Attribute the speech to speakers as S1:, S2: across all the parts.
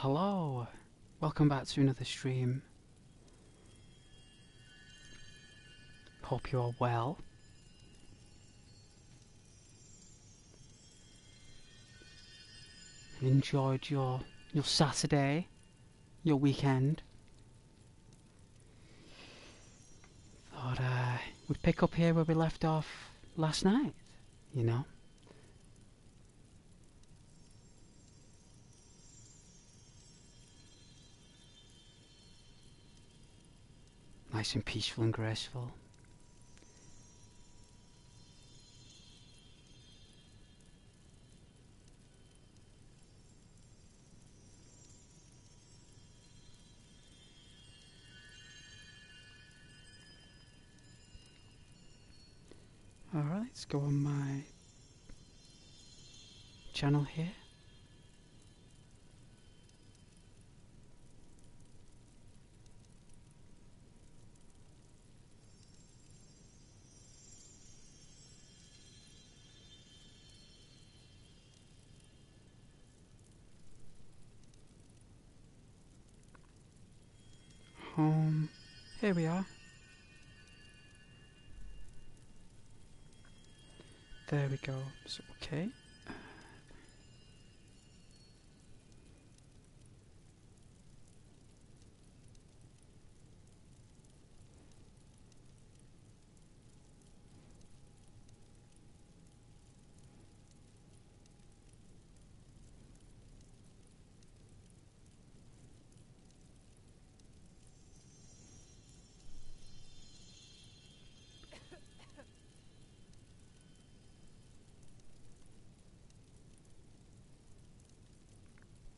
S1: Hello, welcome back to another stream. Hope you're well. Enjoyed your Saturday, your weekend. Thought we'd pick up here where we left off last night, you know. Nice and peaceful and graceful. Alright, let's go on my channel here. Home. Here we are. There we go. So, okay.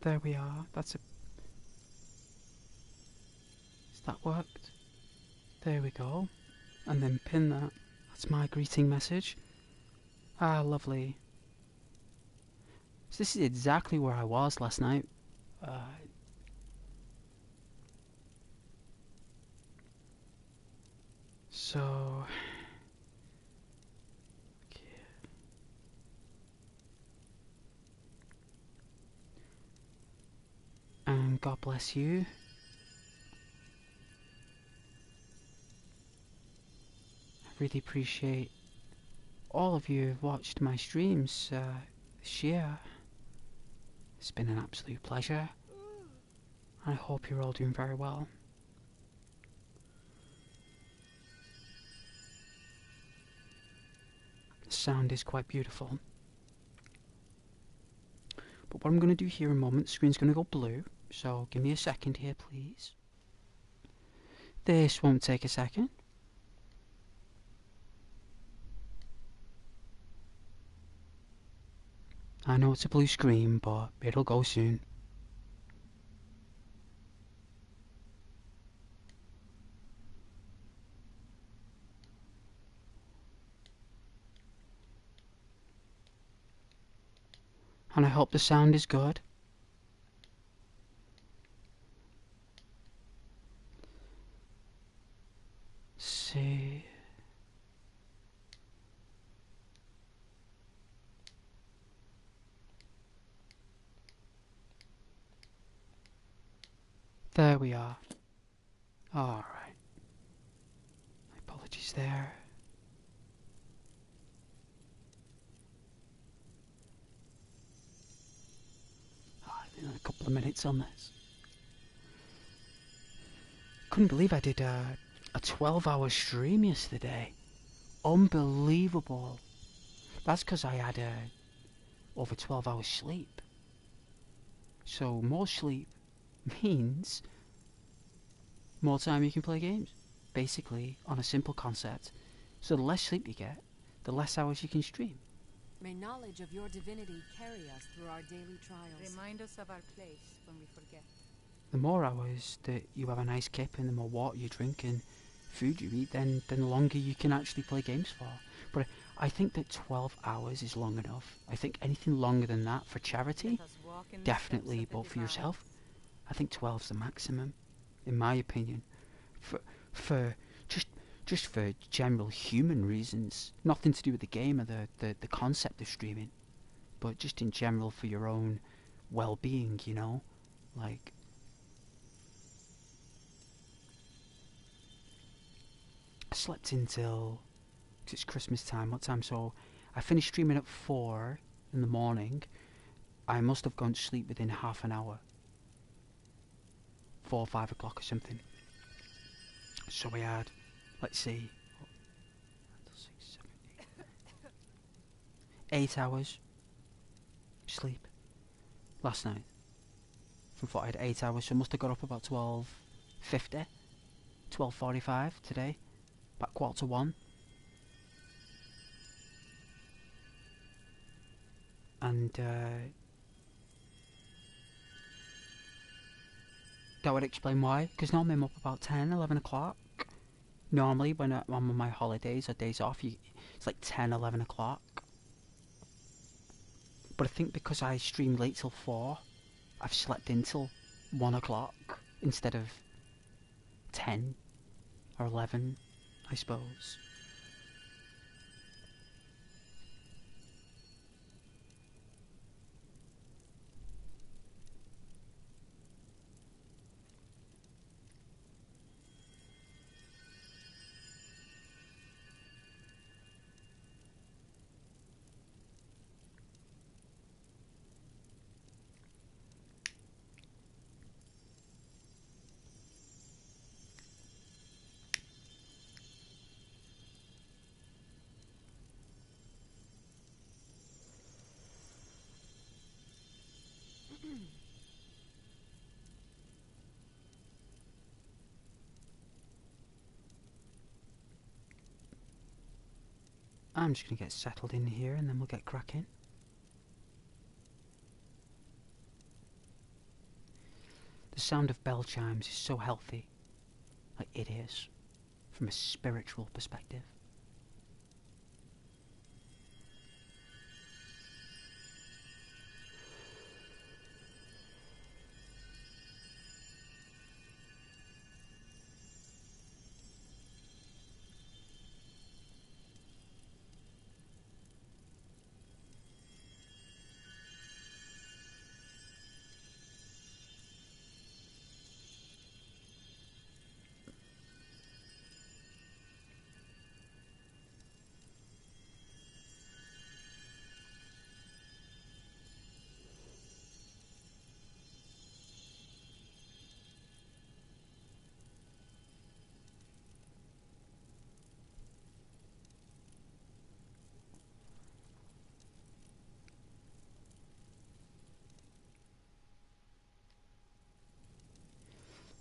S1: There we are. That's a... Has that worked? There we go. And then pin that. That's my greeting message. Ah, lovely. So this is exactly where I was last night. So... Okay. And God bless you. I really appreciate all of you who've watched my streams this year. It's been an absolute pleasure. I hope you're all doing very well. The sound is quite beautiful. But what I'm going to do here in a moment, the screen's going to go blue. So give me a second here, please. This won't take a second. I know it's a blue screen, but it'll go soon. And I hope the sound is good. See. There we are. Alright. My apologies there. A couple of minutes on this. Couldn't believe I did a 12-hour stream yesterday. Unbelievable. That's because I had over 12 hours sleep. So more sleep means more time you can play games. Basically, on a simple concept. So the less sleep you get, the less hours you can stream.
S2: May knowledge of your divinity carry us through our daily trials.
S3: Remind us of our place when we forget.
S1: The more hours that you have a nice kip and the more water you drink and food you eat, then the longer you can actually play games for. But I think that 12 hours is long enough. I think anything longer than that for charity, definitely, but for yourself, I think 12's the maximum, in my opinion. For just for general human reasons, nothing to do with the game or the concept of streaming, but just in general for your own well-being, you know. Like, I slept until, 'cause it's Christmas time, what time? So I finished streaming at 4 in the morning. I must have gone to sleep within half an hour. 4 or 5 o'clock or something. So we had, let's see, 8 hours sleep last night. From thought I had 8 hours, so I must have got up about 12:50, 12:45 today, about 1:45. And that would explain why, because normally I'm up about 10, 11 o'clock. Normally when I'm on my holidays or days off, it's like 10, 11 o'clock. But I think because I stream late till 4, I've slept until 1 o'clock instead of 10 or 11, I suppose. I'm just going to get settled in here and then we'll get cracking. The sound of bell chimes is so healthy. Like it is. From a spiritual perspective.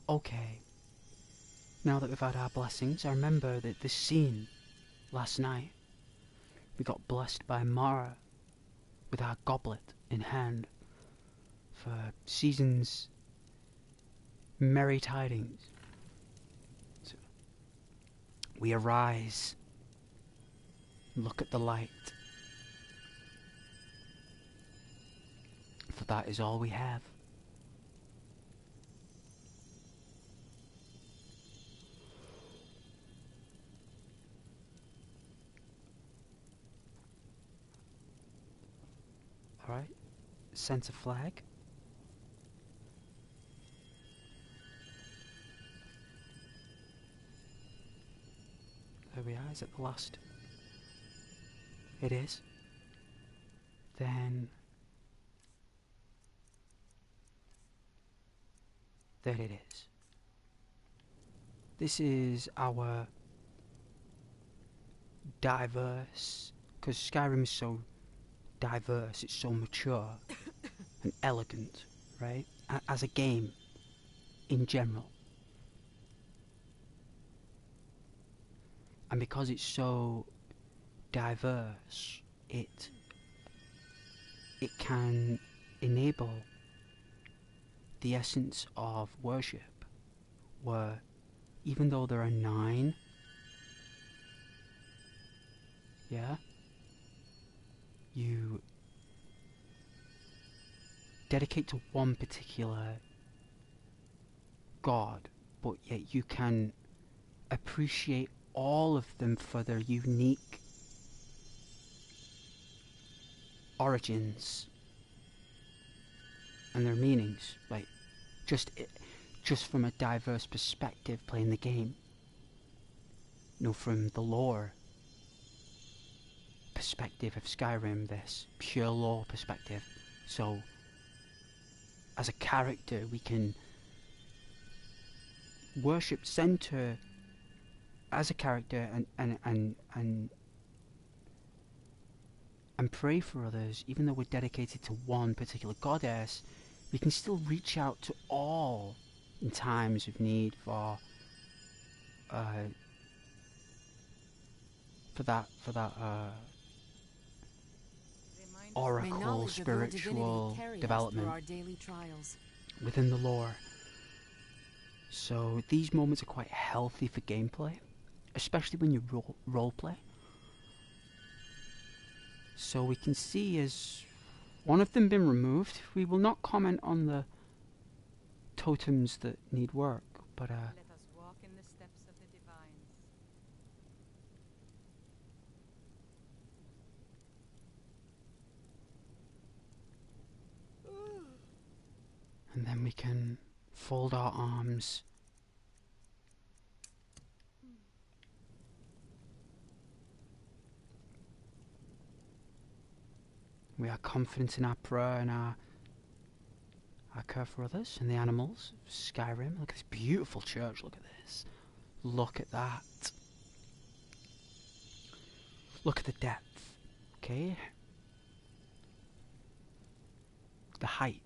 S1: Okay, now that we've had our blessings, I remember that this scene last night, we got blessed by Mara with our goblet in hand for season's merry tidings. So we arise, look at the light, for that is all we have. Alright, centre flag. There we are, is it the last? It is. Then there it is. This is our diverse, because Skyrim is so diverse, it's so mature and elegant, right? As a game in general. And because it's so diverse, it can enable the essence of worship, where even though there are 9, yeah, you dedicate to one particular god, but yet you can appreciate all of them for their unique origins and their meanings. Like, just from a diverse perspective playing the game. You know, from the lore perspective of Skyrim, this pure lore perspective. So, as a character, we can worship center as a character and pray for others. Even though we're dedicated to one particular goddess, we can still reach out to all in times of need for that
S2: May
S1: oracle
S2: knowledge of your divinity
S1: spiritual
S2: carry us
S1: development
S2: through our daily trials.
S1: within the lore. So these moments are quite healthy for gameplay, especially when you roleplay. So we can see as one of them been removed. We will not comment on the totems that need work, but
S3: Let us walk in the steps of the divines.
S1: and then we can fold our arms. We are confident in our prayer and our care for others and the animals of Skyrim. Look at this beautiful church. Look at this. Look at that. Look at the depth. Okay. The height.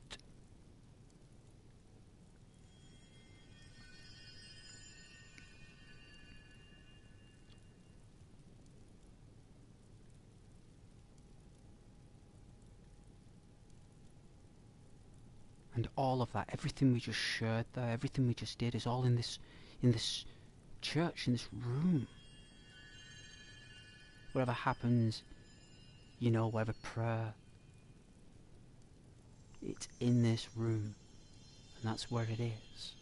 S1: And all of that, everything we just shared there, everything we just did is all in this church, in this room. Whatever happens, you know, whatever prayer, it's in this room. And that's where it is.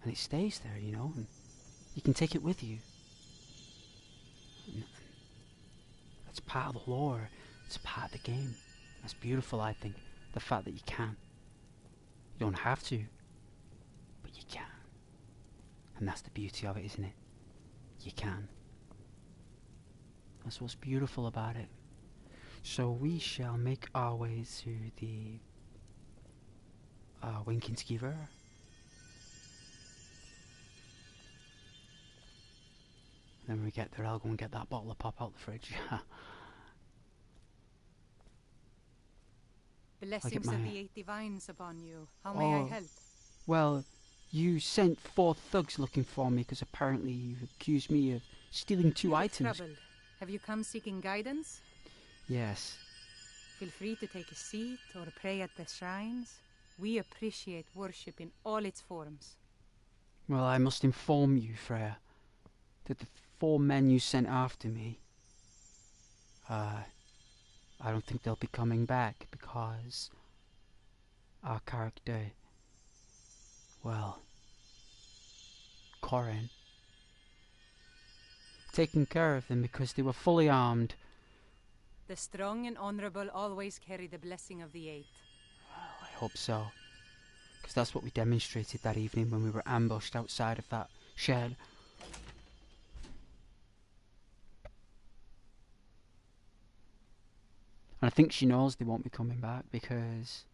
S1: And it stays there, you know, and you can take it with you. It's part of the lore. It's part of the game. That's beautiful, I think. The fact that you can. You don't have to, but you can. And that's the beauty of it, isn't it? You can. That's what's beautiful about it. So we shall make our way to the Winkinski River. Then when we get there, I'll go and get that bottle of pop out the fridge.
S3: Blessings of the 8 divines upon you. How may I help?
S1: Well, you sent 4 thugs looking for me because apparently you've accused me of stealing 2
S3: You look
S1: items.
S3: troubled. Have you come seeking guidance?
S1: Yes.
S3: Feel free to take a seat or pray at the shrines. We appreciate worship in all its forms.
S1: Well, I must inform you, Freya, that the 4 men you sent after me, I don't think they'll be coming back because our character, well, Corin, taking care of them because they were fully armed.
S3: The strong and honorable always carry the blessing of the 8.
S1: Well, I hope so, because that's what we demonstrated that evening when we were ambushed outside of that shed. And I think she knows they won't be coming back because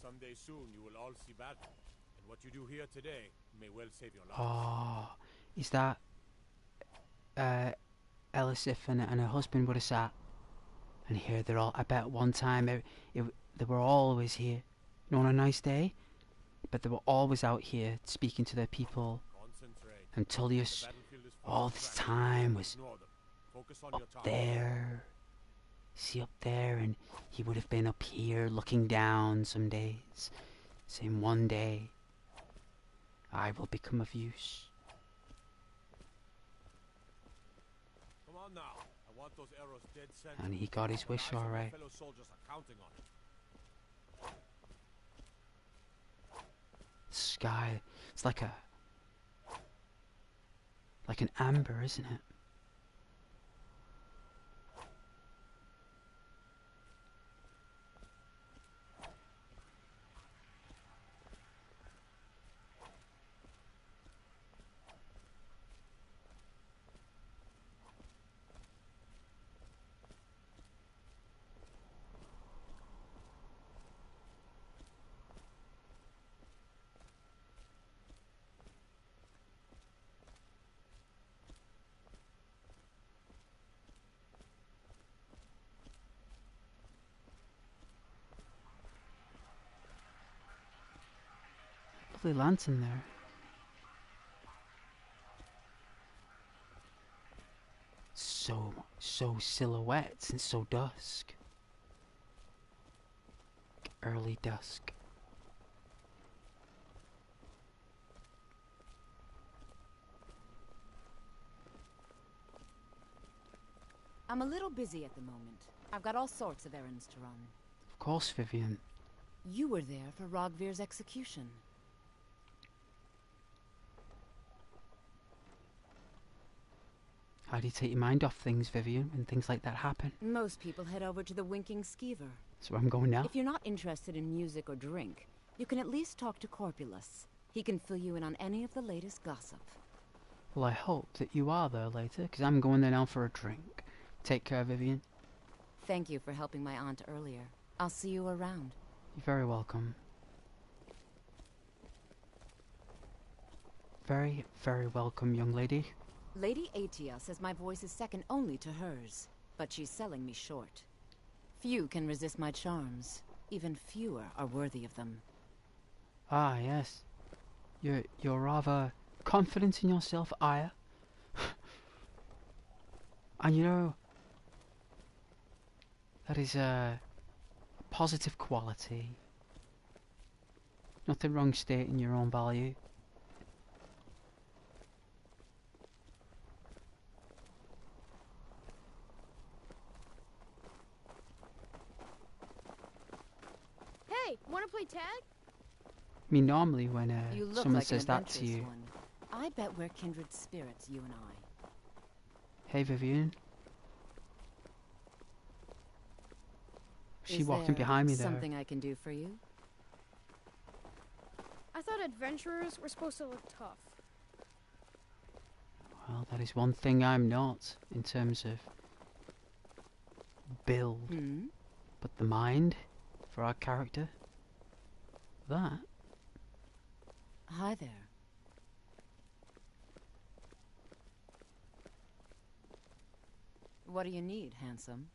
S4: someday soon you will all see battle, and what you do here today may well save your life.
S1: oh, is that Elisif and her husband would have sat and here they're all, I bet one time they were always here, you know, on a nice day, but they were always out here speaking to their people.
S4: Concentrate.
S1: And Tullius
S4: The battlefield is full
S1: all
S4: of
S1: this
S4: traps.
S1: time was
S4: Ignore them. Focus on
S1: Up
S4: your target.
S1: there. See up there, and he would have been up here looking down some days, saying one day I will become of use.
S4: Come on now. I want those arrows dead center.
S1: And he got his wish,
S4: The eyes of my
S1: alright.
S4: fellow soldiers are counting on it.
S1: Sky, it's like an amber, isn't it? Lovely lantern there. So silhouettes and so dusk. Early dusk.
S2: I'm a little busy at the moment. I've got all sorts of errands to run.
S1: Of course, Vivian.
S2: You were there for Rogvir's execution.
S1: How do you take your mind off things, Vivian, when things like that happen?
S2: Most people head over to the Winking Skeever.
S1: That's where I'm going now.
S2: If you're not interested in music or drink, you can at least talk to Corpulus. He can fill you in on any of the latest gossip.
S1: Well, I hope that you are there later, because I'm going there now for a drink. Take care, Vivian.
S2: Thank you for helping my aunt earlier. I'll see you around.
S1: You're very welcome. Very, very welcome, young lady.
S2: Lady Atia says my voice is second only to hers, but she's selling me short. Few can resist my charms. Even fewer are worthy of them.
S1: Ah, yes. You're rather confident in yourself, Aya. And you know, that is a positive quality. Nothing wrong stating your own value.
S5: Hey, wanna play tag?
S1: I mean, normally when
S2: You look
S1: someone
S2: like
S1: says
S2: an
S1: that to
S2: adventurous
S1: you,
S2: one. I bet we're kindred spirits, you and I.
S1: hey Vivian. She
S2: Is
S1: walking
S2: there
S1: behind me there.
S2: something I can do for you?
S5: I thought adventurers were supposed to look tough.
S1: Well, that is one thing I'm not, in terms of build.
S2: Hmm?
S1: But the mind, for our character, that.
S2: Hi there. What do you need, handsome?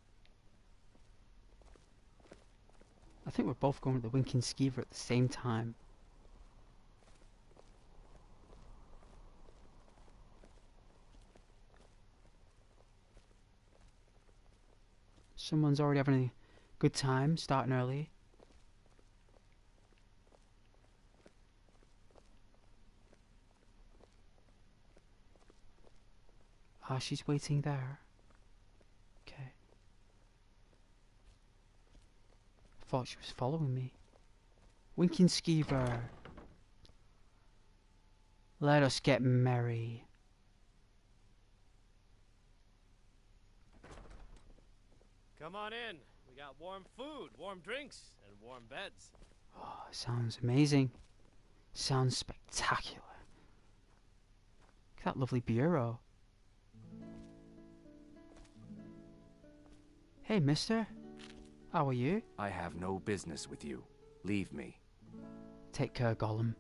S1: I think we're both going to the Winking Skeever at the same time. Someone's already having a good time, starting early. Ah, she's waiting there. Okay. I thought she was following me. Winking Skeever. Let us get merry.
S6: Come on in. We got warm food, warm drinks, and warm beds.
S1: Oh, sounds amazing. Sounds spectacular. Look at that lovely bureau. Hey, mister. How are you?
S7: I have no business with you. Leave me.
S1: Take care, Gollum.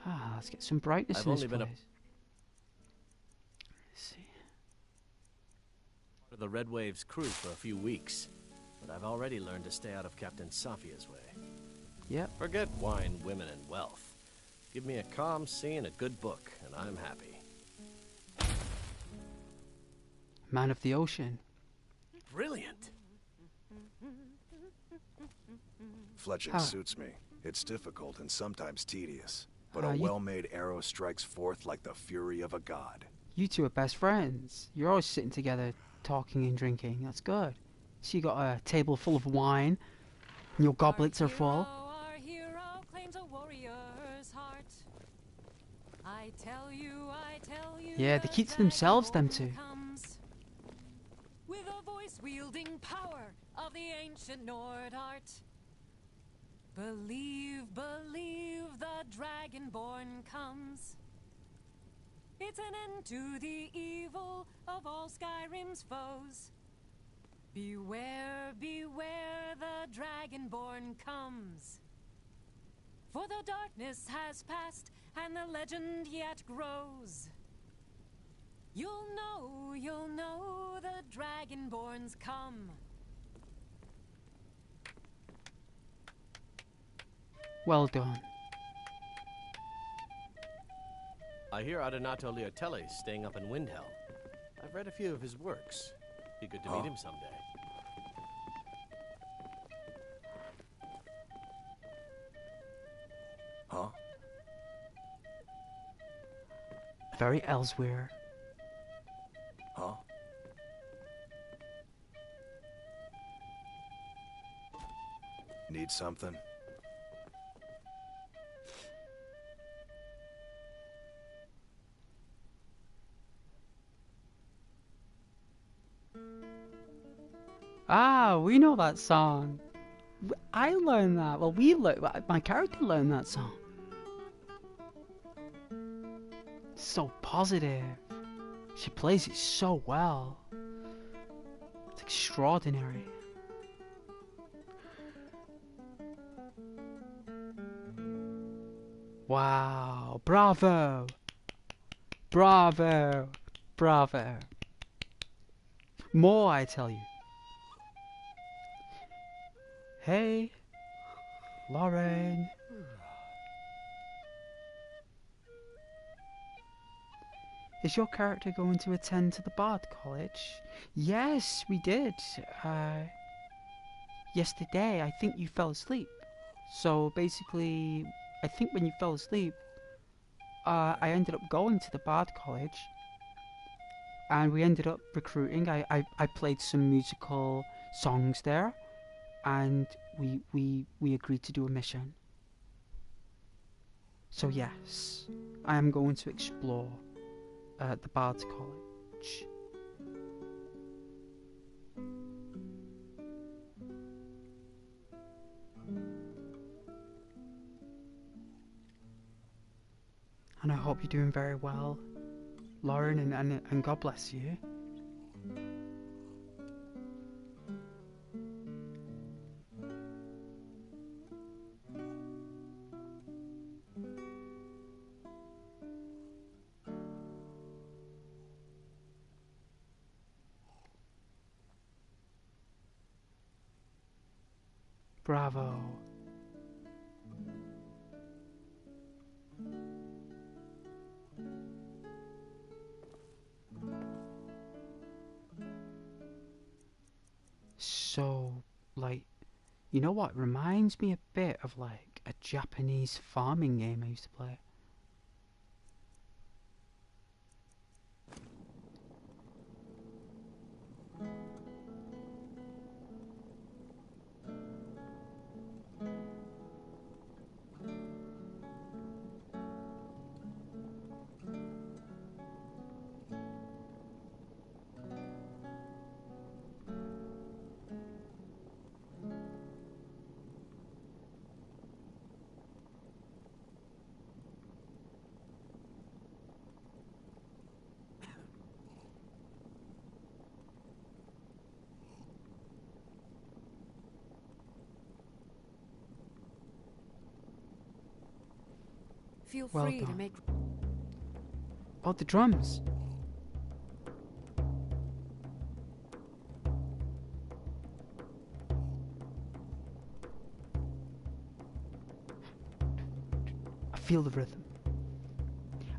S1: Ah, let's get some brightness
S6: I've
S1: in this
S6: only been
S1: place. Let's see.
S6: For the Red Wave's crew for a few weeks, but I've already learned to stay out of Captain Safia's way.
S1: Yep.
S6: Forget wine, women, and wealth. Give me a calm sea and a good book, and I'm happy.
S1: Man of the ocean.
S6: Brilliant!
S8: Fletching suits me. It's difficult and sometimes tedious, but a
S1: you-
S8: well-made arrow strikes forth like the fury of a god.
S1: You two are best friends. You're always sitting together, talking and drinking. That's good. So you got a table full of wine, and your goblets are full.
S9: Our hero claims a warrior's heart. I tell you,
S1: Yeah, they keep to themselves, them two.
S9: comes with a voice-wielding power of the ancient Nord art. Believe, the Dragonborn comes. It's an end to the evil of all Skyrim's foes. Beware, the Dragonborn comes. For the darkness has passed, and the legend yet grows. You'll know, the Dragonborns come.
S1: Well done.
S6: I hear Adonato Leotelli's staying up in Windhelm. I've read a few of his works. Be good to meet him someday.
S8: Huh?
S1: Very elsewhere.
S8: Huh? Need something?
S1: Ah, we know that song. I learned that. Well, my character learned that song. So positive. She plays it so well. It's extraordinary. Wow. Bravo. Bravo. Bravo. More, I tell you. Hey, Lauren. Is your character going to attend to the Bard College? Yes, we did. Yesterday, I think you fell asleep. So basically, I think when you fell asleep, I ended up going to the Bard College. And we ended up recruiting. I played some musical songs there. And we agreed to do a mission. So yes, I am going to explore the Bard's College. And I hope you're doing very well, Lauren, and God bless you. Bravo. So, like, you know what? Reminds me a bit of, like, a Japanese farming game I used to play.
S2: Feel
S1: Well
S2: free to
S1: done.
S2: make...
S1: Oh, the drums. I feel the rhythm.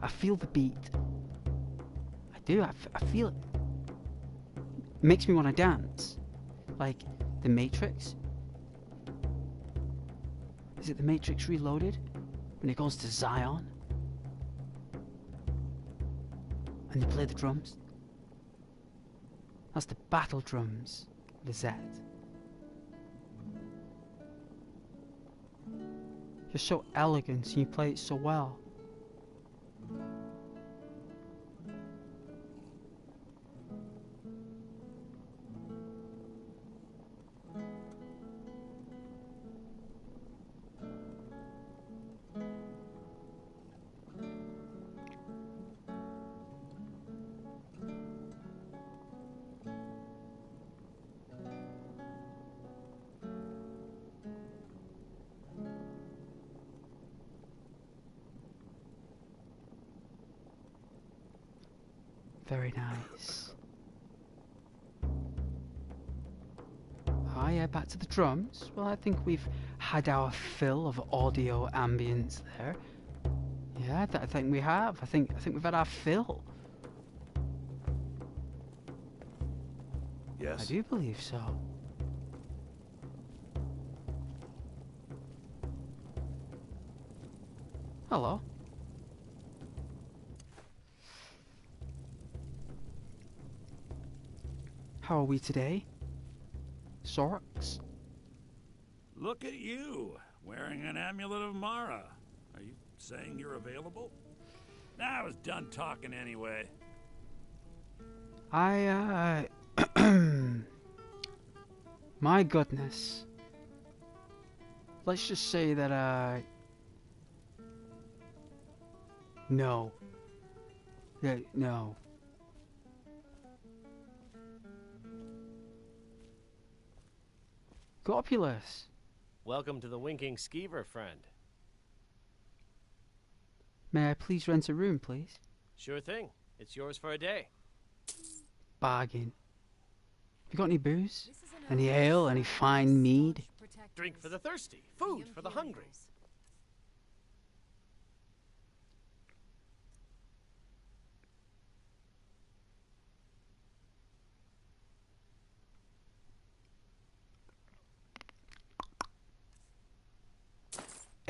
S1: I feel the beat. I do. I feel it. It makes me want to dance. Like the Matrix. Is it the Matrix Reloaded? When it goes to Zion? And they play the drums? That's the battle drums. The Z. You're so elegant and you play it so well. Very nice. Oh yeah, back to the drums. Well, I think we've had our fill of audio ambience there. Yeah, I think we have. I think we've had our fill.
S8: Yes?
S1: I do believe so. Hello. How are we today? Sorks?
S10: Look at you, wearing an amulet of Mara. Are you saying you're available? I was done talking anyway.
S1: My goodness. Let's just say that, no. Yeah, no. Globulus.
S6: Welcome to the Winking Skeever, friend.
S1: May I please rent a room, please?
S6: Sure thing. It's yours for a day.
S1: Bargain. Have you got any booze? Any ale? Any fine mead?
S6: Drink for the thirsty. Food for the hungry.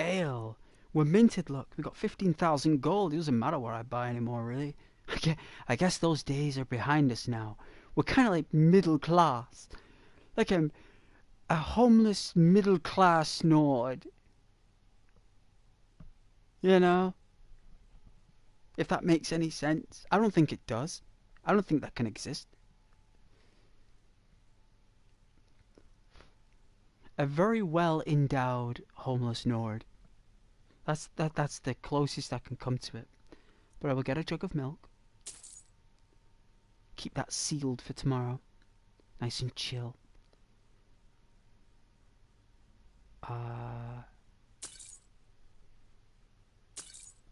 S1: Ale. We're minted, look. We got 15,000 gold. It doesn't matter what I buy anymore, really. I guess those days are behind us now. We're kind of like middle class. Like a homeless middle class Nord. You know? If that makes any sense. I don't think it does. I don't think that can exist. A very well endowed homeless Nord. That's the closest I can come to it. But I will get a jug of milk. Keep that sealed for tomorrow. Nice and chill.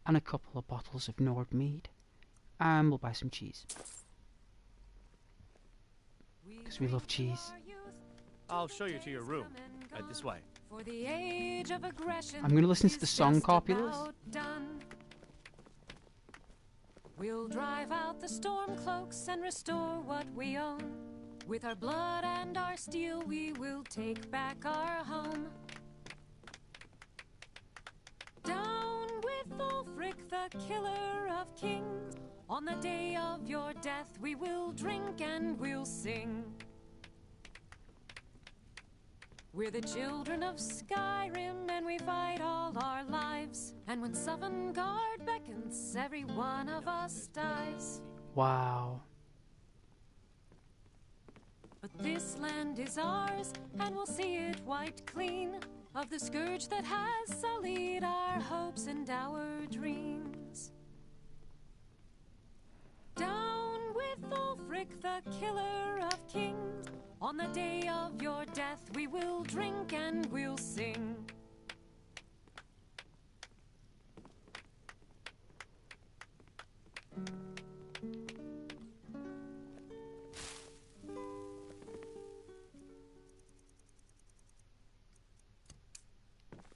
S1: And a couple of bottles of Nord mead. And we'll buy some cheese. Because we love cheese.
S6: I'll show you to your room. Right this way.
S9: For the age of aggression,
S1: I'm going to listen to the song, Copulus.
S9: We'll drive out the storm cloaks and restore what we own. With our blood and our steel, we will take back our home. Down with Ulfric, the killer of kings. On the day of your death, we will drink and we'll sing. We're the children of Skyrim, and we fight all our lives. And when Sovngarde beckons, every one of us dies.
S1: Wow.
S9: But this land is ours, and we'll see it wiped clean of the scourge that has sullied our hopes and our dreams. Down with Ulfric, the killer of kings. On the day of your death, we will drink and we'll sing.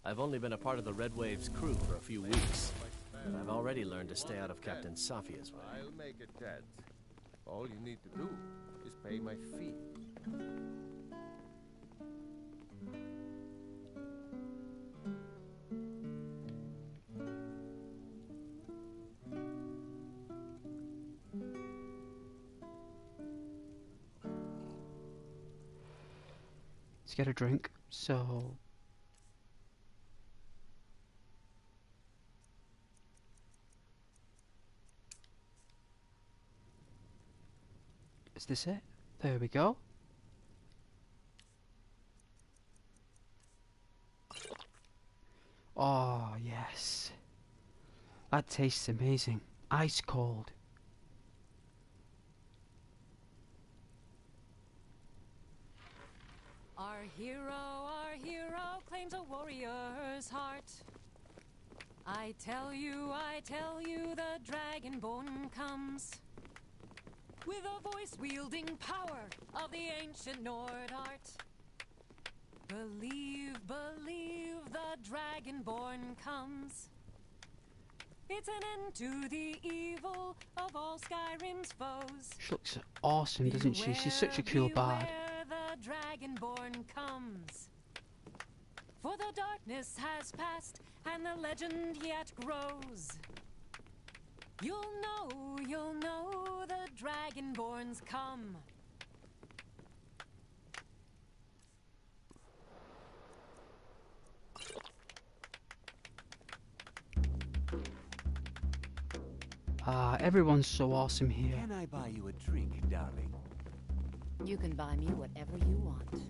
S6: I've only been a part of the Red Wave's crew for a few weeks. but I've already learned to stay out of Captain Safia's way.
S11: I'll make it 10. All you need to do is pay my fee.
S1: Let's get a drink. So is this it? There we go. Oh yes, that tastes amazing. Ice cold.
S9: Our hero claims a warrior's heart. I tell you, the Dragonborn comes with a voice-wielding power of the ancient Nord art. Believe, the Dragonborn comes. It's an end to the evil of all Skyrim's foes.
S1: She looks awesome, doesn't she? She's such a cool bard.
S9: The Dragonborn comes. For the darkness has passed, and the legend yet grows. You'll know the Dragonborns come.
S1: Everyone's so awesome here.
S11: Can I buy you a drink, darling?
S2: You can buy me whatever you want.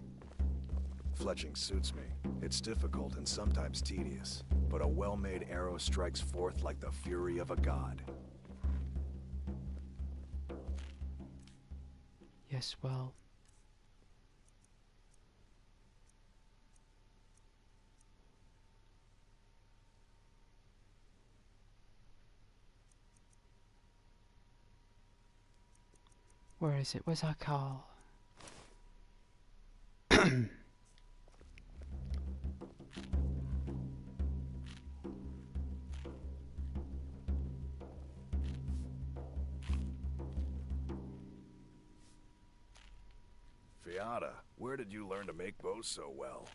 S8: Fletching suits me. It's difficult and sometimes tedious, but a well-made arrow strikes forth like the fury of a god.
S1: Yes, well. Where is it? Where's our car?
S8: Fiata, where did you learn to make bows so well?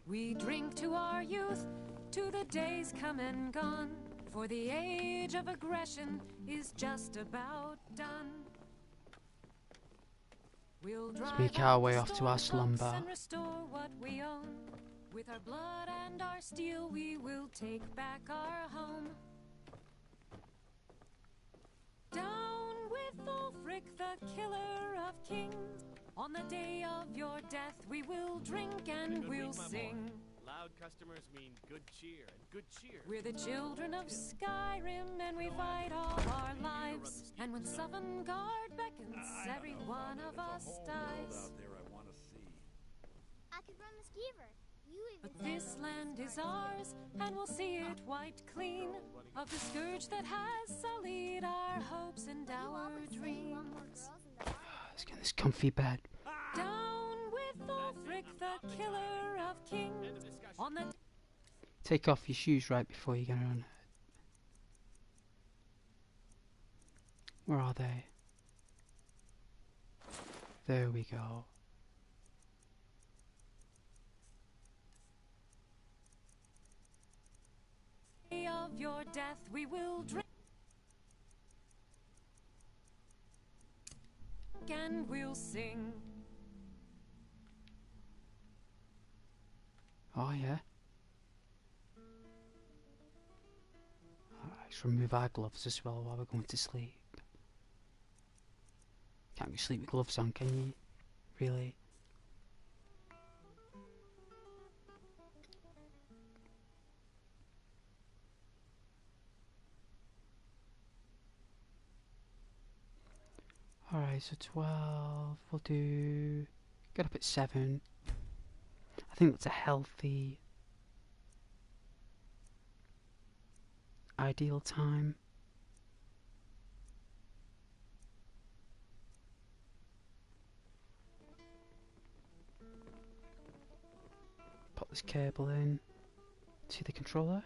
S9: We drink to our youth, to the days come and gone. For the age of aggression is just about done. We'll
S1: make our way off to our slumber.
S9: And restore what we own. With our blood and our steel, we will take back our home. Down with Ulfric, the killer of kings. On the day of your death, we will drink and we'll sing.
S6: Loud customers mean good cheer, and good cheer.
S9: We're the children of Skyrim, and we fight all our lives. And when Sovngarde beckons, every one of us dies.
S5: I could run the skeever. You even
S9: But this land is ours, and we'll see it wiped clean of the scourge that has sullied our hopes and our dreams.
S1: Let's get this comfy bed.
S9: Down with Ulfric, the killer of kings. On the
S1: Take off your shoes right before you get on. Where are they? There we go.
S9: day of your death, we will drink and we'll sing.
S1: Oh yeah. Alright, let's remove our gloves as well while we're going to sleep. Can't you sleep with gloves on, can you? Really? Alright, so 12, we'll do... get up at 7. I think that's a healthy... ideal time. Pop this cable in to the controller.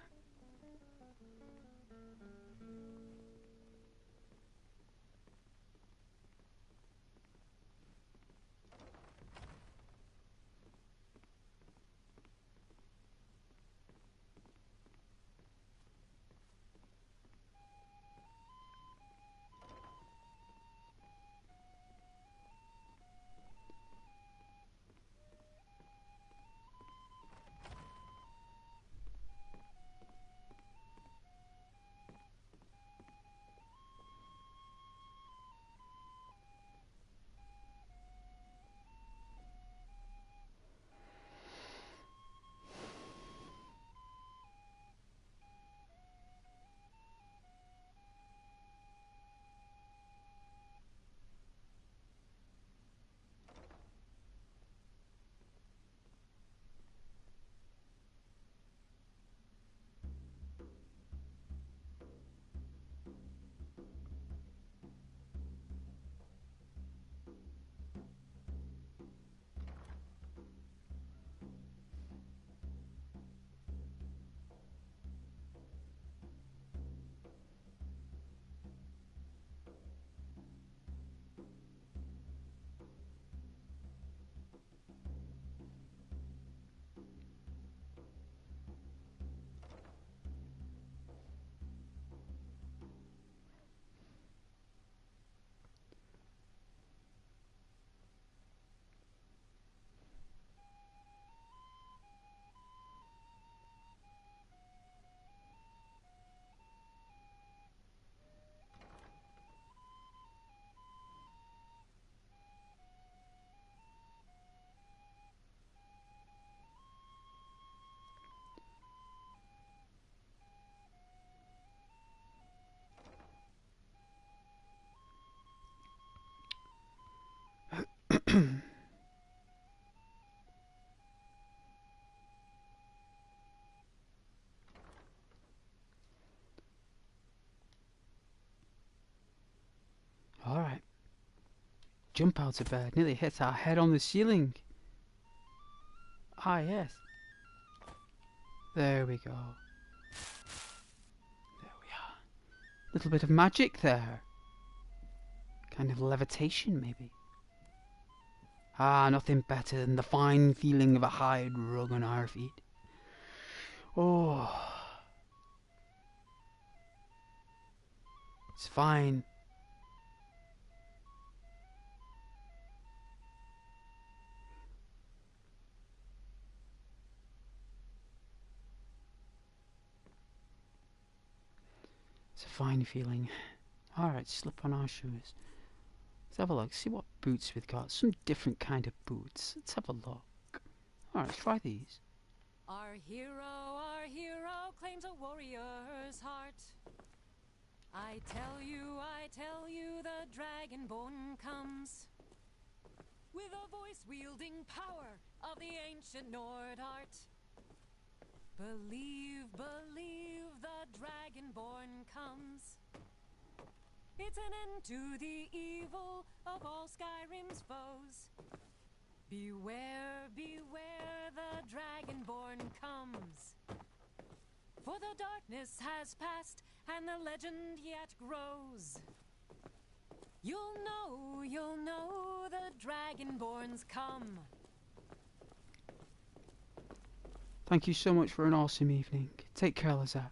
S1: Alright. Jump out of bed. Nearly hit our head on the ceiling. Ah, yes. There we go. There we are. Little bit of magic there. Kind of levitation, maybe. Ah, nothing better than the fine feeling of a hide rug on our feet. Oh. It's fine. It's a fine feeling. Alright, slip on our shoes. Let's have a look, see what boots we've got. Some different kind of boots. Let's have a look. Alright, let's try these.
S9: Our hero claims a warrior's heart. I tell you, the dragonborn comes with a voice-wielding power of the ancient Nord art. Believe, the dragonborn comes. It's an end to the evil of all Skyrim's foes. Beware, the dragonborn comes. For the darkness has passed, and the legend yet grows. You'll know, the dragonborn's come.
S1: Thank you so much for an awesome evening. Take care, Lizette.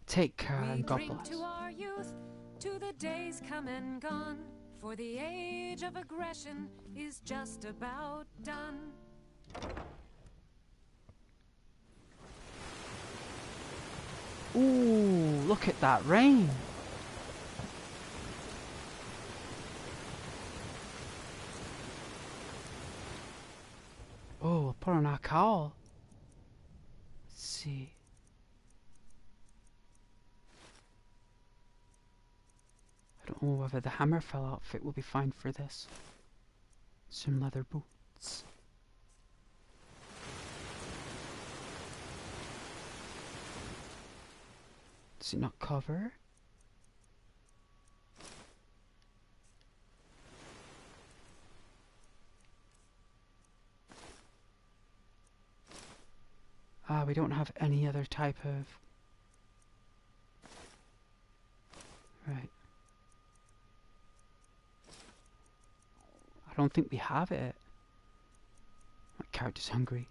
S1: Take care and God
S9: We drink
S1: bless.
S9: to our youth, to the days come and gone. For the age of aggression is just about done.
S1: Ooh, look at that rain. Oh, put on our cowl. Let's see. I don't know whether the Hammerfell outfit will be fine for this. Some leather boots. Does it not cover? Ah, we don't have any other type of... Right. I don't think we have it. My character's hungry.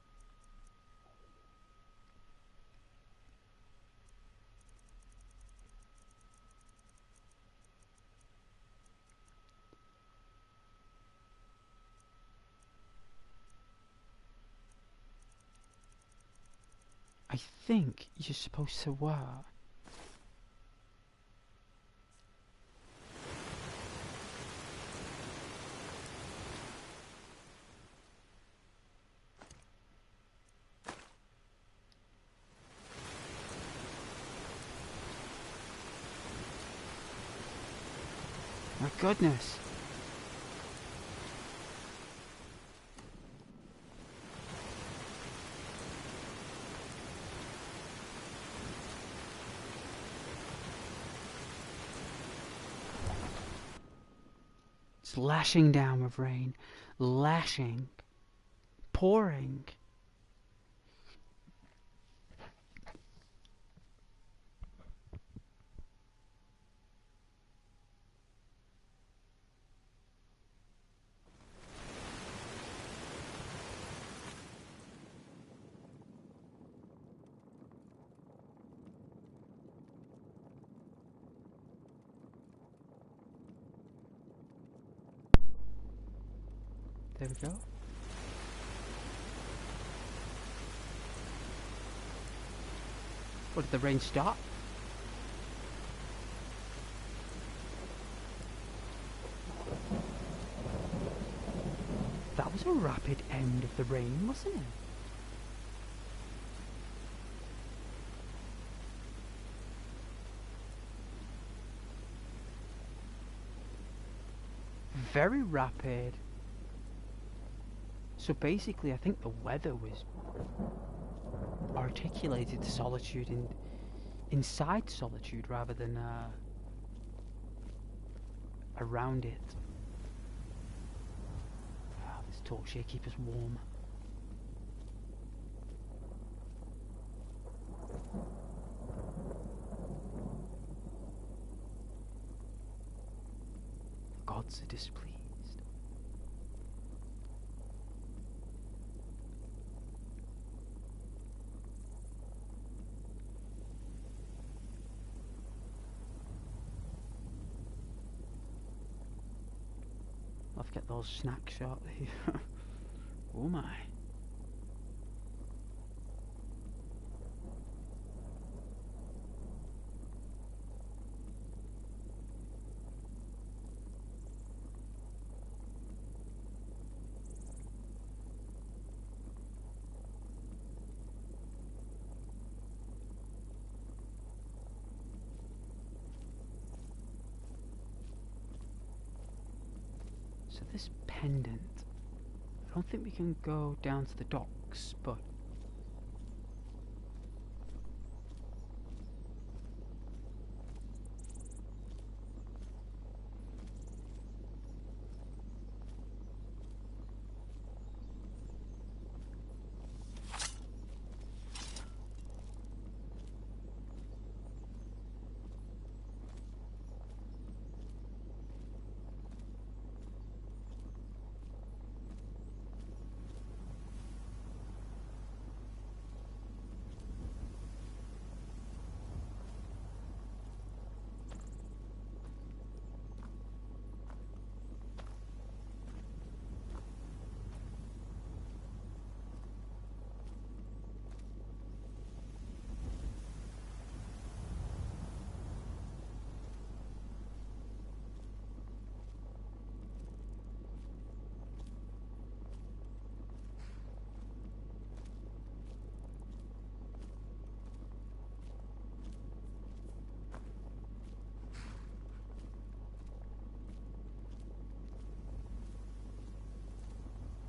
S1: I think you're supposed to wear... My goodness. It's lashing down with rain. Lashing. Pouring. There we go. What, did the rain stop? That was a rapid end of the rain, wasn't it? very rapid. So basically, I think the weather was articulated solitude inside solitude rather than around it. Oh, this torch here keep us warm. The gods are displeased. I'll have to get those snack shot here. Oh my. So this pendant, I don't think we can go down to the docks, but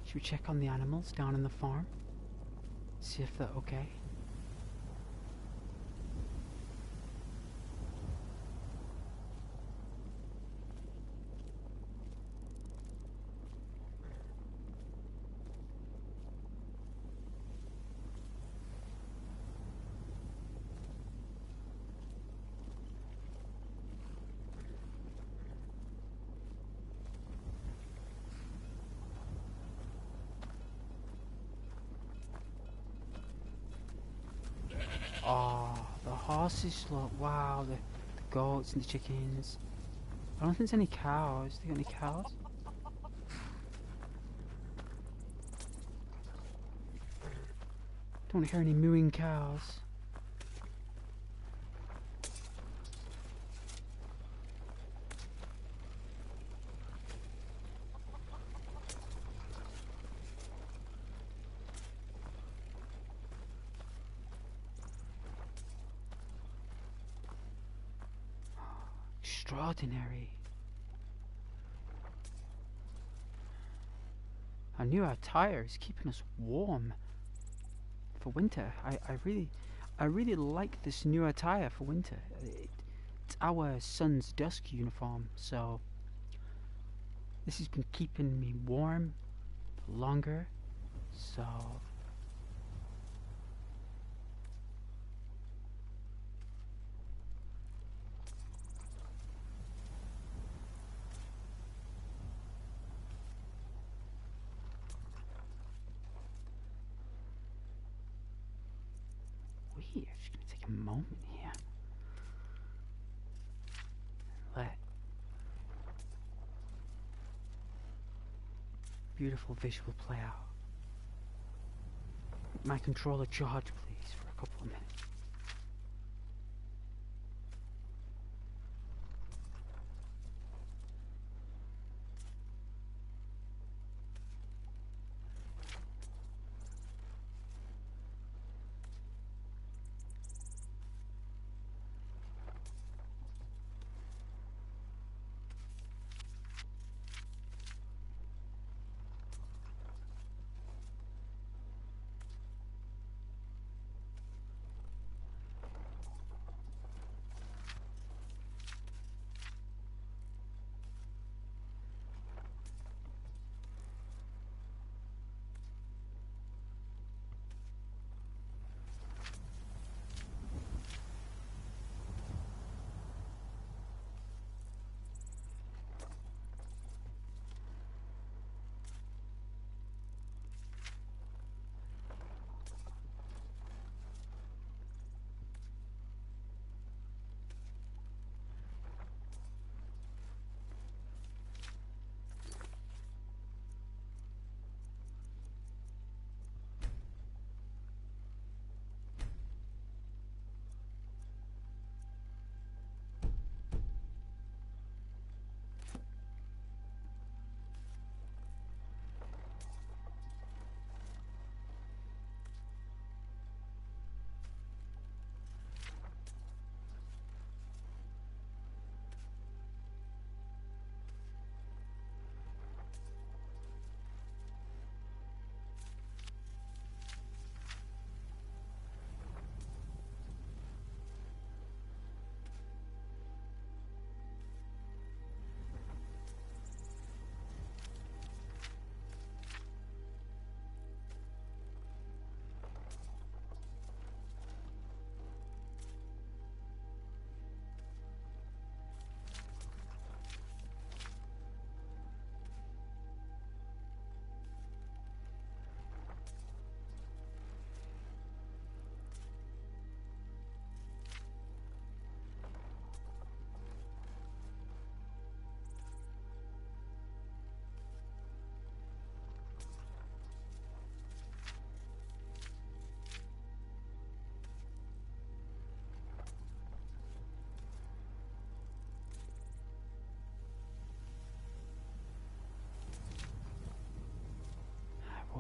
S1: should we check on the animals down in the farm? See if they're okay? Oh, the horses look, wow, the goats and the chickens. I don't think there's any cows. Do you got any cows? Don't hear any mooing cows. Extraordinary. Our new attire is keeping us warm for winter. I really like this new attire for winter. It's our son's dusk uniform, so this has been keeping me warm for longer. So we're just gonna take a moment here. Let beautiful visual play out. My controller charge, please, for a couple of minutes.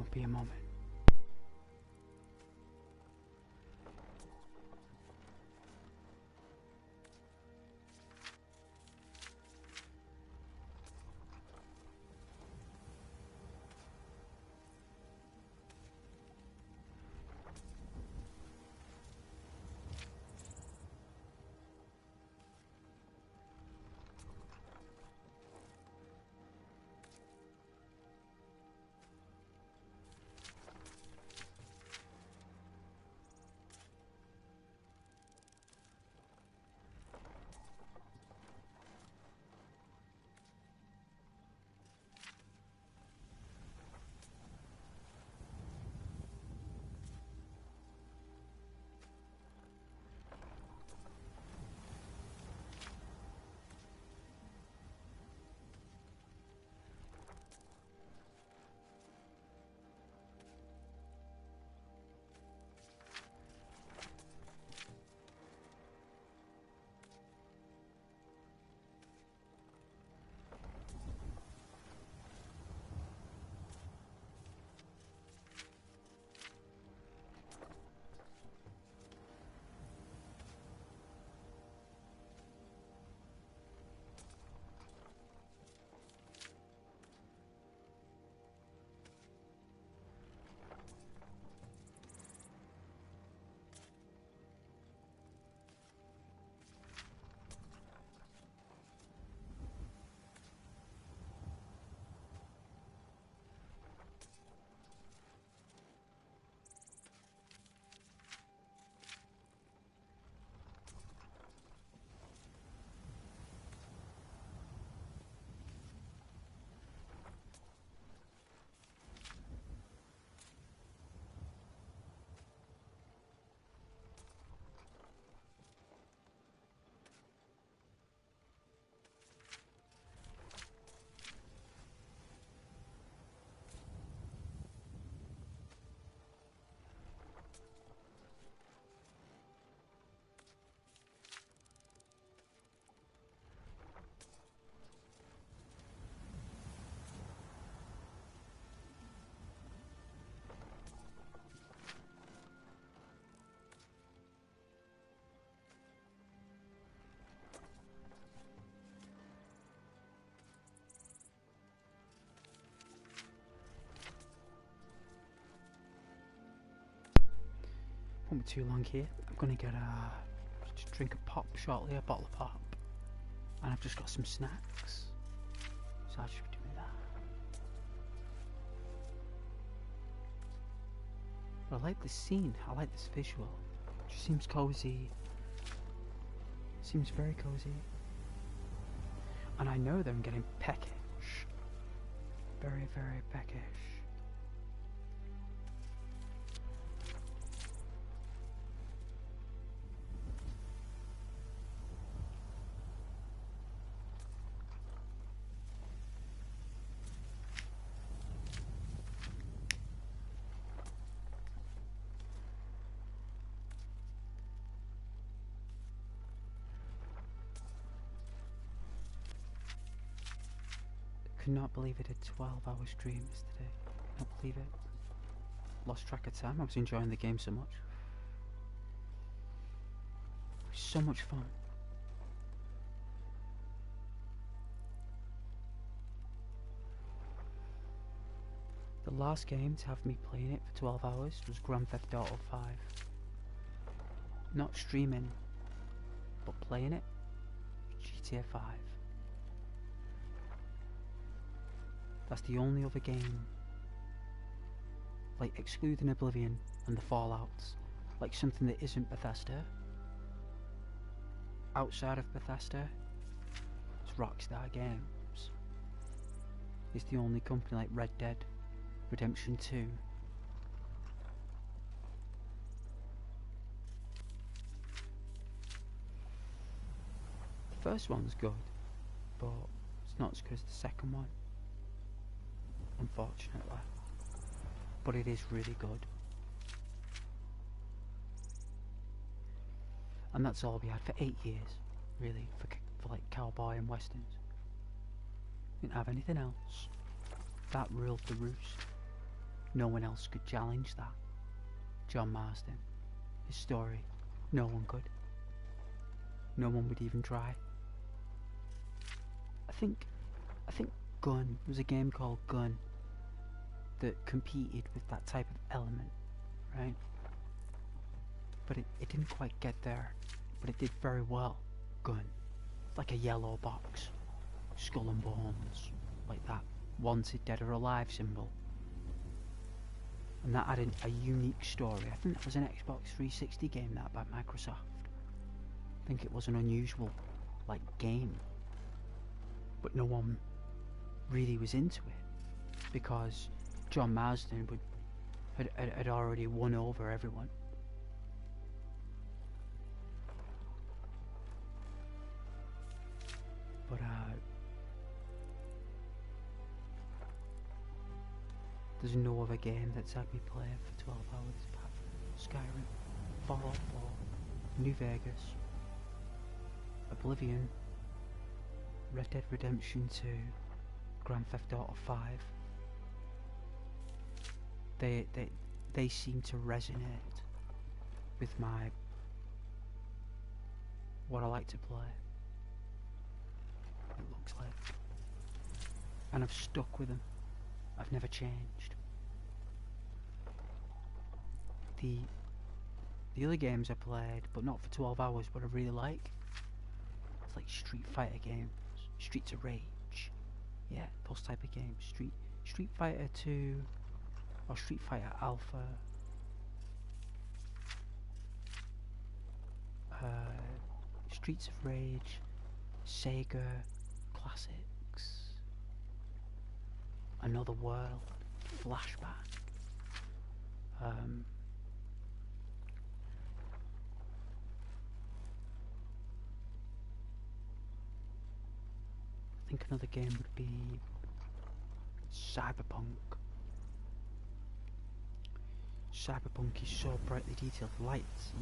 S1: Won't be a moment. Won't be too long here. I'm gonna get just drink a pop shortly, a bottle of pop, and I've just got some snacks, so I should be doing that. But I like this scene. I like this visual. It just seems cozy. Seems very cozy. And I know that I'm getting peckish. Very, very peckish. Could not believe it, a 12-hour stream yesterday. Not believe it. Lost track of time. I was enjoying the game so much. It was so much fun. The last game to have me playing it for 12 hours was Grand Theft Auto 5. Not streaming, but playing it. GTA 5. That's the only other game, like excluding Oblivion and the Fallouts, like something that isn't Bethesda. Outside of Bethesda, it's Rockstar Games. It's the only company like Red Dead Redemption 2. The first one's good, but it's not as good as the second one, unfortunately. But it is really good. And that's all we had for 8 years, really, for like cowboy and westerns. Didn't have anything else. That ruled the roost. No one else could challenge that. John Marsden. His story. No one could. No one would even try. I think Gun, there was a game called Gun that competed with that type of element, right? But it didn't quite get there, but it did very well. Gun. Like a yellow box. Skull and bones. Like that wanted dead or alive symbol. And that had a unique story. I think that was an Xbox 360 game, that, by Microsoft. I think it was an unusual, like, game. But no one really was into it. Because John Marsden had already won over everyone. But, there's no other game that's had me play for 12 hours apart from Skyrim, Fallout 4, New Vegas, Oblivion, Red Dead Redemption 2, Grand Theft Auto 5. They seem to resonate with what I like to play. It looks like. And I've stuck with them. I've never changed. The other games I played, but not for 12 hours, but I really like, it's like Street Fighter games, Streets of Rage, yeah, those type of games. Street Fighter 2 or Street Fighter Alpha, Streets of Rage, Sega classics, Another World, Flashback. I think another game would be Cyberpunk. Cyberpunk is so brightly detailed. Lights.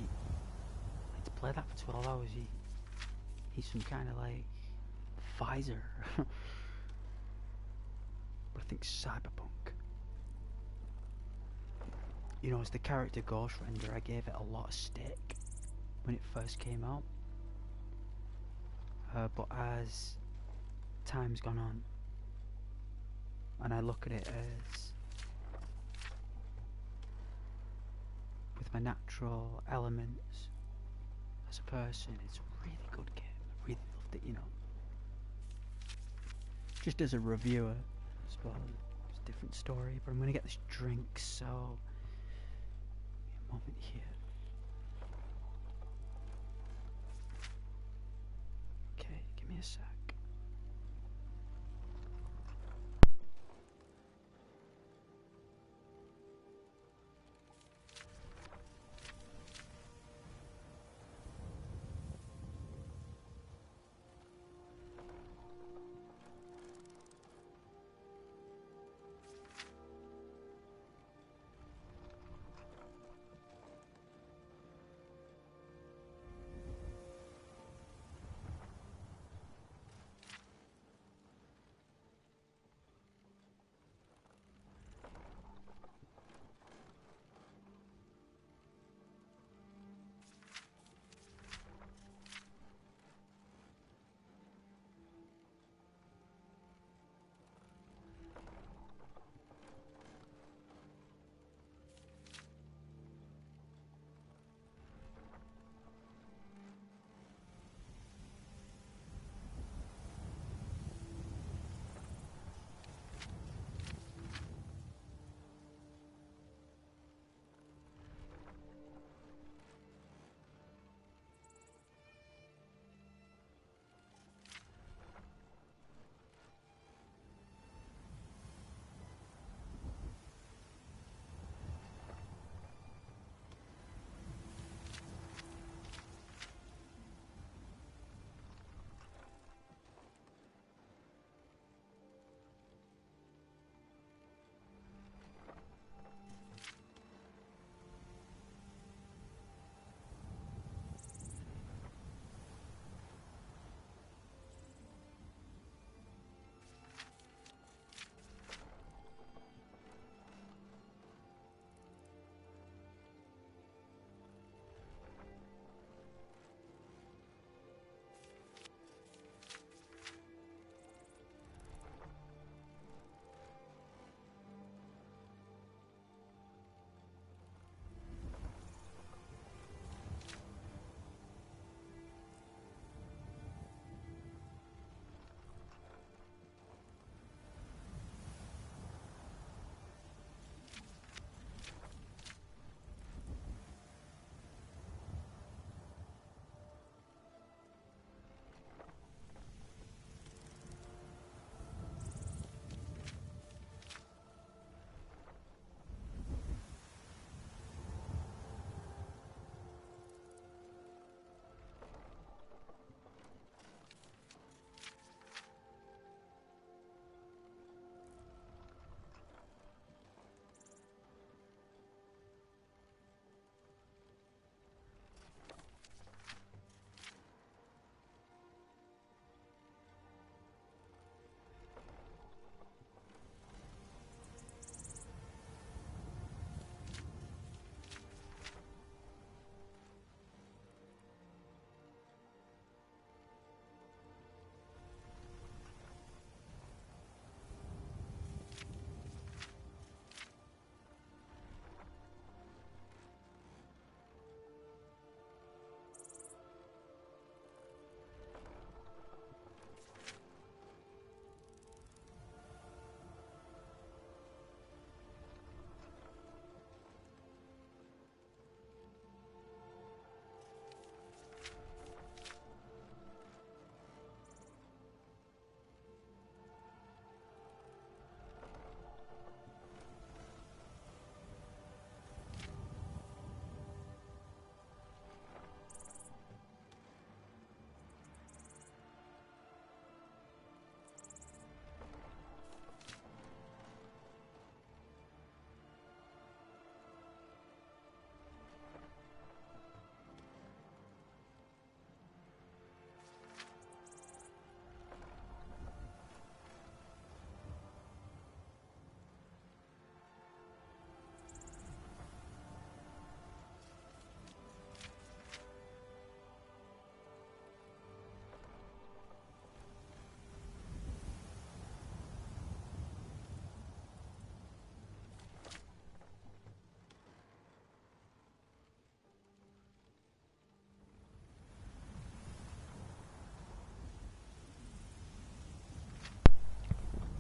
S1: To play that for 12 hours, he's some kind of like visor. But I think Cyberpunk. You know, as the character Ghost Render, I gave it a lot of stick when it first came out. But as time's gone on, and I look at it as with my natural elements as a person, it's a really good game. I really loved it, you know. Just as a reviewer, I suppose, it's a different story, but I'm gonna get this drink, so a moment here. Okay, give me a sec.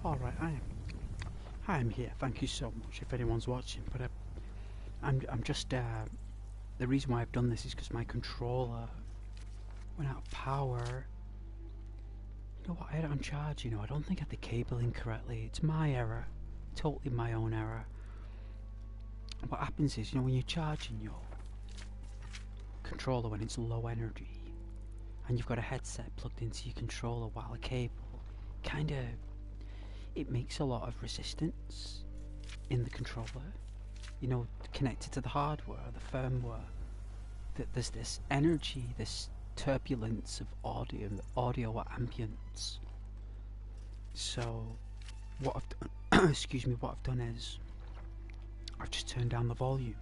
S1: Alright, I am here. Thank you so much if anyone's watching. But I'm just the reason why I've done this is because my controller went out of power. You know what? I had it on charge. You know, I don't think I had the cable in correctly. It's my error, totally my own error. What happens is, you know, when you're charging your controller when it's low energy, and you've got a headset plugged into your controller while a cable kinda, it makes a lot of resistance in the controller, you know, connected to the hardware, the firmware, that there's this energy, this turbulence of audio ambience. So what I've done excuse me, what I've done is I've just turned down the volume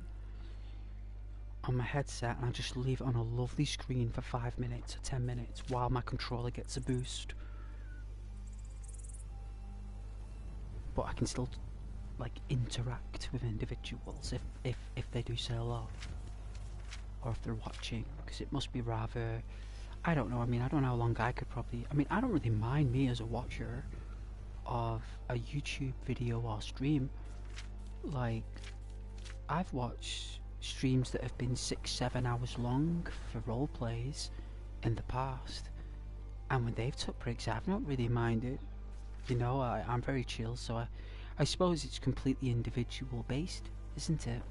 S1: on my headset, and I just leave it on a lovely screen for 5 minutes or 10 minutes while my controller gets a boost. But I can still like interact with individuals if they do say hello, or if they're watching, because it must be rather, I don't know, I mean, I don't know how long I could probably, I mean, I don't really mind, me as a watcher of a YouTube video or stream. Like, I've watched streams that have been 6-7 hours long for role plays in the past, and when they've took breaks, I've not really minded. You know, I'm very chill, so I suppose it's completely individual based, isn't it?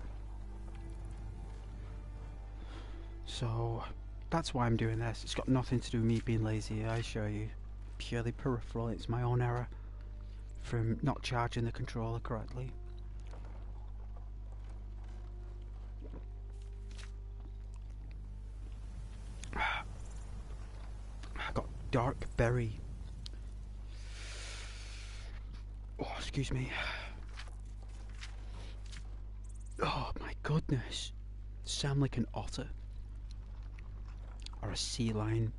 S1: So that's why I'm doing this. It's got nothing to do with me being lazy, I assure you. Purely peripheral. It's my own error from not charging the controller correctly. I got dark berry. Oh, excuse me. Oh my goodness. Sound like an otter. Or a sea lion.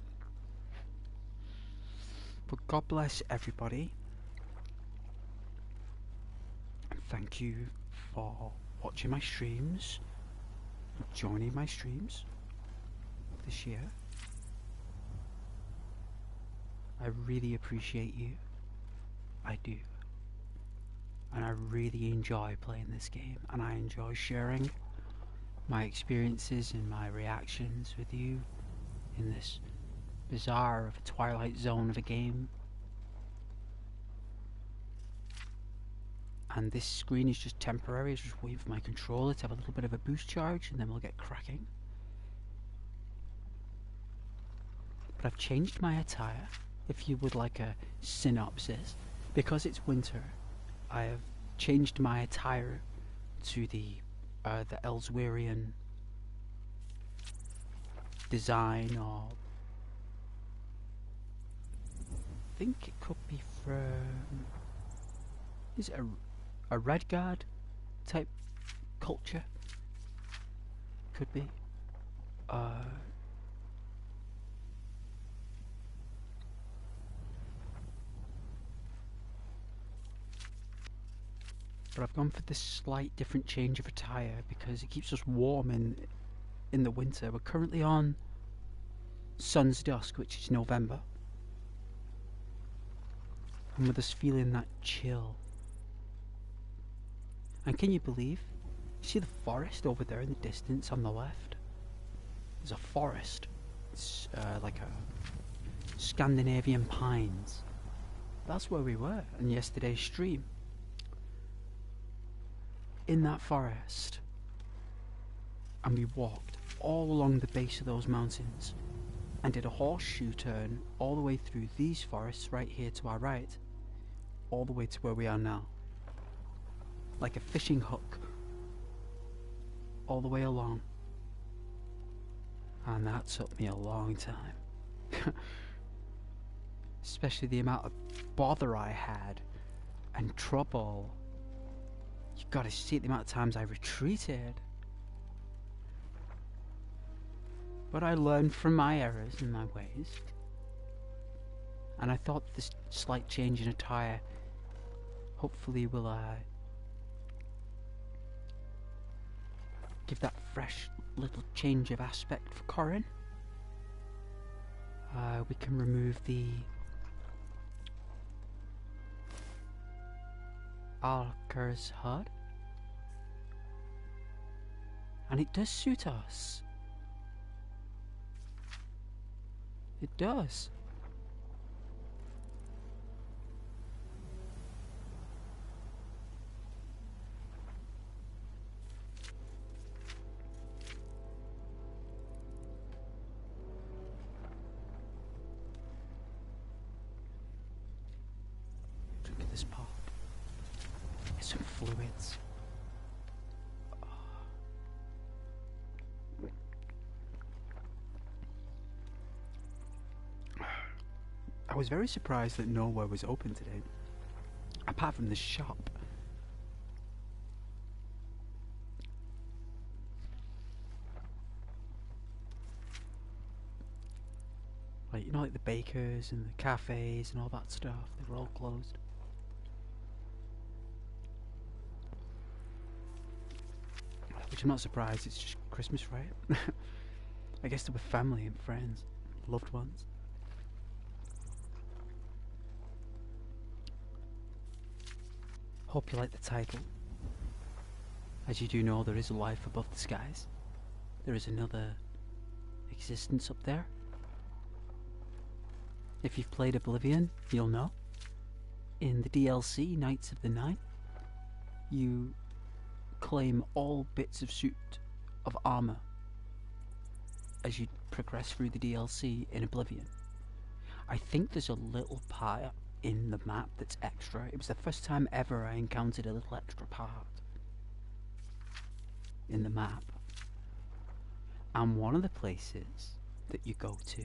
S1: But God bless everybody. And thank you for watching my streams, joining my streams this year. I really appreciate you. I do. And I really enjoy playing this game, and I enjoy sharing my experiences and my reactions with you in this bizarre of a Twilight Zone of a game. And this screen is just temporary. It's just waiting for my controller to have a little bit of a boost charge, and then we'll get cracking. But I've changed my attire, if you would like a synopsis. Because it's winter, I have changed my attire to the Ellswerian design, or I think it could be from, is it a Redguard type culture? Could be. But I've gone for this slight different change of attire because it keeps us warm in the winter. We're currently on Sun's Dusk, which is November. And with us feeling that chill. And can you believe? You see the forest over there in the distance on the left? There's a forest. It's like a Scandinavian pines. That's where we were in yesterday's stream. In that forest, and we walked all along the base of those mountains and did a horseshoe turn all the way through these forests right here to our right, all the way to where we are now, like a fishing hook all the way along. And that took me a long time. Especially the amount of bother I had and trouble. You gotta see the amount of times I retreated. But I learned from my errors and my ways. And I thought this slight change in attire hopefully will give that fresh little change of aspect for Corin. We can remove the Arker's hut. And it does suit us. It does. Drink of this pot. Get some fluids. I was very surprised that nowhere was open today, apart from the shop. Like, you know, like the bakers and the cafes and all that stuff, they were all closed. Which I'm not surprised, it's just Christmas, right? I guess there were family and friends, loved ones. Hope you like the title. As you do know, there is a life above the skies. There is another existence up there. If you've played Oblivion, you'll know. In the DLC, Knights of the Nine, you claim all bits of suit of armor as you progress through the DLC in Oblivion. I think there's a little part in the map that's extra. It was the first time ever I encountered a little extra part in the map. And one of the places that you go to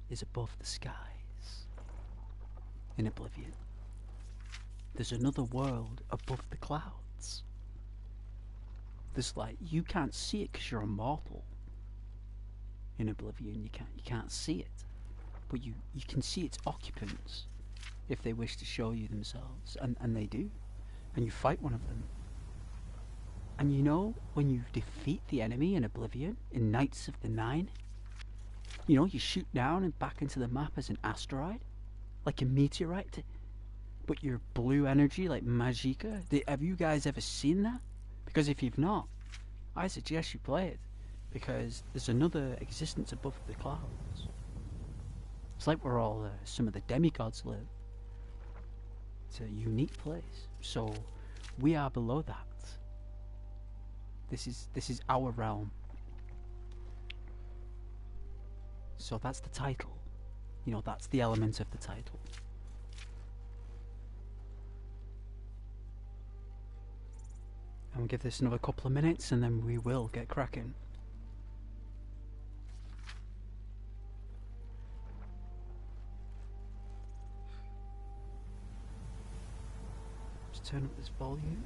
S1: is above the skies in Oblivion. There's another world above the clouds. There's like, you can't see it because you're immortal. In Oblivion, you can't see it. But you can see its occupants if they wish to show you themselves, and they do. And you fight one of them. And you know, when you defeat the enemy in Oblivion, in Knights of the Nine, you know, you shoot down and back into the map as an asteroid, like a meteorite, but you're blue energy like Magicka. Have you guys ever seen that? Because if you've not, I suggest you play it, because there's another existence above the clouds. It's like where all some of the demigods live. It's a unique place. So we are below that. This is our realm. So that's the title. You know, that's the element of the title. And we'll give this another couple of minutes and then we will get cracking. Turn up this volume.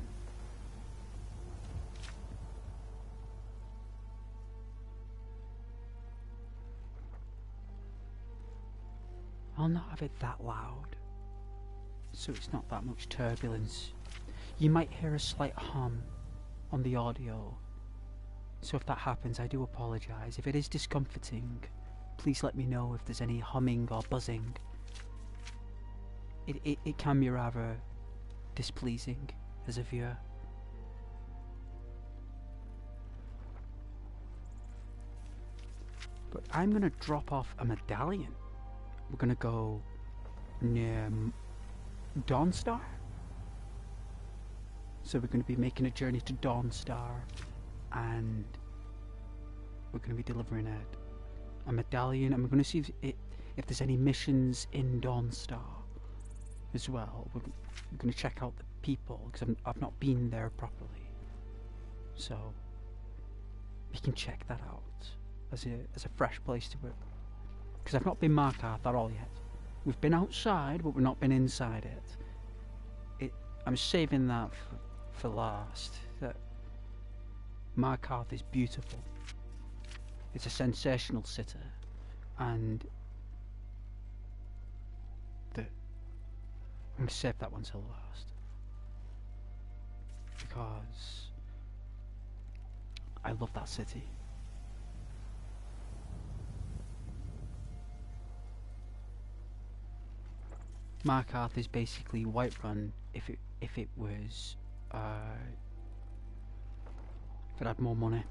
S1: I'll not have it that loud, so it's not that much turbulence. You might hear a slight hum on the audio, so if that happens, I do apologise. If it is discomforting, please let me know if there's any humming or buzzing. It can be rather displeasing as a viewer. But I'm going to drop off a medallion. We're going to go near Dawnstar. So we're going to be making a journey to Dawnstar, and we're going to be delivering a medallion, and we're going to see if there's any missions in Dawnstar as well. We're going to check out the people, because I've not been there properly. So we can check that out as a fresh place to work. Because I've not been Markarth at all yet. We've been outside, but we've not been inside it. I'm saving that for last. That Markarth is beautiful. It's a sensational city, and I'm going to save that one till last, because I love that city. Markarth is basically Whiterun if it was if it had more money.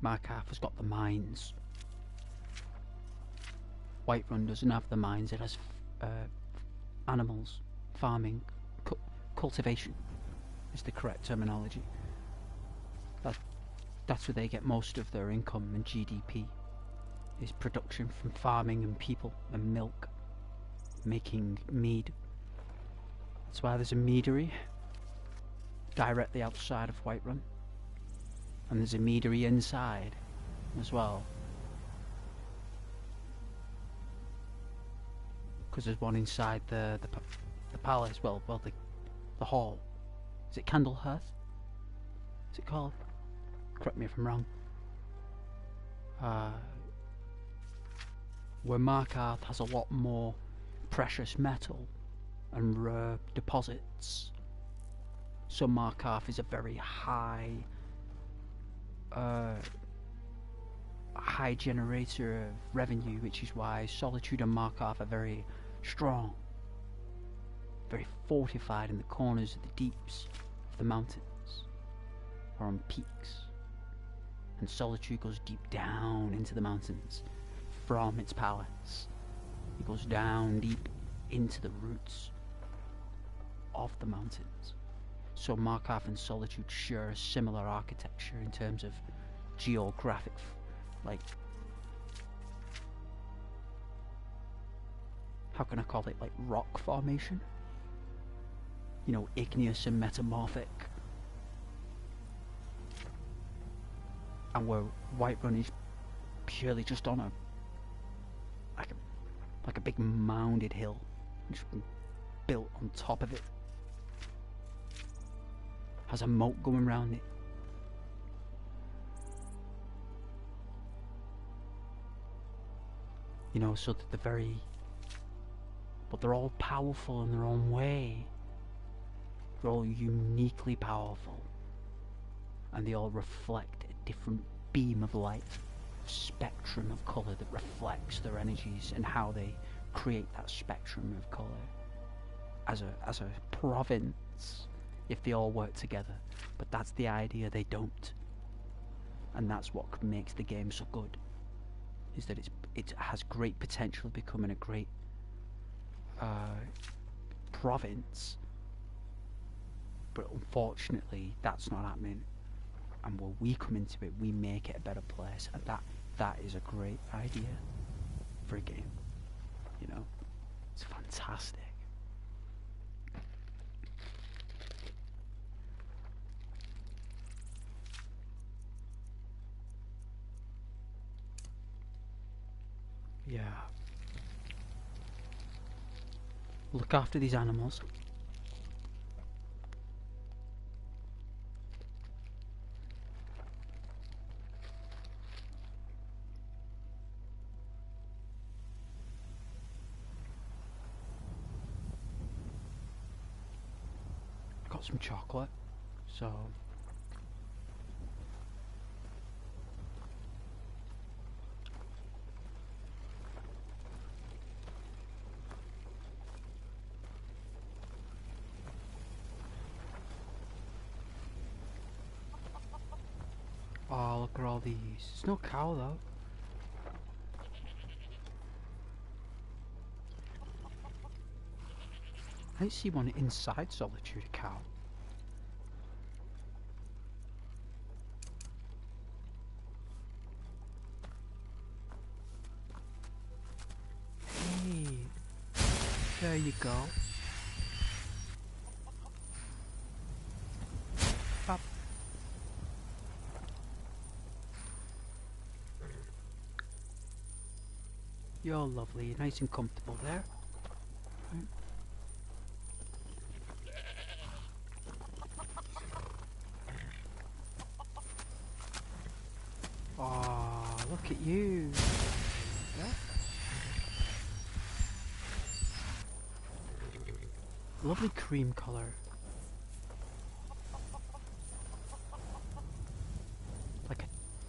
S1: Markarth has got the mines. Whiterun doesn't have the mines. It has animals, farming, cultivation is the correct terminology. That's where they get most of their income and GDP, is production from farming and people and milk, making mead. That's why there's a meadery directly outside of Whiterun, and there's a meadery inside as well, because there's one inside the palace. Well, the hall. Is it Candlehearth? Is it called? Correct me if I'm wrong. Where Markarth has a lot more precious metal and rare deposits. So Markarth is a very high generator of revenue, which is why Solitude and Markarth are very strong, very fortified in the corners of the deeps of the mountains or on peaks. And Solitude goes deep down into the mountains from its palace. It goes down deep into the roots of the mountains. So Markarth and Solitude share a similar architecture in terms of geographic, like, how can I call it, like rock formation? You know, igneous and metamorphic. And where Whiterun is purely just on a like a big mounded hill, just built on top of it. Has a moat going around it. You know, so that but they're all powerful in their own way. They're all uniquely powerful. And they all reflect a different beam of light, spectrum of colour that reflects their energies and how they create that spectrum of colour. As a province, if they all work together. But that's the idea, they don't. And that's what makes the game so good, is that it has great potential of becoming a great province, but unfortunately that's not happening. And when we come into it, we make it a better place, and that is a great idea for a game. You know, it's fantastic. Yeah. Look after these animals. Got some chocolate, so oh, look at all these. There's no cow though. I didn't see one inside Solitude, a cow. Hey, there you go. Up. You're lovely, you're nice and comfortable there. Right. Oh, look at you. Yeah. Lovely cream colour.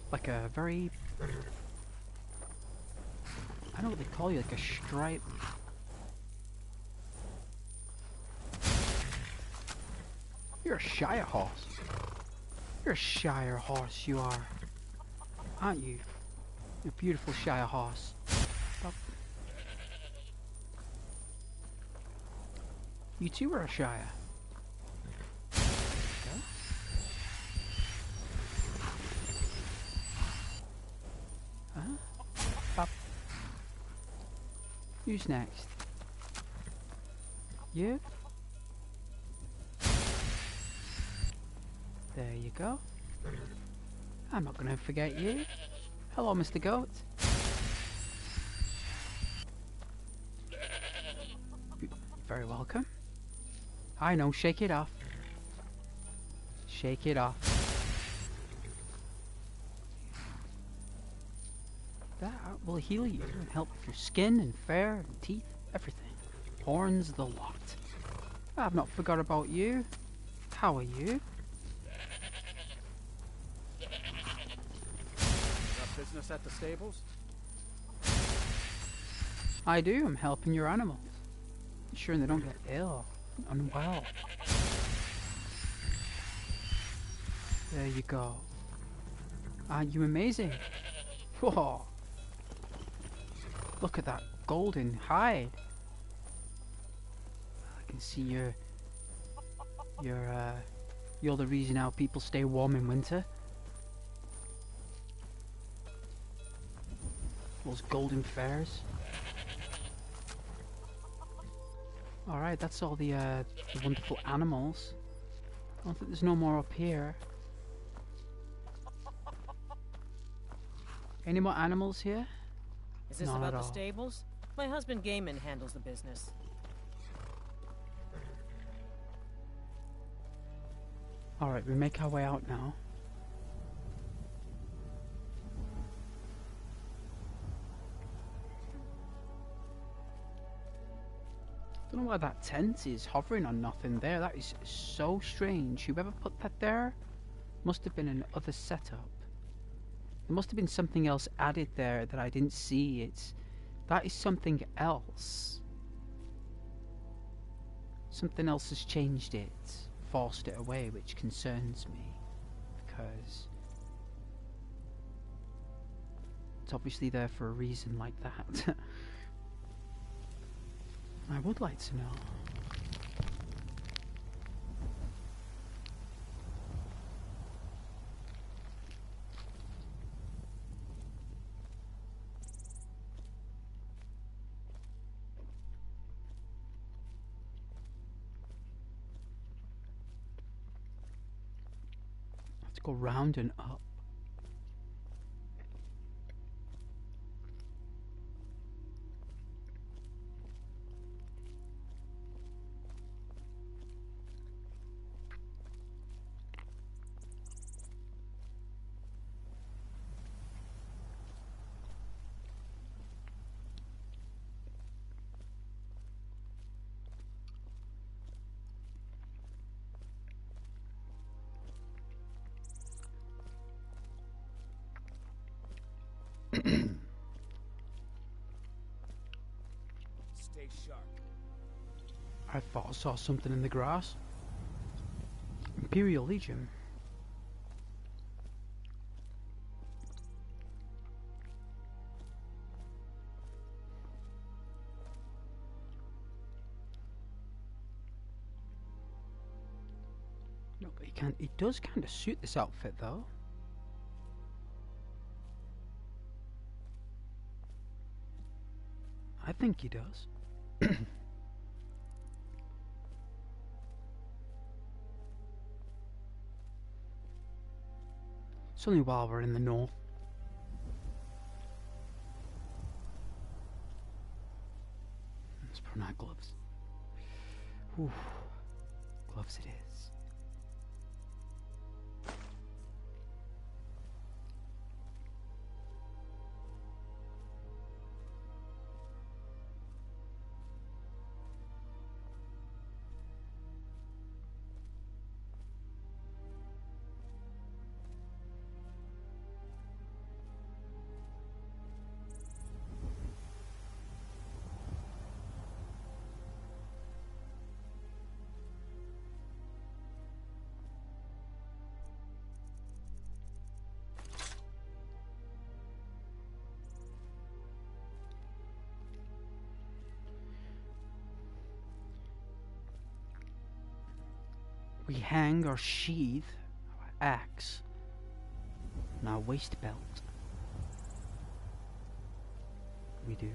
S1: Like a very, I don't know what they call you, like a stripe. You're a Shire horse. You're a Shire horse, you are. Aren't you? You're a beautiful Shire horse. Stop. You too are a Shire. Okay. Up. Who's next? You? There you go. I'm not going to forget you. Hello, Mr. Goat. You're very welcome. I know, shake it off. Shake it off. That will heal you and help with your skin and fur and teeth, everything. Horns the lot. I've not forgot about you. How are you?
S12: Got business at the stables?
S1: I do. I'm helping your animals. Ensuring they don't get ill, unwell. There you go. Aren't you amazing? Whoa. Look at that golden hide. I can see you're the reason how people stay warm in winter. Those golden fairs. Alright, that's all the wonderful animals. I don't think there's no more up here. Any more animals here?
S13: Is this
S1: Not
S13: about
S1: at
S13: the
S1: all.
S13: stables? My husband Gaiman handles the business.
S1: Alright, we make our way out now. Don't know why that tent is hovering on nothing there. That is so strange. Whoever put that there must have been another setup. There must have been something else added there that I didn't see. That is something else. Something else has changed it, forced it away, which concerns me, because it's obviously there for a reason like that. I would like to know. Let's go round and up.
S12: Stay sharp.
S1: I thought I saw something in the grass. Imperial Legion. No, but he does kind of suit this outfit though. I think he does. It's only while we're in the north. Let's put on our gloves. Ooh, gloves it is. hang or sheath our axe in our waist belt. We do.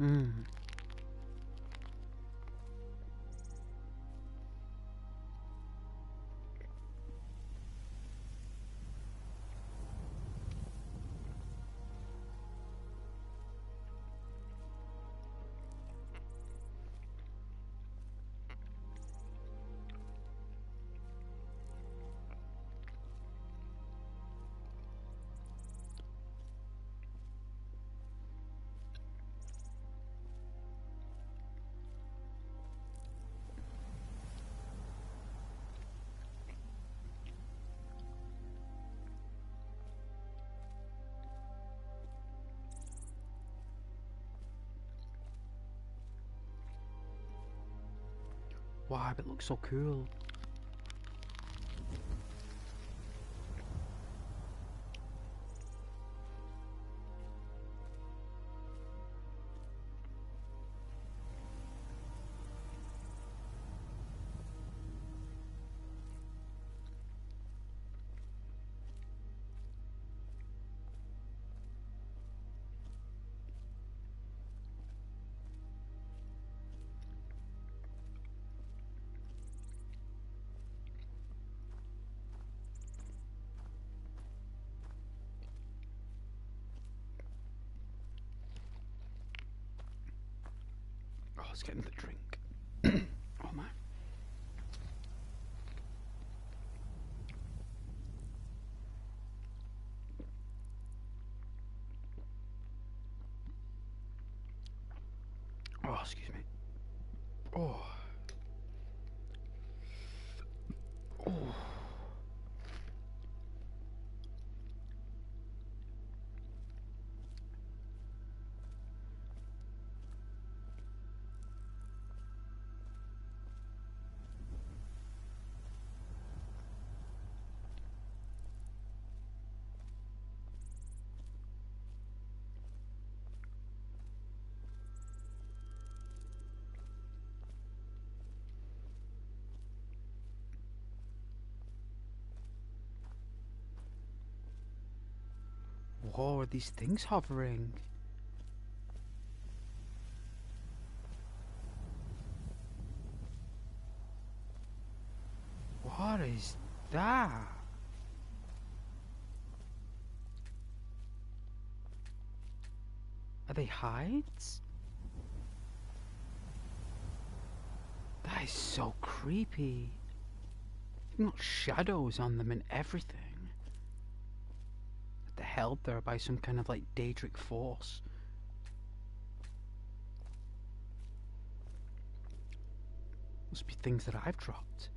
S1: Mm. Wow, it looks so cool. Oh, let's get another drink. Oh man. Oh, excuse me. Oh. Oh. Whoa, are these things hovering? What is that? Are they hides? That is so creepy. You've got shadows on them and everything. They're held there by some kind of like Daedric force. Must be things that I've dropped.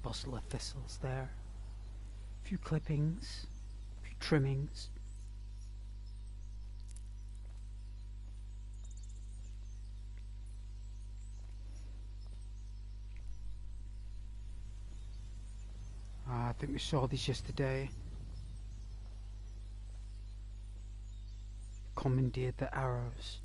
S1: bustle of thistles there. A few clippings, a few trimmings. I think we saw this yesterday. Commandeered the arrows.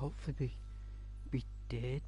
S1: Hopefully we did.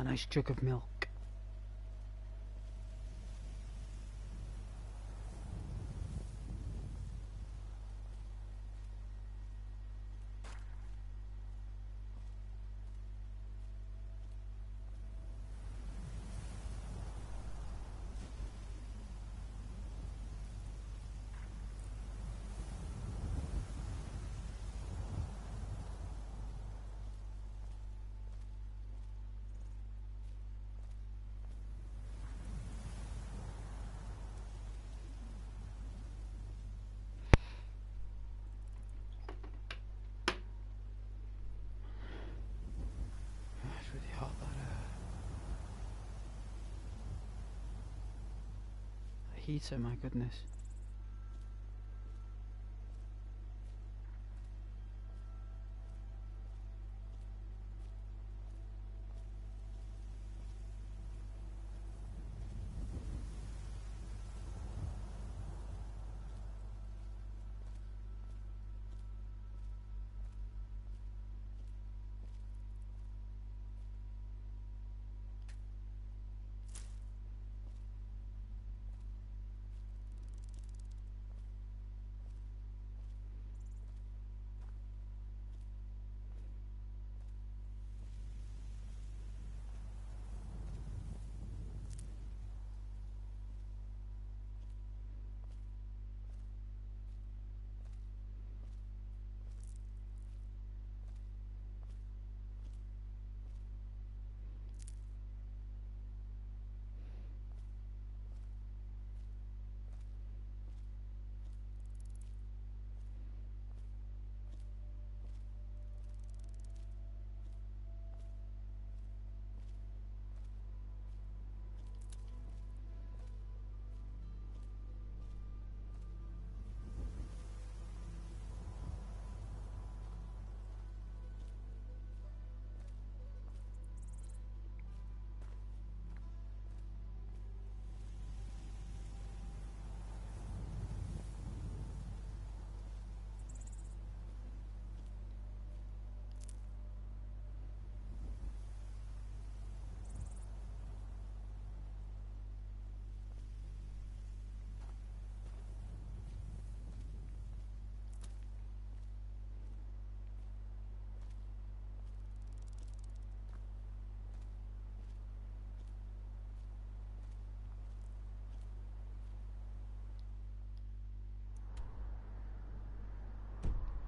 S1: Ah, nice jug of milk. It's really hot, that heater, my goodness.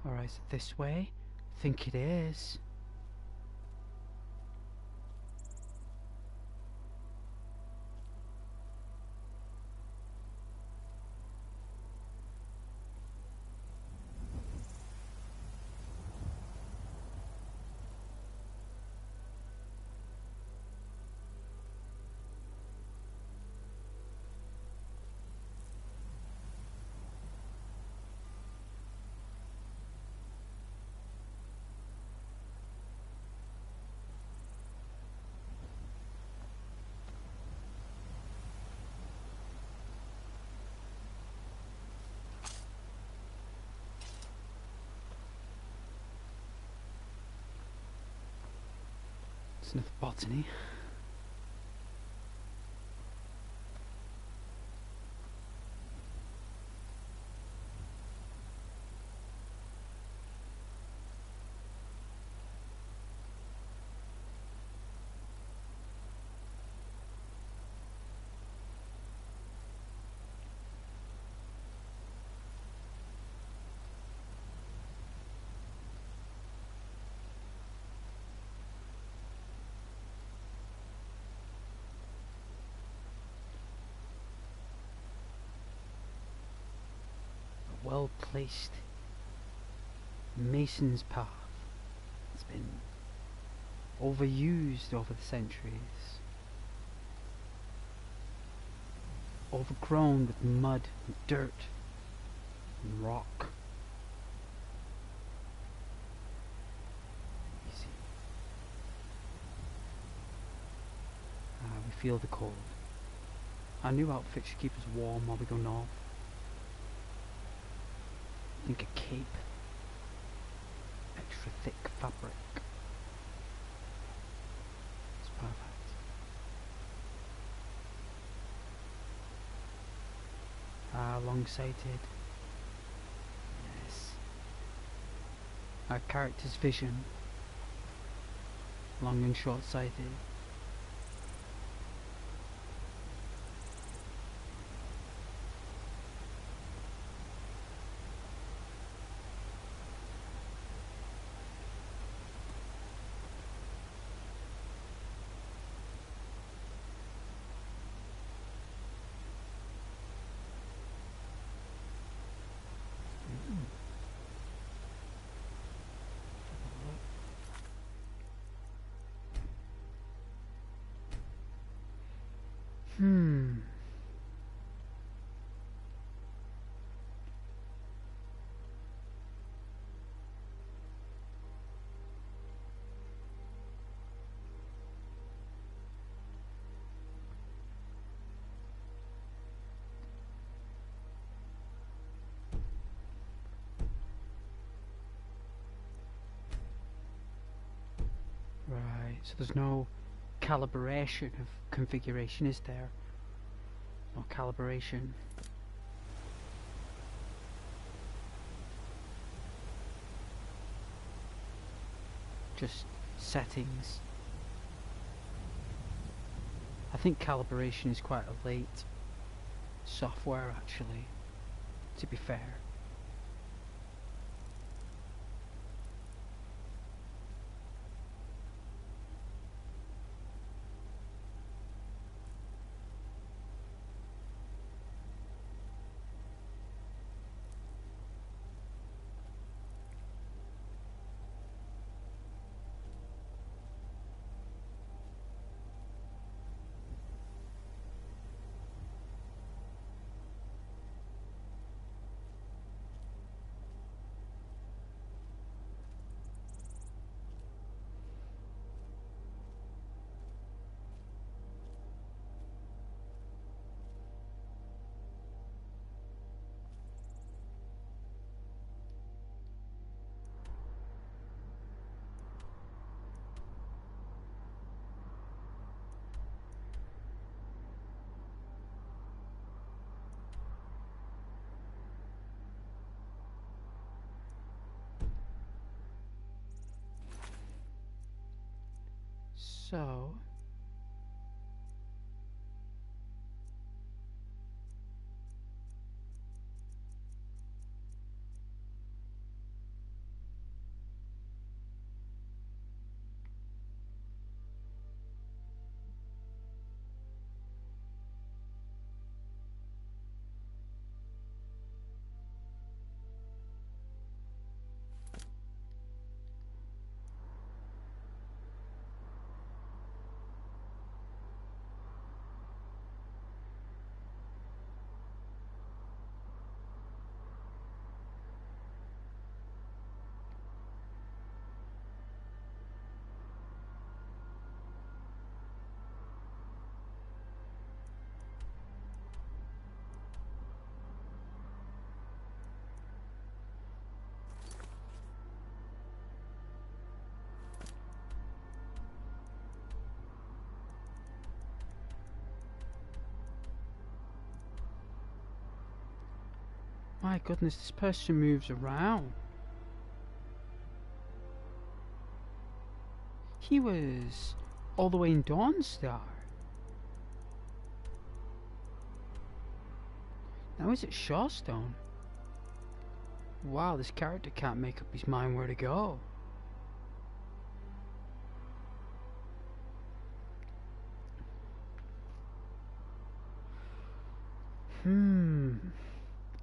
S1: Alright, so this way? I think it is. It's enough botany. Well placed mason's path. It's been overused over the centuries, overgrown with mud and dirt and rock. Easy. We feel the cold. Our new outfit should keep us warm while we go north. Think a cape. Extra thick fabric. It's perfect. long-sighted. Yes. Our character's vision. Long and short-sighted. Right, so there's no calibration of configuration, is there? No calibration. Just settings. I think calibration is quite a late software, actually, to be fair. So my goodness, this person moves around. He was all the way in Dawnstar. Now he's at Shawstone. Wow, this character can't make up his mind where to go.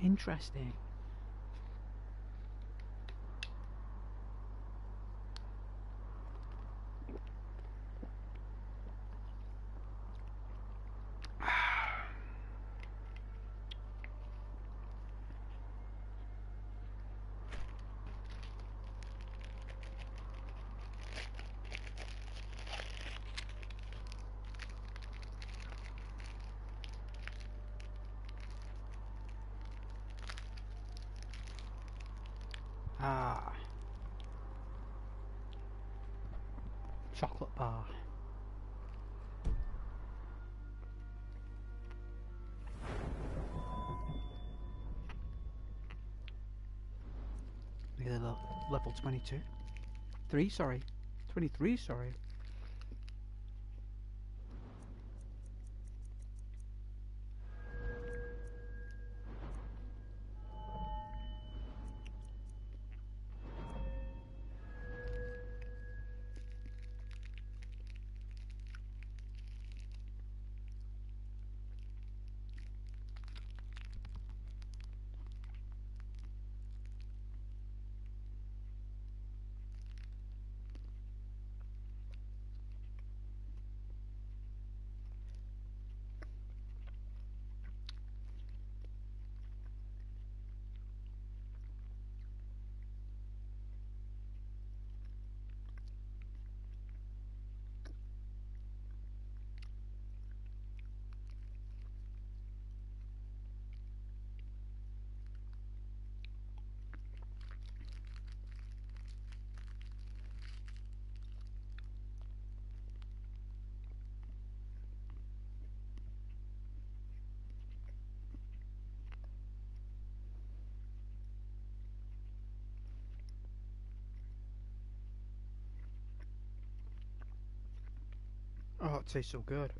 S1: Interesting. Chocolate bar. Nearly level 22. 3, sorry. 23, sorry. Oh, it tastes so good.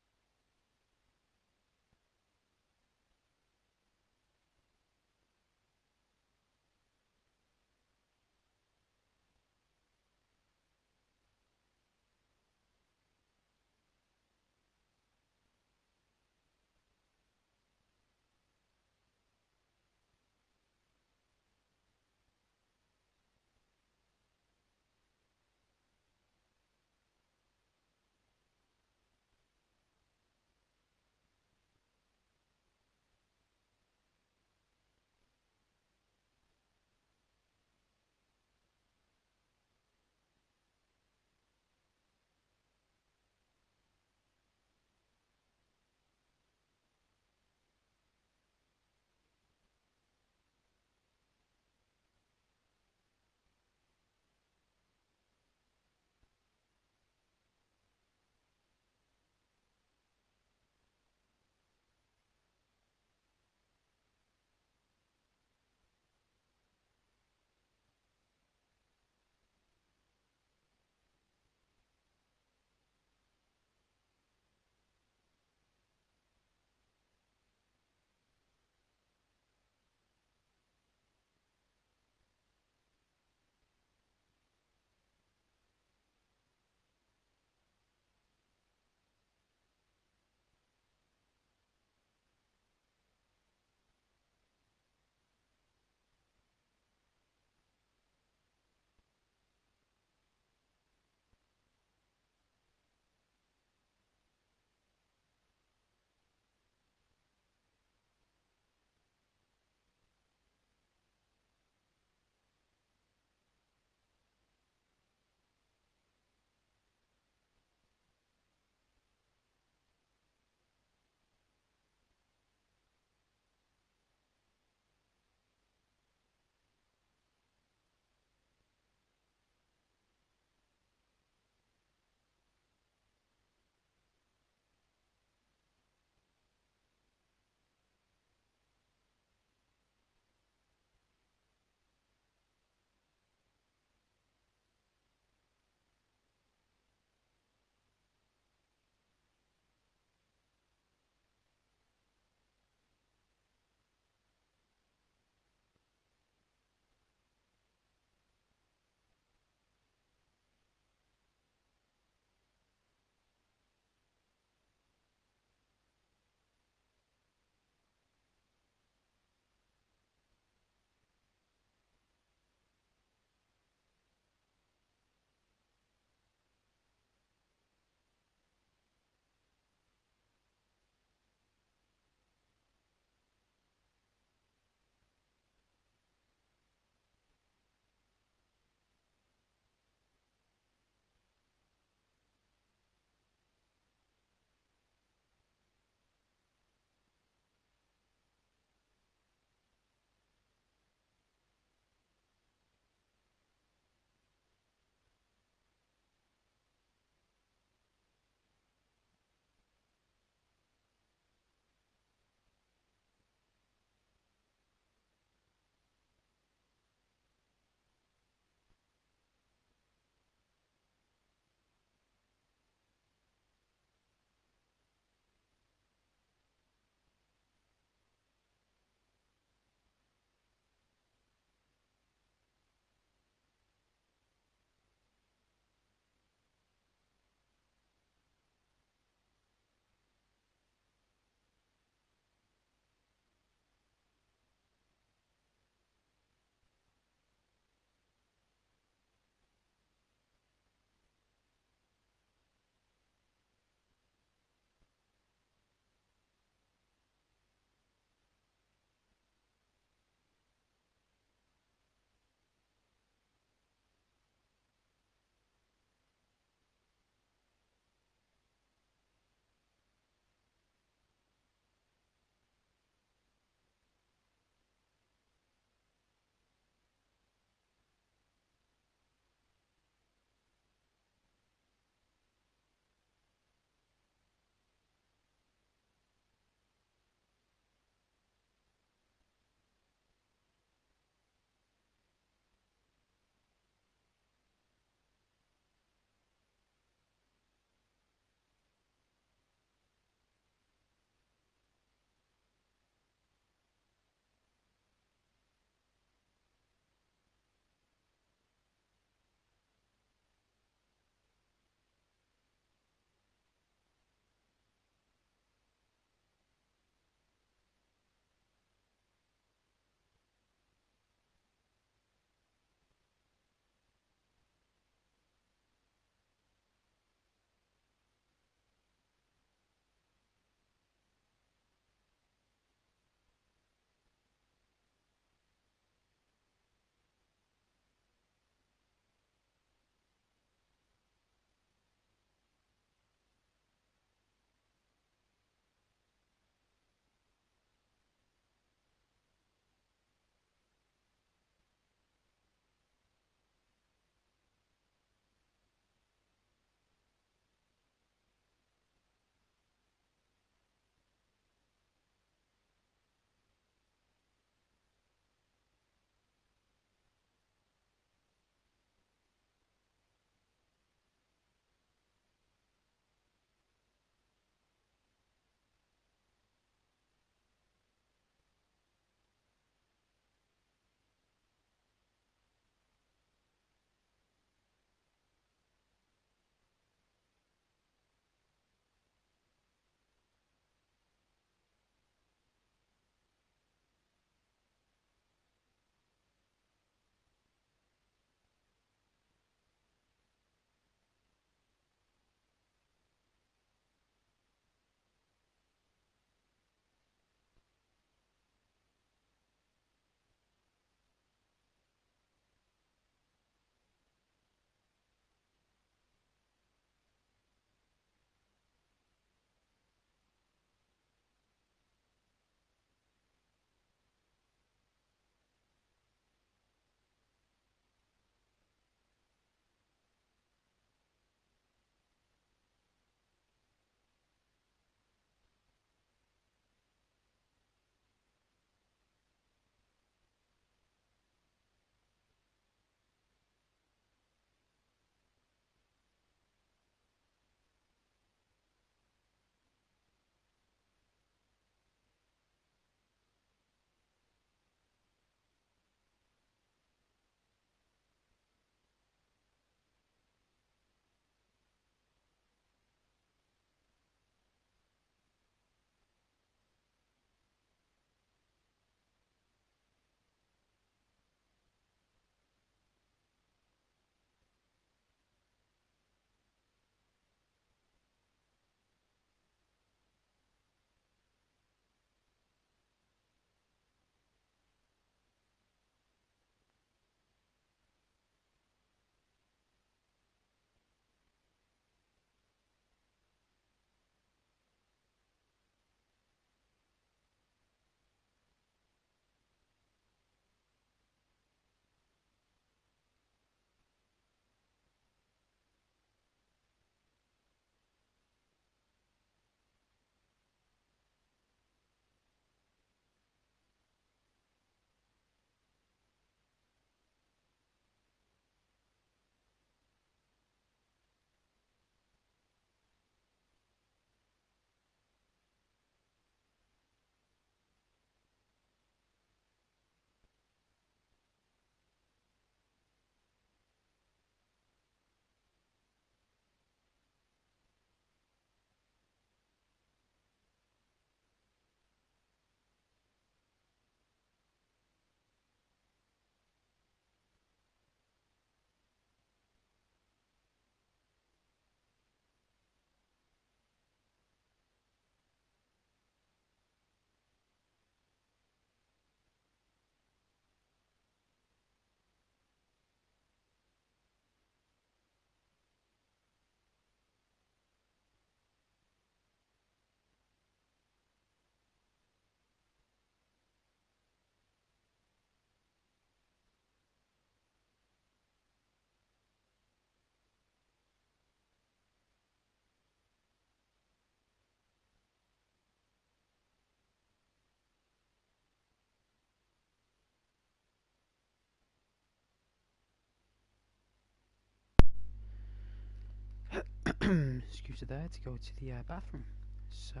S1: excuse me there, to go to the bathroom. So,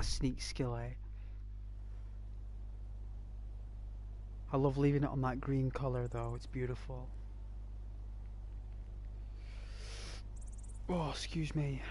S1: sneak skill, eh? I love leaving it on that green colour though, it's beautiful. Oh, excuse me.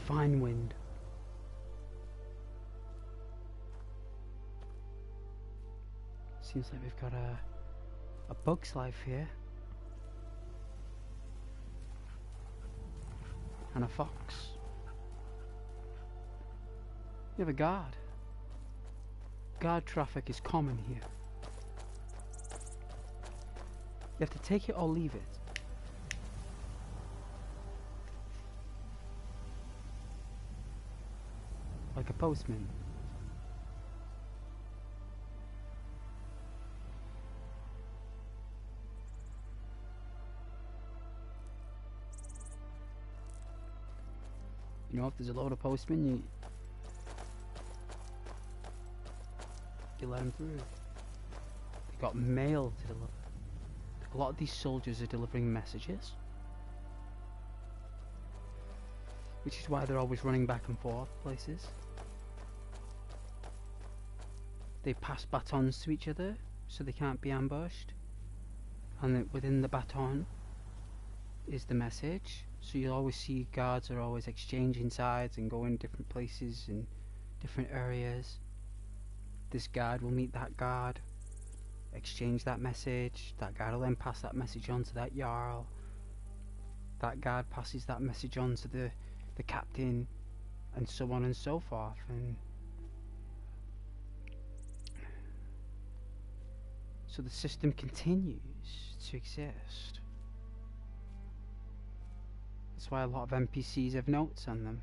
S1: Fine wind. Seems like we've got a bug's life here. And a fox. We have a guard. Guard traffic is common here. You have to take it or leave it. Like a postman. You know, if there's a load of postmen, you let them through. They got mail to deliver. A lot of these soldiers are delivering messages, which is why they're always running back and forth places. They pass batons to each other so they can't be ambushed, and then within the baton is the message. So you'll always see guards are always exchanging sides and going different places in different areas. This guard will meet that guard, exchange that message. That guard will then pass that message on to that Jarl. That guard passes that message on to the captain, and so on and so forth. And so the system continues to exist. That's why a lot of NPCs have notes on them.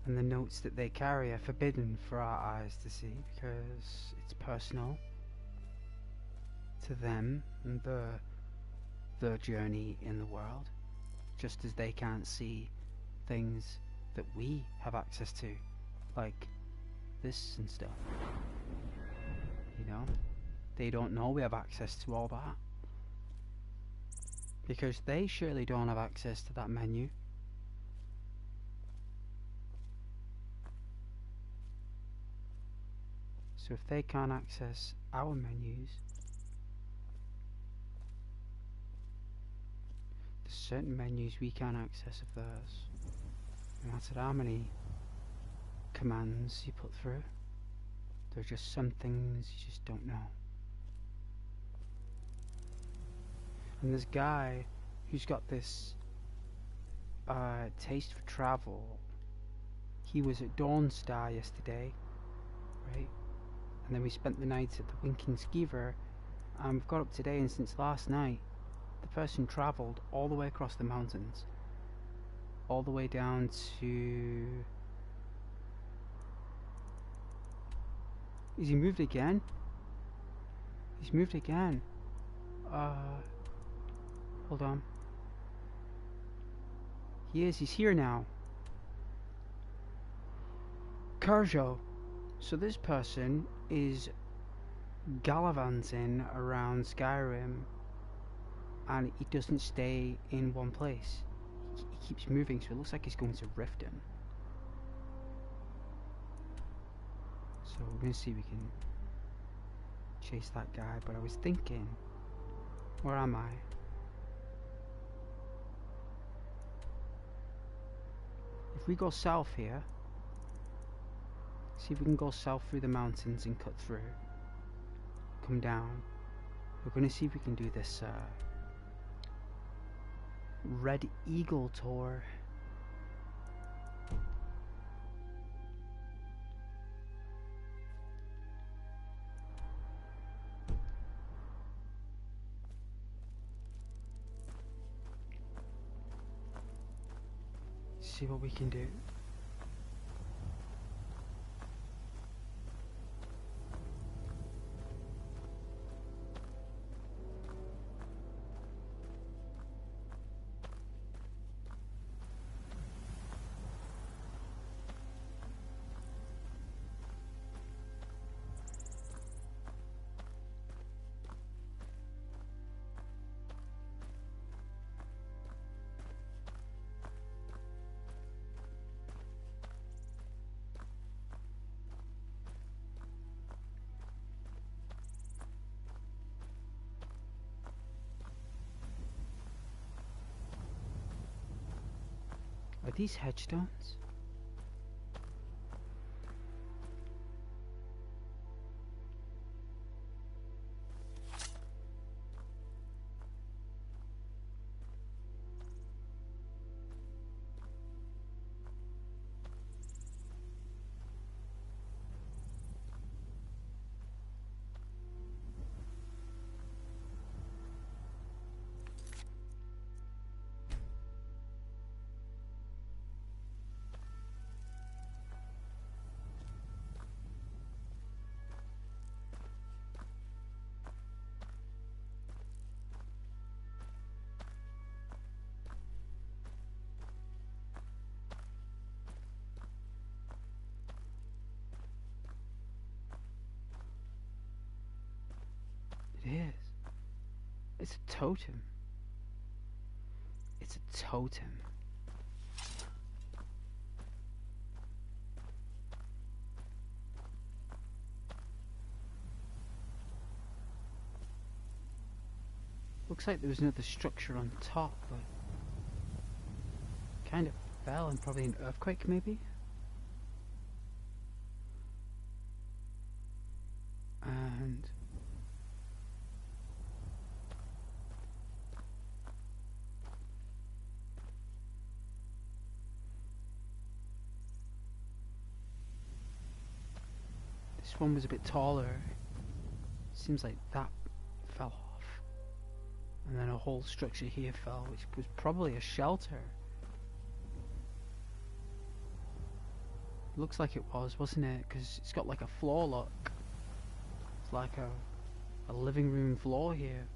S1: And the notes that they carry are forbidden for our eyes to see, because it's personal to them and their journey in the world, just as they can't see things that we have access to, like this and stuff. You know, they don't know we have access to all that, because they surely don't have access to that menu. So if they can't access our menus, there's certain menus we can't access of theirs. No matter how many commands you put through, there are just some things you just don't know. And this guy who's got this taste for travel, he was at Dawnstar yesterday, right? And then we spent the night at the Winking Skeever, and we've got up today, and since last night the person travelled all the way across the mountains, all the way down to... Is he moved again? He's moved again. Hold on. He's here now. Kurjo. So this person is gallivanting around Skyrim, and he doesn't stay in one place. He keeps moving, so it looks like he's going to Riften. So we're going to see if we can chase that guy, but I was thinking, where am I? If we go south here, see if we can go south through the mountains and cut through, come down. We're going to see if we can do this Red Eagle tour. See what we can do. Are these headstones? It's a totem. It's a totem. Looks like there was another structure on top, but kind of fell and probably an earthquake maybe? And this one was a bit taller. Seems like that fell off. And then a whole structure here fell, which was probably a shelter. Looks like it was, wasn't it? Because it's got like a floor look. It's like a living room floor here.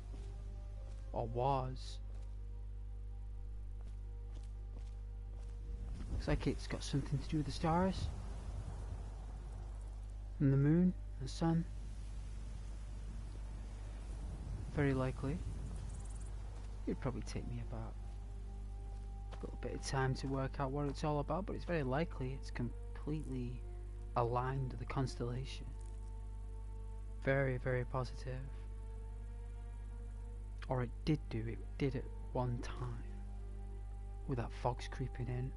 S1: Or was. Looks like it's got something to do with the stars. And the moon, the sun. Very likely. It'd probably take me about a little bit of time to work out what it's all about, but it's very likely it's completely aligned to the constellation. Very, very positive. Or it did at one time. With that fog's creeping in.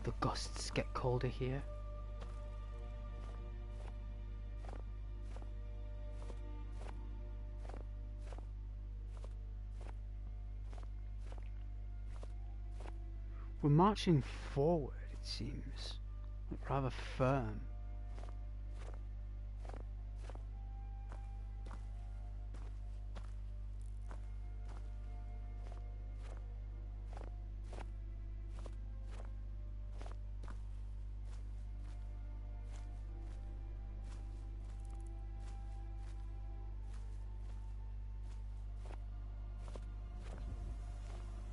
S1: The gusts get colder here. We're marching forward, it seems. Like rather firm.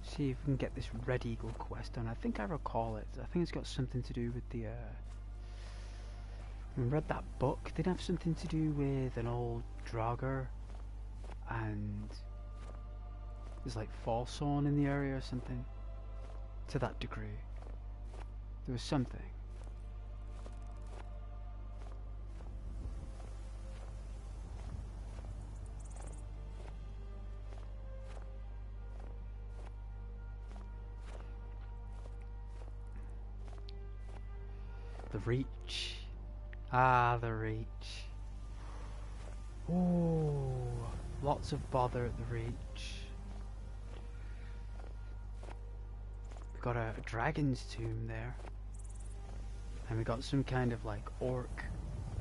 S1: See if we can get this Red Eagle quest done. I think I recall it. I think it's got something to do with the I read that book. Did it have something to do with an old Draugr and there's like Falsawn in the area or something? To that degree. There was something. The Reach. Ah, the Reach. Ooh, lots of bother at the Reach. We got a dragon's tomb there. And we got some kind of like orc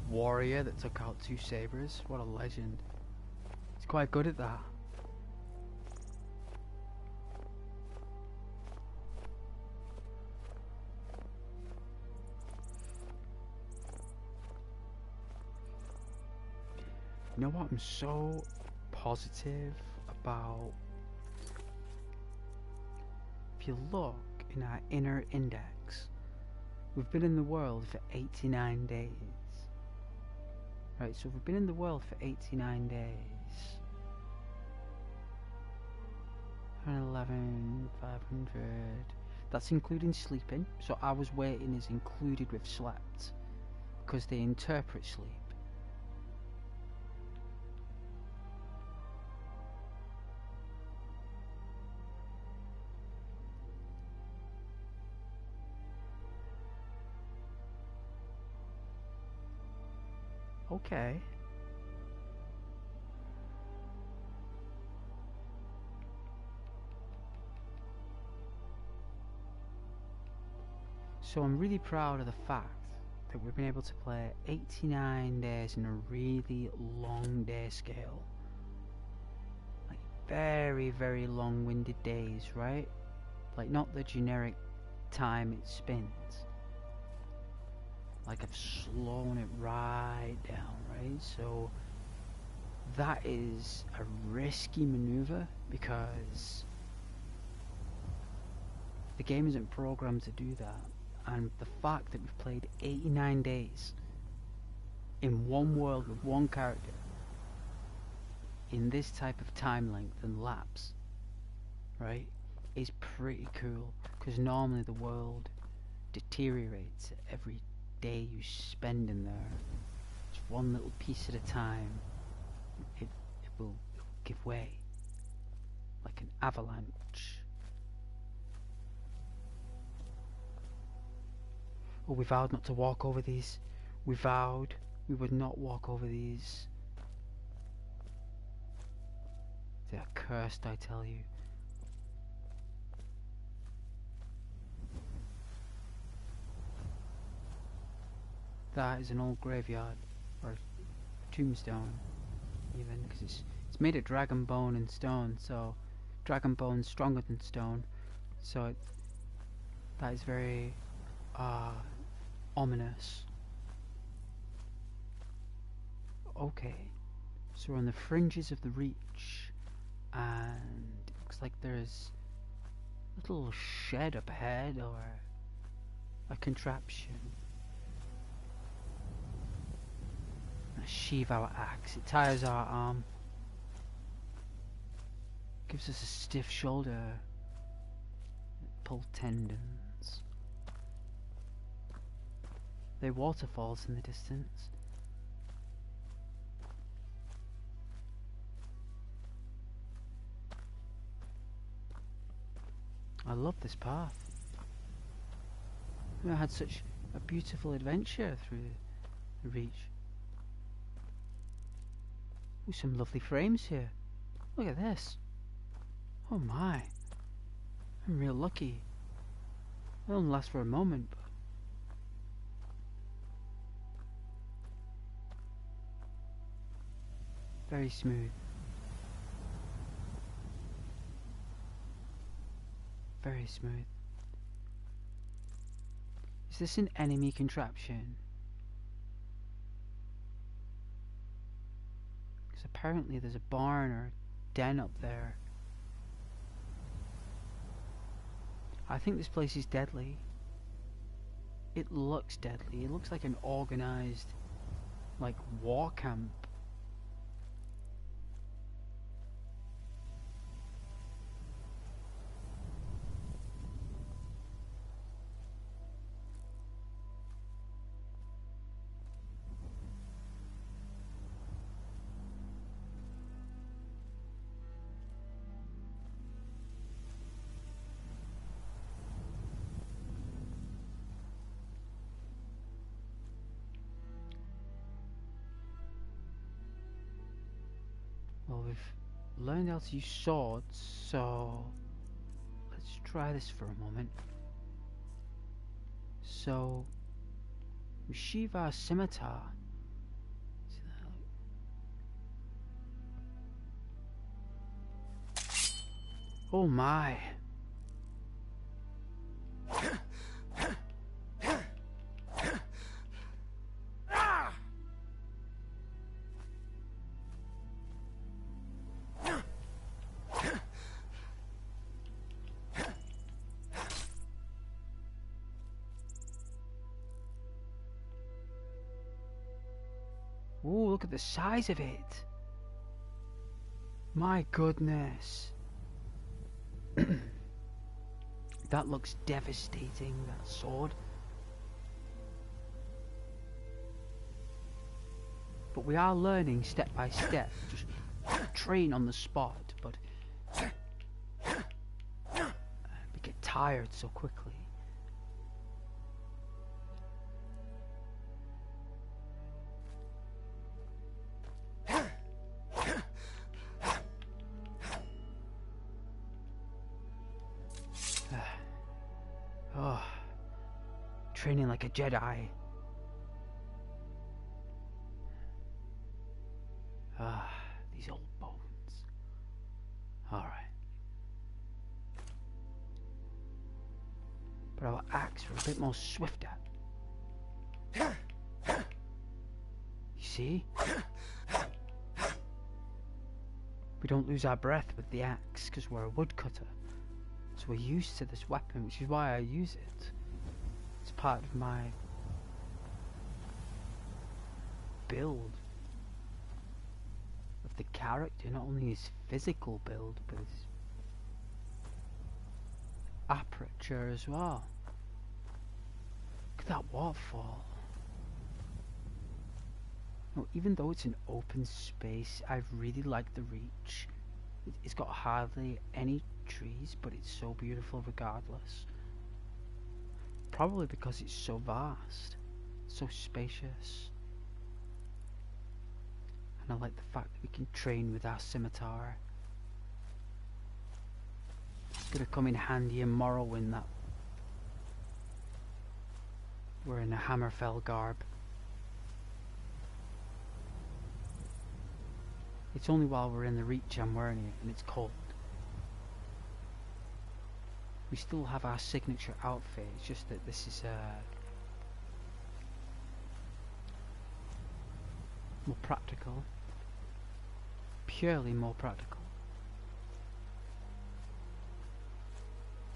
S1: warrior that took out 2 sabers. What a legend. He's quite good at that. You know what I'm so positive about? If you look in our inner index, we've been in the world for 89 days. Right, so we've been in the world for 89 days. 111, 500. That's including sleeping. So hours waiting is included with slept. Because they interpret sleep. Okay. So I'm really proud of the fact that we've been able to play 89 days in a really long day scale. Like very, very long-winded days, right? Like not the generic time it spins. Like I've slowed it right down, right? So that is a risky maneuver because the game isn't programmed to do that. And the fact that we've played 89 days in one world with one character in this type of time length and lapse, right, is pretty cool. Because normally the world deteriorates every day you spend in there. Just one little piece at a time. It will give way like an avalanche. Oh, we vowed not to walk over these. We vowed we would not walk over these. They are cursed, I tell you. That is an old graveyard, or tombstone, even, because it's made of dragon bone and stone, so dragon bone's stronger than stone, so that is very ominous. Okay, so we're on the fringes of the reach, and it looks like there's a little shed up ahead, or a contraption. Sheathe our axe. It tires our arm. Gives us a stiff shoulder. Pull tendons. There are waterfalls in the distance. I love this path. I had such a beautiful adventure through the reach. Ooh, some lovely frames here. Look at this. Oh my. I'm real lucky. It won't last for a moment, but very smooth. Very smooth. Is this an enemy contraption? Because apparently there's a barn or den up there. I think this place is deadly. It looks deadly. It looks like an organized, like, war camp. Well, we've learned how to use swords, so let's try this for a moment. So, we sheathe our scimitar. Oh my! Ooh, look at the size of it. My goodness. That looks devastating, that sword. But we are learning step by step. Just train on the spot, but we get tired so quickly. Oh, training like a Jedi. Ah, these old bones. Alright. But our axe are a bit more swifter. You see? We don't lose our breath with the axe because we're a woodcutter. So we're used to this weapon, which is why I use it. It's part of my build of the character, not only his physical build, but his aperture as well. Look at that waterfall. No, even though it's an open space, I really like the reach. It's got hardly any trees, but it's so beautiful regardless. Probably because it's so vast, so spacious. And I like the fact that we can train with our scimitar. It's gonna come in handy in Morrowind that we're in a Hammerfell garb. It's only while we're in the Reach I'm wearing it, and it's cold. We still have our signature outfit, it's just that this is more practical. Purely more practical.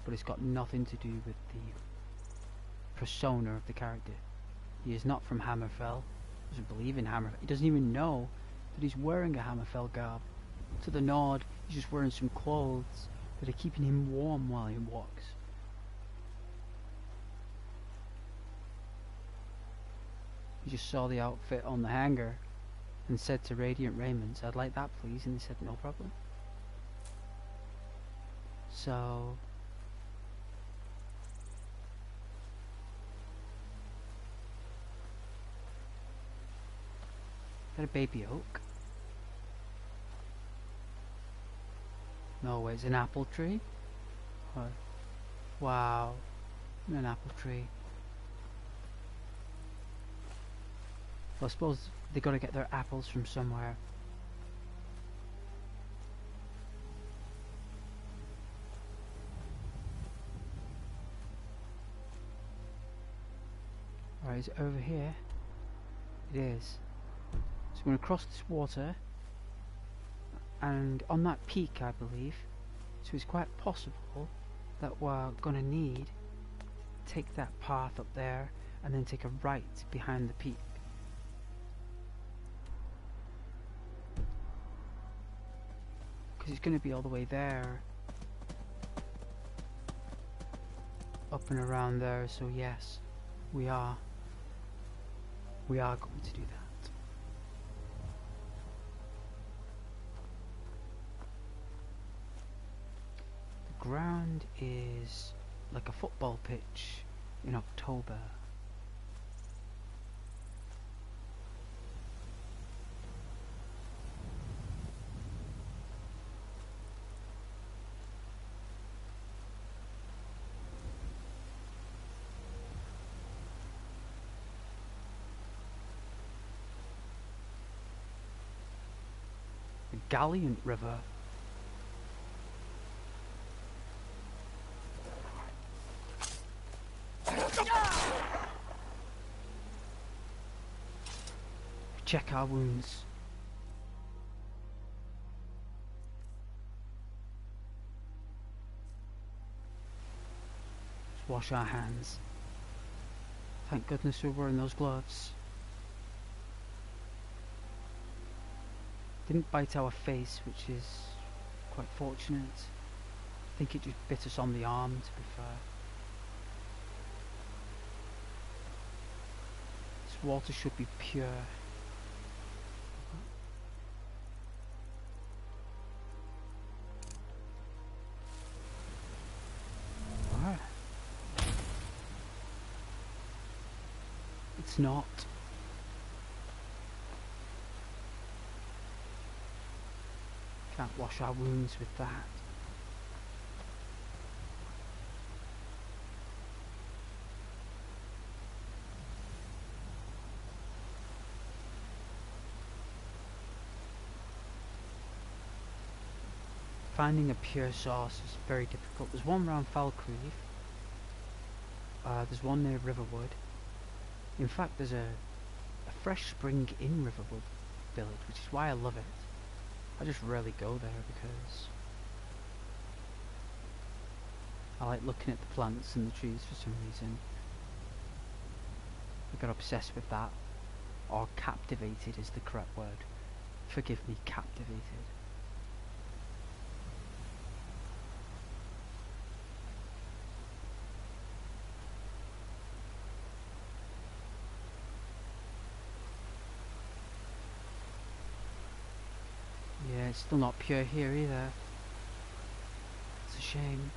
S1: But it's got nothing to do with the persona of the character. He is not from Hammerfell, doesn't believe in Hammerfell, he doesn't even know that he's wearing a Hammerfell garb. To the nod, he's just wearing some clothes that are keeping him warm while he walks. He just saw the outfit on the hanger and said to Radiant Raymond, "I'd like that please," and they said no problem. So is that a baby oak? No, it's an apple tree. Oh, wow, an apple tree. Well, I suppose they got to get their apples from somewhere. Alright, is it over here? It is. So I'm going to cross this water, and on that peak I believe, so it's quite possible that we're going to need to take that path up there and then take a right behind the peak. Because it's going to be all the way there, up and around there, so yes, we are going to do that. The ground is like a football pitch in October. The Galliant River. Check our wounds. Let's wash our hands. Thank goodness we're wearing those gloves. Didn't bite our face, which is quite fortunate. I think it just bit us on the arm, to be fair. This water should be pure. Alright. It's not. Can't wash our wounds with that. finding a pure source is very difficult. There's one around Falkreath. There's one near Riverwood. In fact, there's a fresh spring in Riverwood village, which is why I love it. I just rarely go there because I like looking at the plants and the trees for some reason. I got obsessed with that. Or captivated is the correct word. Forgive me, captivated. Yeah, it's still not pure here either. It's a shame.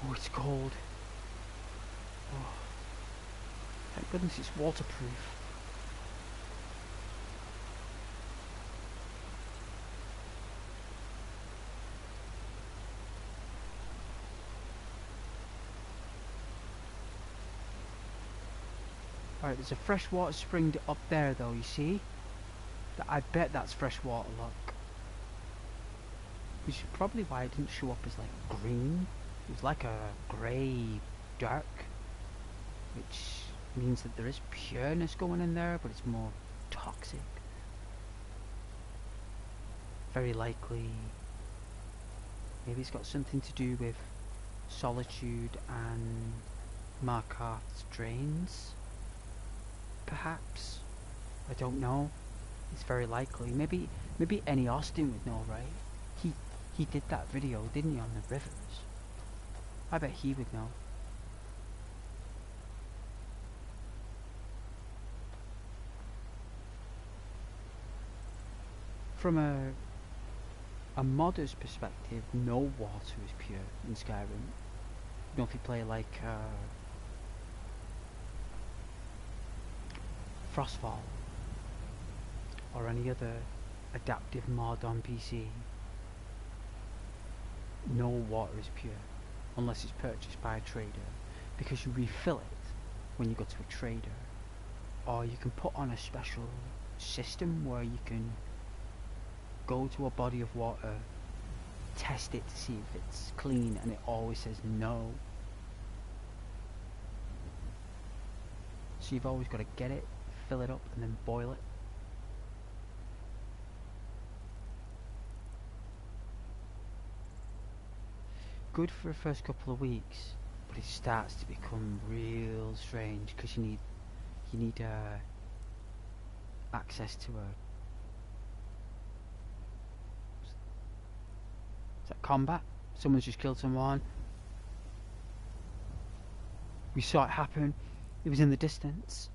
S1: Oh, it's cold. Oh. Thank goodness it's waterproof. Alright, there's a freshwater spring up there though, you see? I bet that's freshwater, look. Which is probably why it didn't show up as like green. It was like a grey dark, which means that there is pureness going in there, but it's more toxic. Very likely, maybe it's got something to do with Solitude and Markarth's drains. Perhaps. I don't know. It's very likely. Maybe any Austin would know, right? He did that video, didn't he, on the rivers? I bet he would know. From a modder's perspective, no water is pure in Skyrim. You know, if you play like Frostfall or any other adaptive mod on PC, no water is pure unless it's purchased by a trader, because you refill it when you go to a trader, or you can put on a special system where you can go to a body of water, test it to see if it's clean, and it always says no. So you've always got to get it, fill it up, and then boil it. Good for the first couple of weeks, but it starts to become real strange because you need access to a. Is that combat? Someone's just killed someone. We saw it happen. It was in the distance.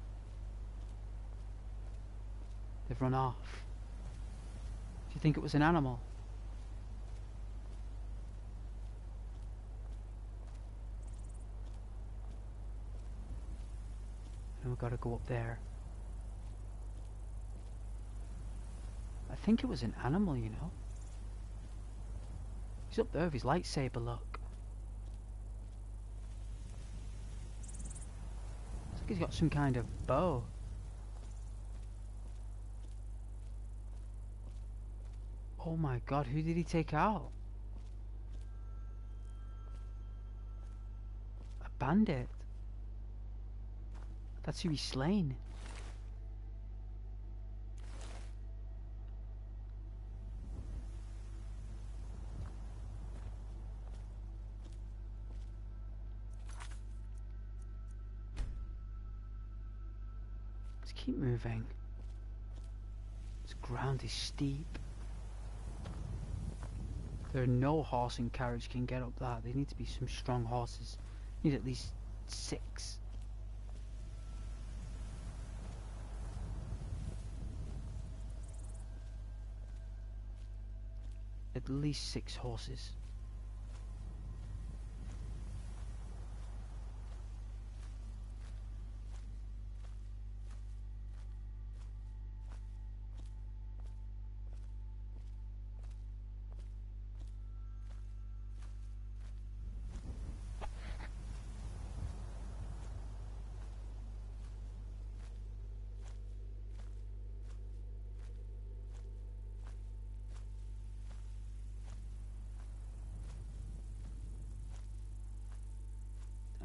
S1: They've run off. Do you think it was an animal? And we've got to go up there. I think it was an animal, you know. He's up there with his lightsaber, look. Looks like he's got some kind of bow. Oh my god, who did he take out? A bandit. That's who he's slain. Let's keep moving. This ground is steep. There are no horse and carriage can get up that. There need to be some strong horses. Need at least 6. At least 6 horses.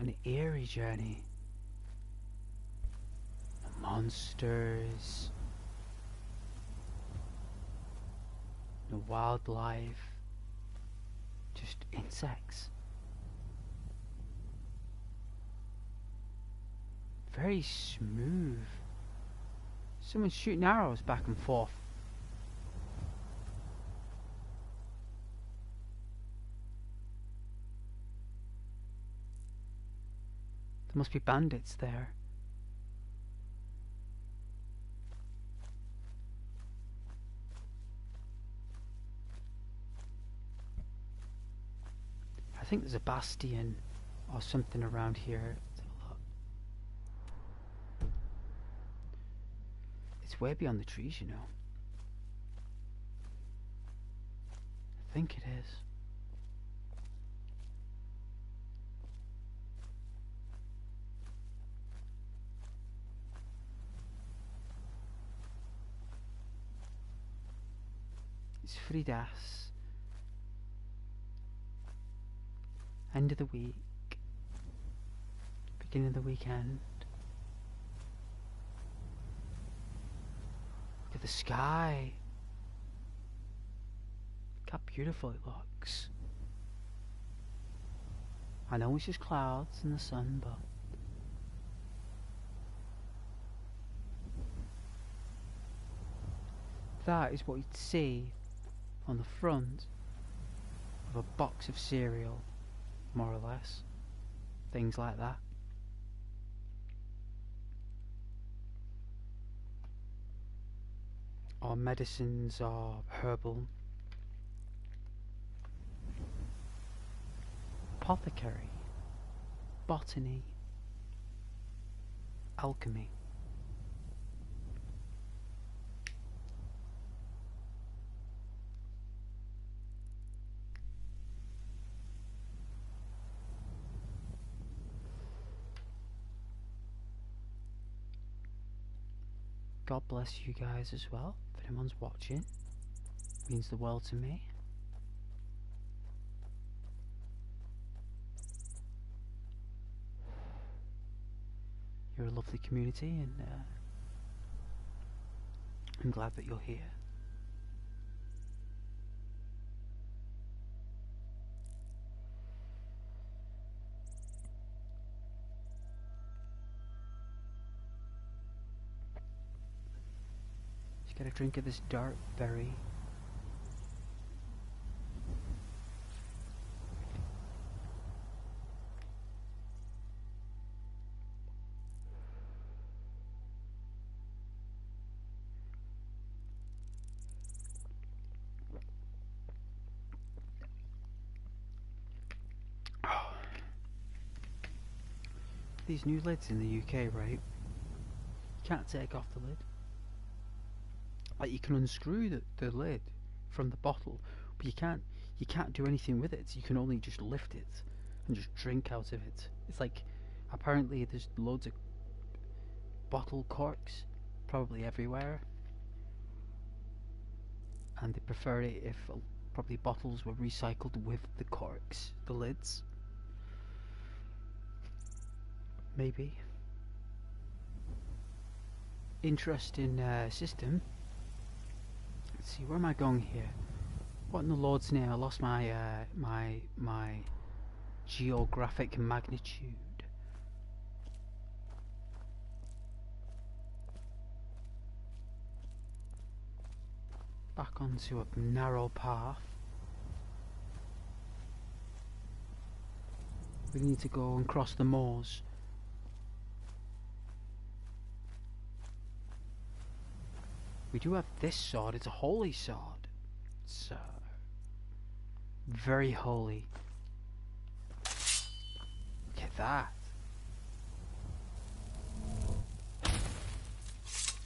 S1: an eerie journey. The monsters, the wildlife, just insects. Very smooth. Someone's shooting arrows back and forth. There must be bandits there. I think there's a bastion or something around here. It's way beyond the trees, you know. I think it is. It's Fridas. End of the week. Beginning of the weekend. Look at the sky. Look how beautiful it looks. I know it's just clouds and the sun, but that is what you'd see on the front of a box of cereal, more or less. Things like that. Or medicines or herbal. Apothecary. Botany. Alchemy. God bless you guys as well. If anyone's watching, it means the world to me. You're a lovely community, and I'm glad that you're here. Just get a drink of this dark berry. These new lids in the UK, right? You can't take off the lid. Like, you can unscrew the lid from the bottle, but you can't do anything with it. You can only just lift it and just drink out of it. It's like, apparently there's loads of bottle corks probably everywhere, and they prefer it if probably bottles were recycled with the corks, the lids. Maybe. Interesting system. Let's see, where am I going here? What in the Lord's name? I lost my my geographic magnitude. Back onto a narrow path. We need to go and cross the moors. We do have this sword. It's a holy sword. It's very holy. Look at that.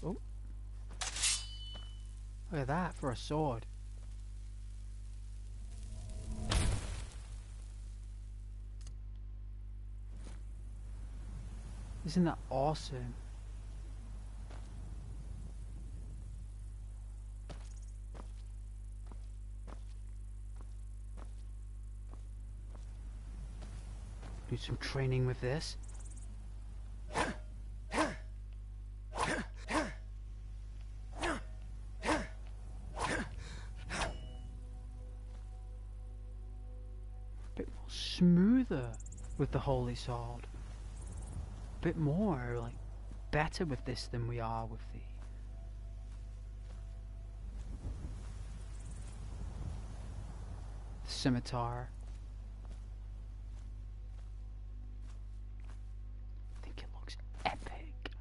S1: Oh. Look at that for a sword. Isn't that awesome? Do some training with this. Bit more smoother with the holy sword. Bit more, like, better with this than we are with the scimitar. I think it looks epic.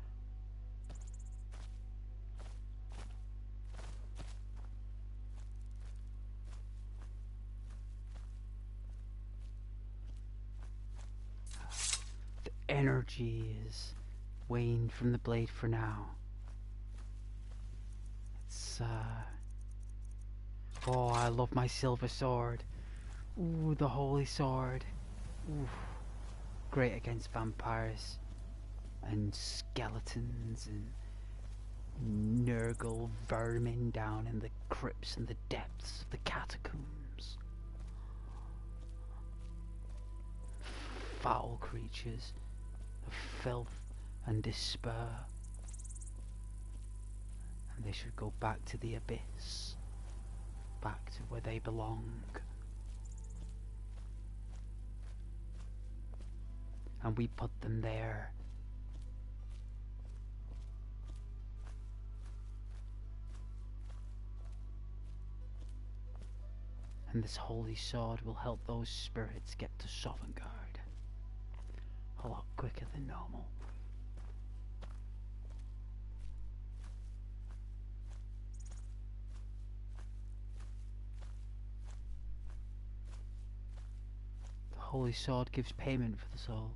S1: The energy is waned from the blade for now. It's oh, I love my silver sword. Ooh, the holy sword. Ooh, great against vampires and skeletons and Nurgle vermin down in the crypts and the depths of the catacombs. Foul creatures of filth and despair. And they should go back to the abyss. Back to where they belong. And we put them there. And this holy sword will help those spirits get to Sovngarde a lot quicker than normal. The holy sword gives payment for the soul.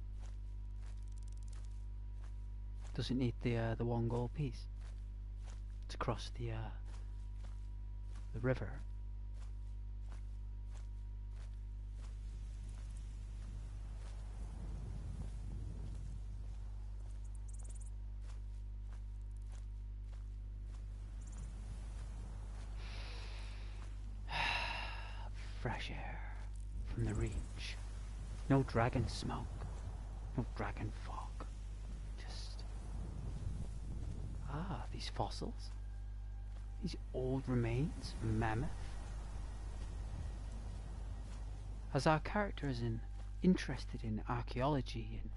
S1: Doesn't need the 1 gold piece to cross the river. Fresh air from the reach. No dragon smoke. No dragon fog. These fossils, these old remains of mammoth. As our character is interested in archaeology and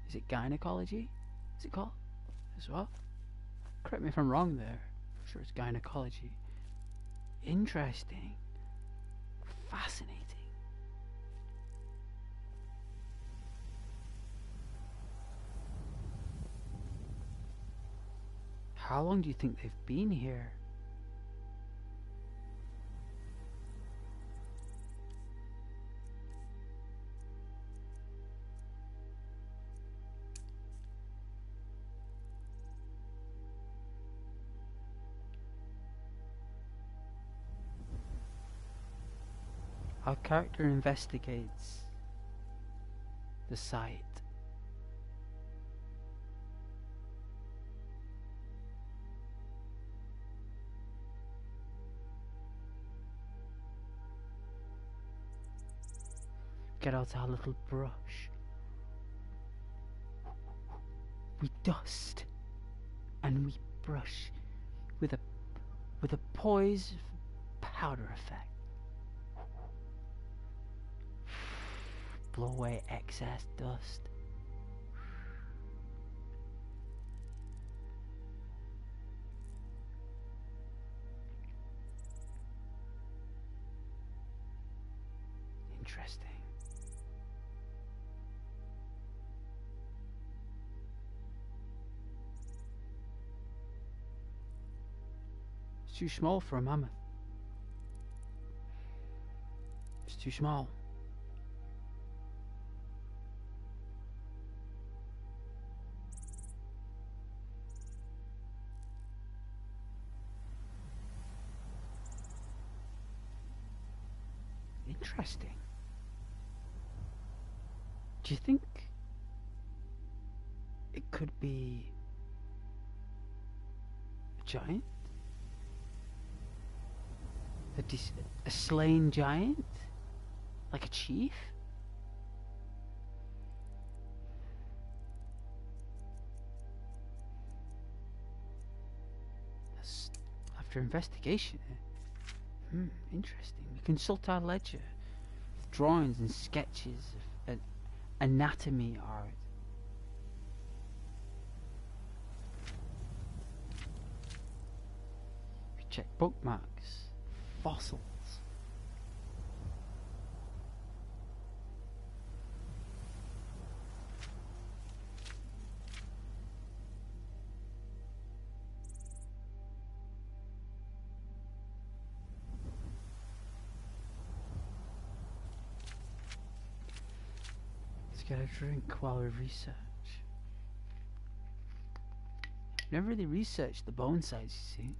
S1: is it gynecology? Is it called as well? Correct me if I'm wrong there. I'm sure it's gynecology. Interesting, fascinating. How long do you think they've been here? Our character investigates the site. Get out our little brush. We dust and we brush with a poise powder effect. Blow away excess dust. Interesting. It's too small for a mammoth. It's too small. Interesting. Do you think it could be a giant? A slain giant? Like a chief? That's after investigation. Interesting. We consult our ledger. Drawings and sketches of anatomy art. We check bookmarks, fossils. Get a drink while we research. Never really researched the bone size, you see.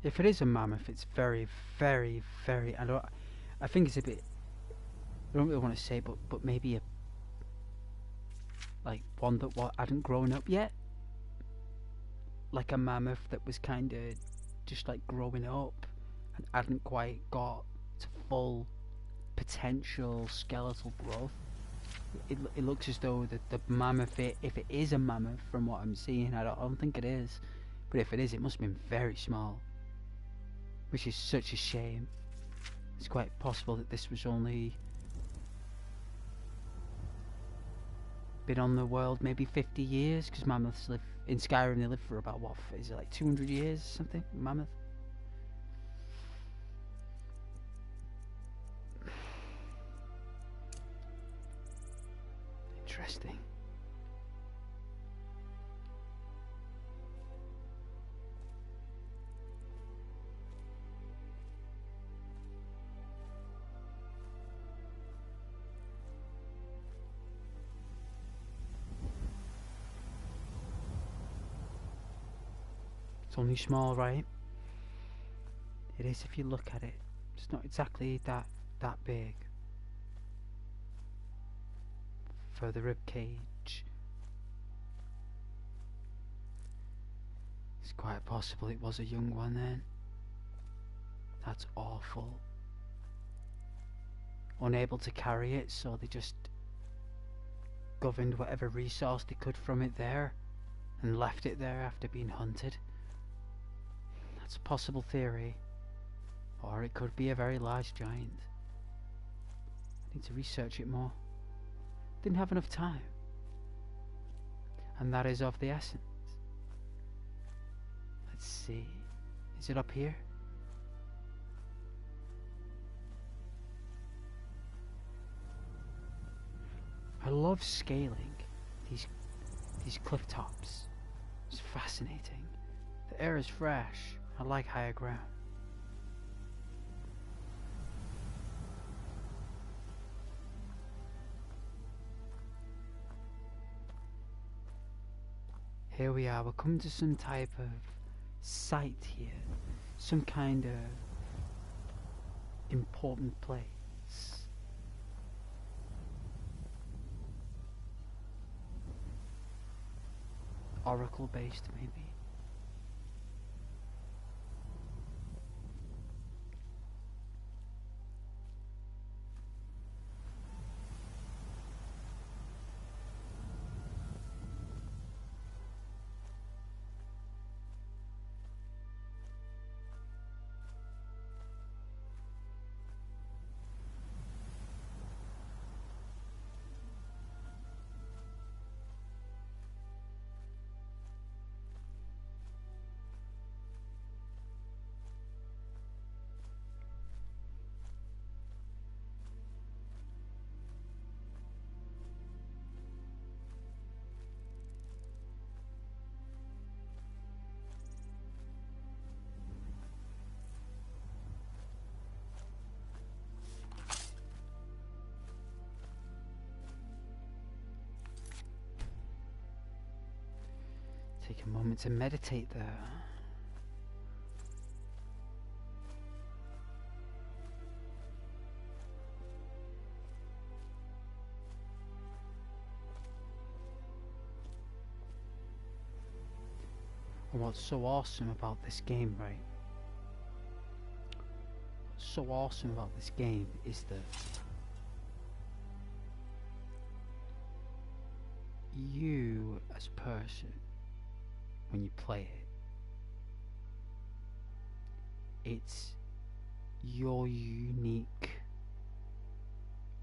S1: If it is a mammoth, it's very, very, very. I think it's a bit. I don't really want to say, but maybe a. Like one that hadn't grown up yet, like a mammoth that was kind of just like growing up and hadn't quite got to full potential skeletal growth. It looks as though the mammoth, if it is a mammoth from what I'm seeing, I don't think it is, but if it is, it must have been very small, which is such a shame. It's quite possible that this was only been on the world maybe 50 years, because mammoths live in Skyrim. They live for about, what is it, like 200 years or something? Mammoth. Interesting. It's only small, right? It is if you look at it. It's not exactly that big. For the rib cage, it's quite possible it was a young one then. That's awful. Unable to carry it, so they just governed whatever resource they could from it there and left it there after being hunted. That's a possible theory. Or it could be a very large giant. I need to research it more. Didn't have enough time. And that is of the essence. Let's see. Is it up here? I love scaling these cliff tops. It's fascinating. The air is fresh. I like higher ground. Here we are, we're coming to some type of site here. Some kind of important place. Oracle based, maybe. Take a moment to meditate there. And what's so awesome about this game, right? What's so awesome about this game is that you, as a person, when you play it, it's your unique,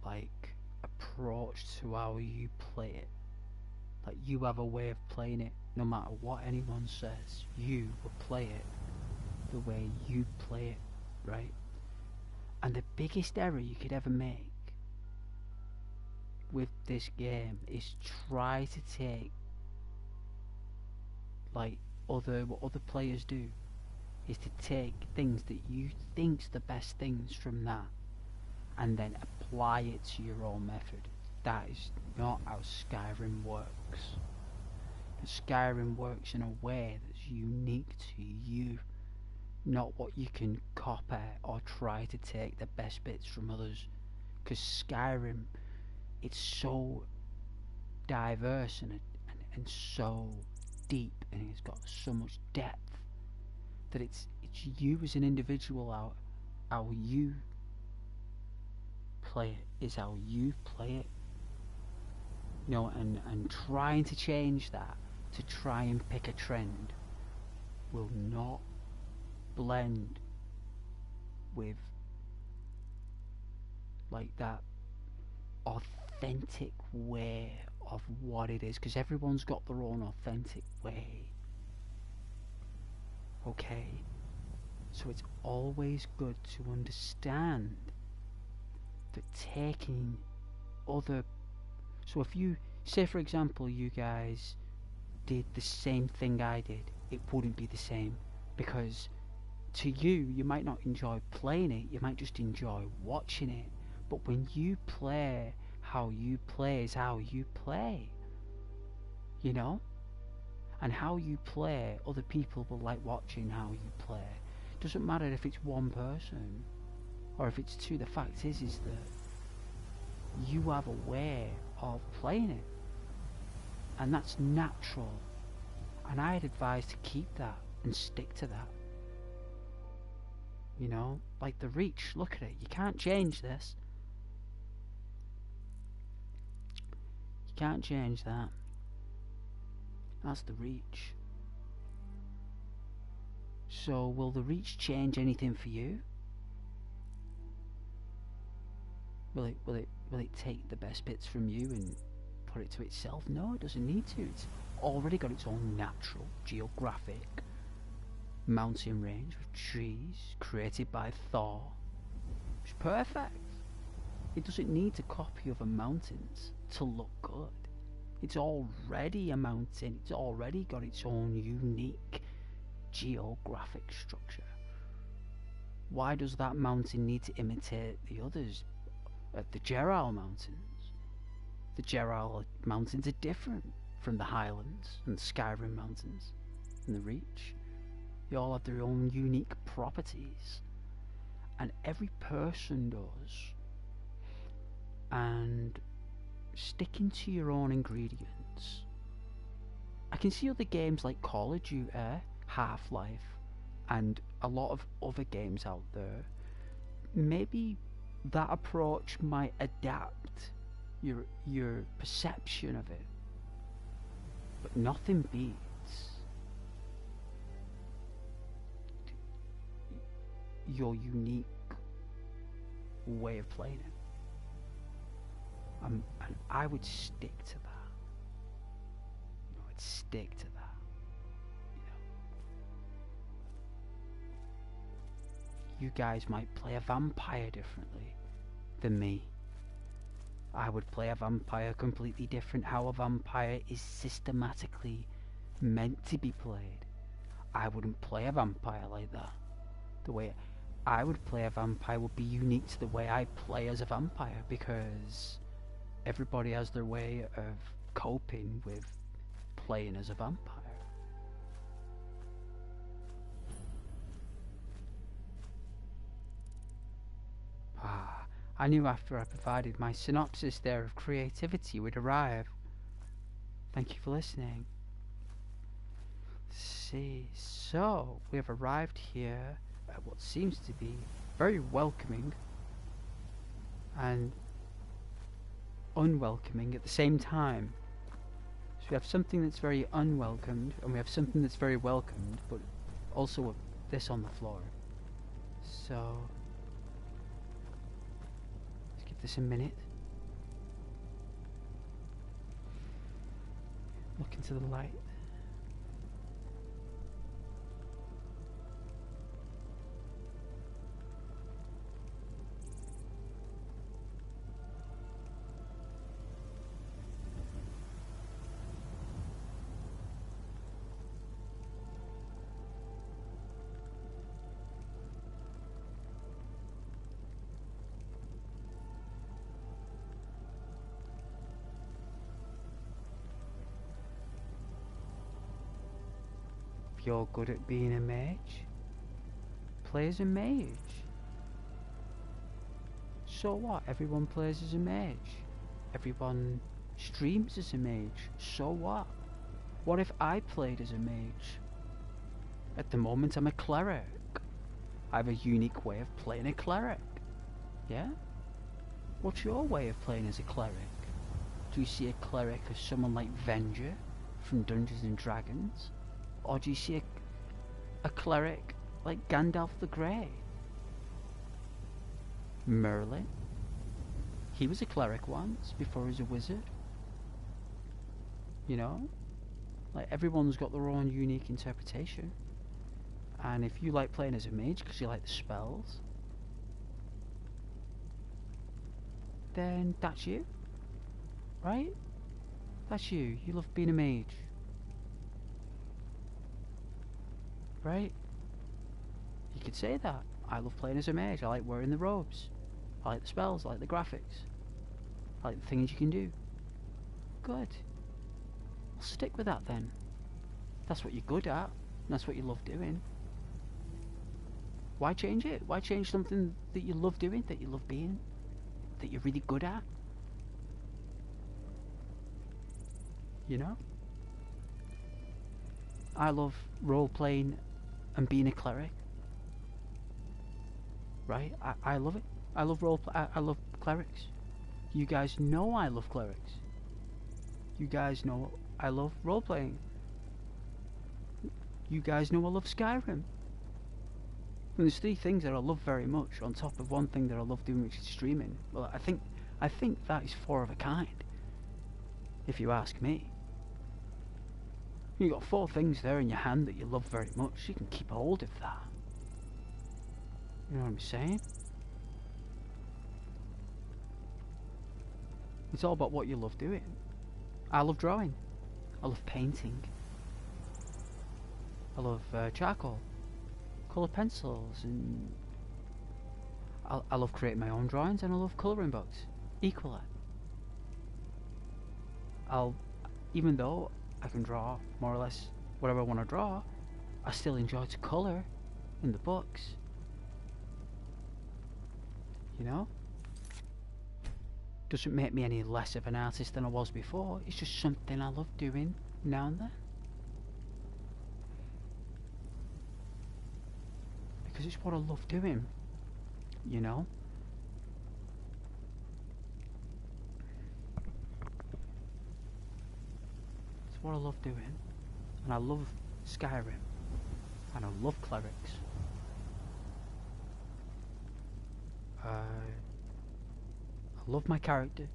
S1: like, approach to how you play it. Like, you have a way of playing it, no matter what anyone says, you will play it the way you play it, right? And the biggest error you could ever make with this game is try to take, like, what other players do, is to take things that you think's the best things from that and then apply it to your own method. That is not how Skyrim works. Skyrim works in a way that's unique to you, not what you can copy or try to take the best bits from others. Because Skyrim, it's so diverse and so deep, and it's got so much depth that it's you as an individual. How you play it is how you play it. You know, and trying to change that to try and pick a trend will not blend with, like, that authentic way of what it is, because everyone's got their own authentic way. Okay? So it's always good to understand that taking other... So if you, say for example, you guys did the same thing I did, it wouldn't be the same, because to you might not enjoy playing it, you might just enjoy watching it. But when you play, how you play is how you play, you know? And how you play, other people will like watching how you play. Doesn't matter if it's one person or if it's two. The fact is that you have a way of playing it, and that's natural, and I'd advise to keep that and stick to that. You know, like the reach, look at it, you can't change this. You can't change that. That's the reach. So will the reach change anything for you? Will it take the best bits from you and put it to itself? No, it doesn't need to. It's already got its own natural geographic mountain range of trees created by Thor. It's perfect. It doesn't need to copy other mountains to look good. It's already a mountain. It's already got its own unique geographic structure. Why does that mountain need to imitate the others? The Geral Mountains. The Geral Mountains are different from the Highlands and the Skyrim Mountains and the Reach. They all have their own unique properties, and every person does. And sticking to your own ingredients. I can see other games like Call of Duty, Half-Life, and a lot of other games out there. Maybe that approach might adapt your perception of it, but nothing beats your unique way of playing it. And I would stick to that. I would stick to that. You guys might play a vampire differently than me. I would play a vampire completely different. How a vampire is systematically meant to be played. I wouldn't play a vampire like that. The way I would play a vampire would be unique to the way I play as a vampire, because everybody has their way of coping with playing as a vampire. I knew after I provided my synopsis there of creativity would arrive. Thank you for listening. see. So, we have arrived here at what seems to be very welcoming and unwelcoming at the same time. So we have something that's very unwelcomed, and we have something that's very welcomed, but also this on the floor. So, let's give this a minute. Look into the light. If you're good at being a mage, play as a mage. So what? Everyone plays as a mage. Everyone streams as a mage. So what? What if I played as a mage? At the moment I'm a cleric. I have a unique way of playing a cleric. Yeah? What's your way of playing as a cleric? Do you see a cleric as someone like Venger from Dungeons and Dragons? Or do you see a cleric like Gandalf the Grey? Merlin? He was a cleric once, before he was a wizard. You know? Like, everyone's got their own unique interpretation. And if you like playing as a mage because you like the spells, then that's you. Right? That's you. You love being a mage. Right? You could say that. I love playing as a mage. I like wearing the robes. I like the spells. I like the graphics. I like the things you can do. Good. Well, stick with that then. That's what you're good at. And that's what you love doing. Why change it? Why change something that you love doing, that you love being, that you're really good at? You know? I love role-playing and being a cleric. Right? I love it. I love I love clerics. You guys know I love clerics. You guys know I love role-playing. You guys know I love Skyrim. And there's 3 things that I love very much, on top of one thing that I love doing, which is streaming. Well, I think that is 4 of a kind, if you ask me. You got 4 things there in your hand that you love very much. You can keep hold of that. You know what I'm saying? It's all about what you love doing. I love drawing. I love painting. I love charcoal, colour pencils, and I love creating my own drawings, and I love colouring books equally. Even though I can draw more or less whatever I want to draw, I still enjoy to colour in the books. You know? Doesn't make me any less of an artist than I was before. It's just something I love doing now and then. Because it's what I love doing. You know? It's what I love doing. And I love Skyrim. And I love clerics. I love my character.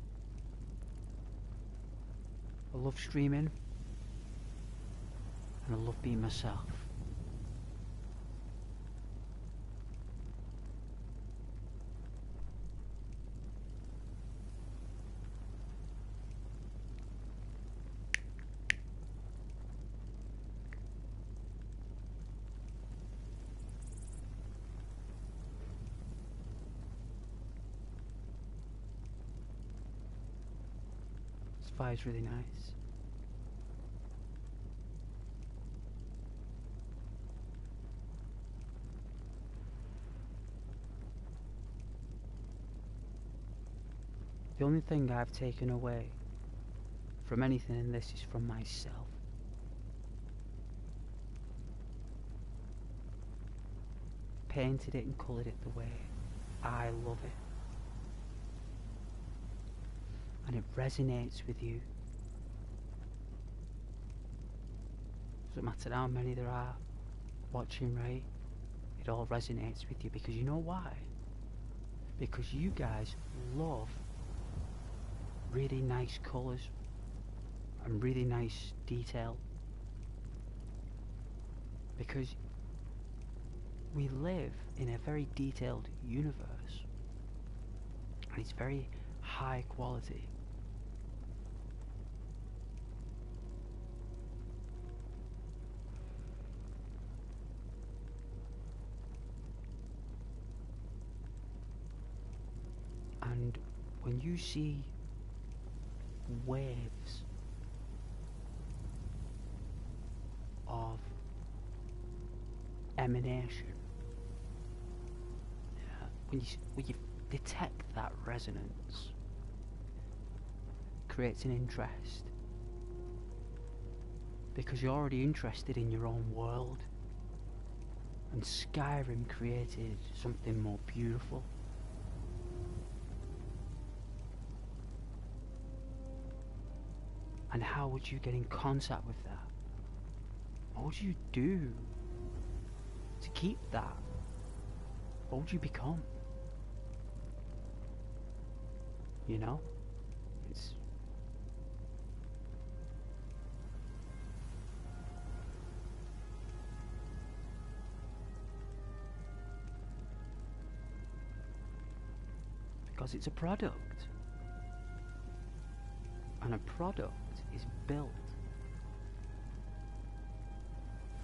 S1: I love streaming. And I love being myself. Fire's really nice. The only thing I've taken away from anything in this is from myself. painted it and coloured it the way I love it. And it resonates with you. Doesn't matter how many there are watching, right? It all resonates with you because you know why? Because you guys love really nice colours and really nice detail. Because we live in a very detailed universe and it's very high quality. And when you see waves of emanation, when you detect that resonance, creates an interest because you're already interested in your own world, and Skyrim created something more beautiful. And how would you get in contact with that? What would you do to keep that? What would you become? You know? It's... because it's a product. And a product is built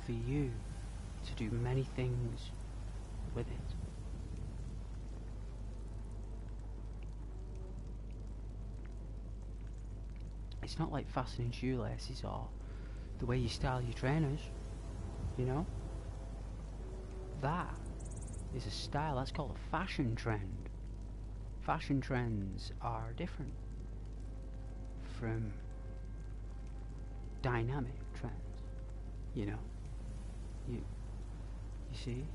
S1: for you to do many things with it. It's not like fastening shoelaces or the way you style your trainers, you know? That is a style, that's called a fashion trend. Fashion trends are different from dynamic trends, you know? You see?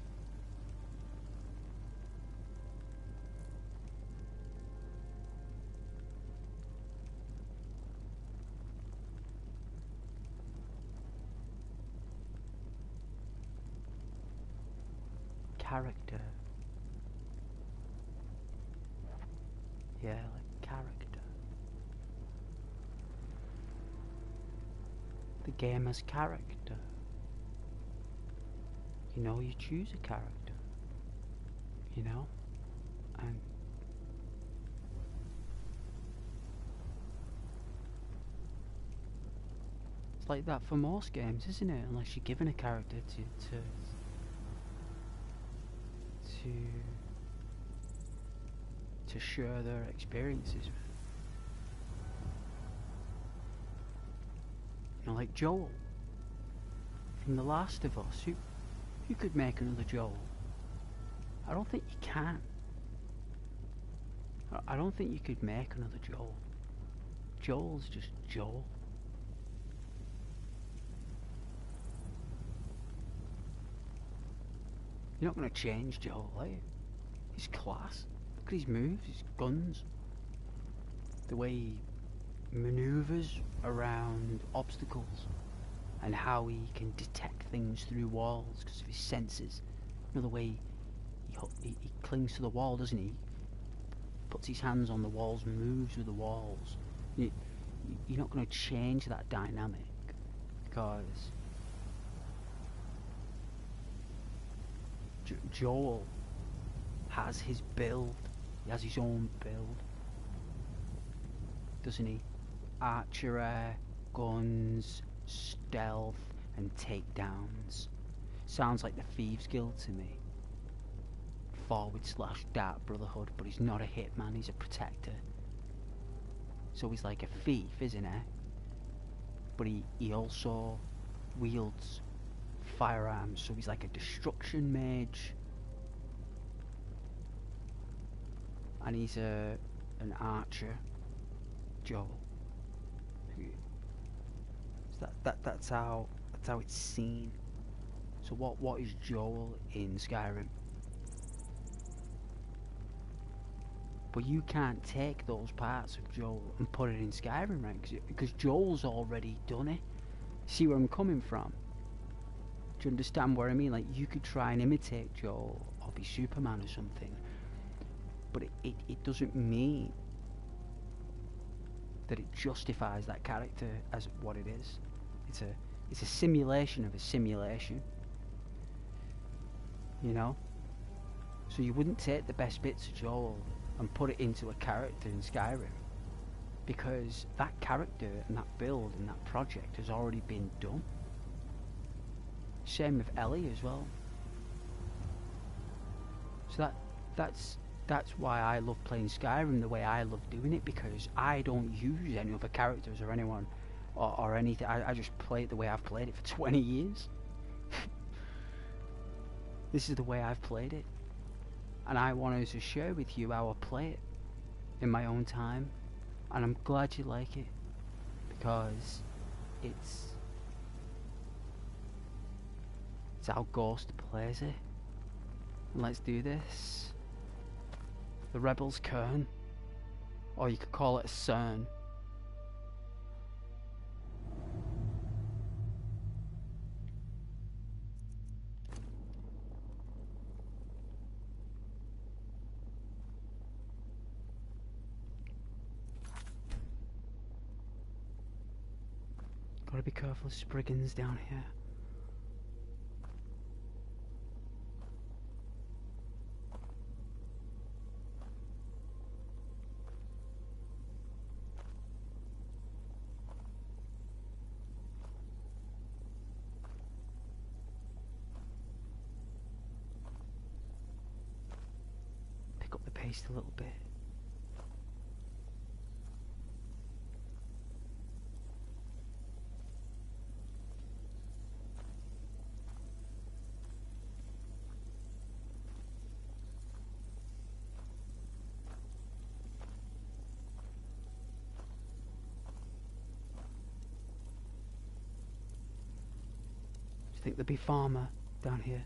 S1: Character. Yeah, like character. The game has character. You know, you choose a character. You know? And it's like that for most games, isn't it? Unless you're given a character to share their experiences with. You know, like Joel from The Last of Us. You could make another Joel. I don't think you can. I don't think you could make another Joel. Joel's just Joel. You're not going to change Joel, are you? He's class. Look at his moves, his guns. The way he maneuvers around obstacles. And how he can detect things through walls because of his senses. You know, the way he clings to the wall, doesn't he? Puts his hands on the walls, moves with the walls. You're not going to change that dynamic because Joel has his build. He has his own build, doesn't he? Archery, guns, stealth, and takedowns. Sounds like the Thieves Guild to me. /Dark Brotherhood, but he's not a hitman, he's a protector. So he's like a thief, isn't he? But he also wields firearms, so he's like a destruction mage. And he's an archer, Joel. So that's how it's seen. So what is Joel in Skyrim? But you can't take those parts of Joel and put it in Skyrim, right? Because Joel's already done it. See where I'm coming from? Do you understand what I mean? Like, you could try and imitate Joel or be Superman or something, but it doesn't mean that it justifies that character as what it is. It's a simulation of a simulation. You know? So you wouldn't take the best bits of Joel and put it into a character in Skyrim, because that character and that build and that project has already been done. Same with Ellie as well. So that's why I love playing Skyrim the way I love doing it, because I don't use any other characters or anyone or anything. I just play it the way I've played it for 20 years. This is the way I've played it, and I wanted to share with you how I play it in my own time, and I'm glad you like it, because it's how Ghost plays it. And let's do this. The Rebel's Kern, or you could call it a CERN. Gotta be careful of Spriggans down here. Pick up the pace a little bit. I think there'll be farmer down here.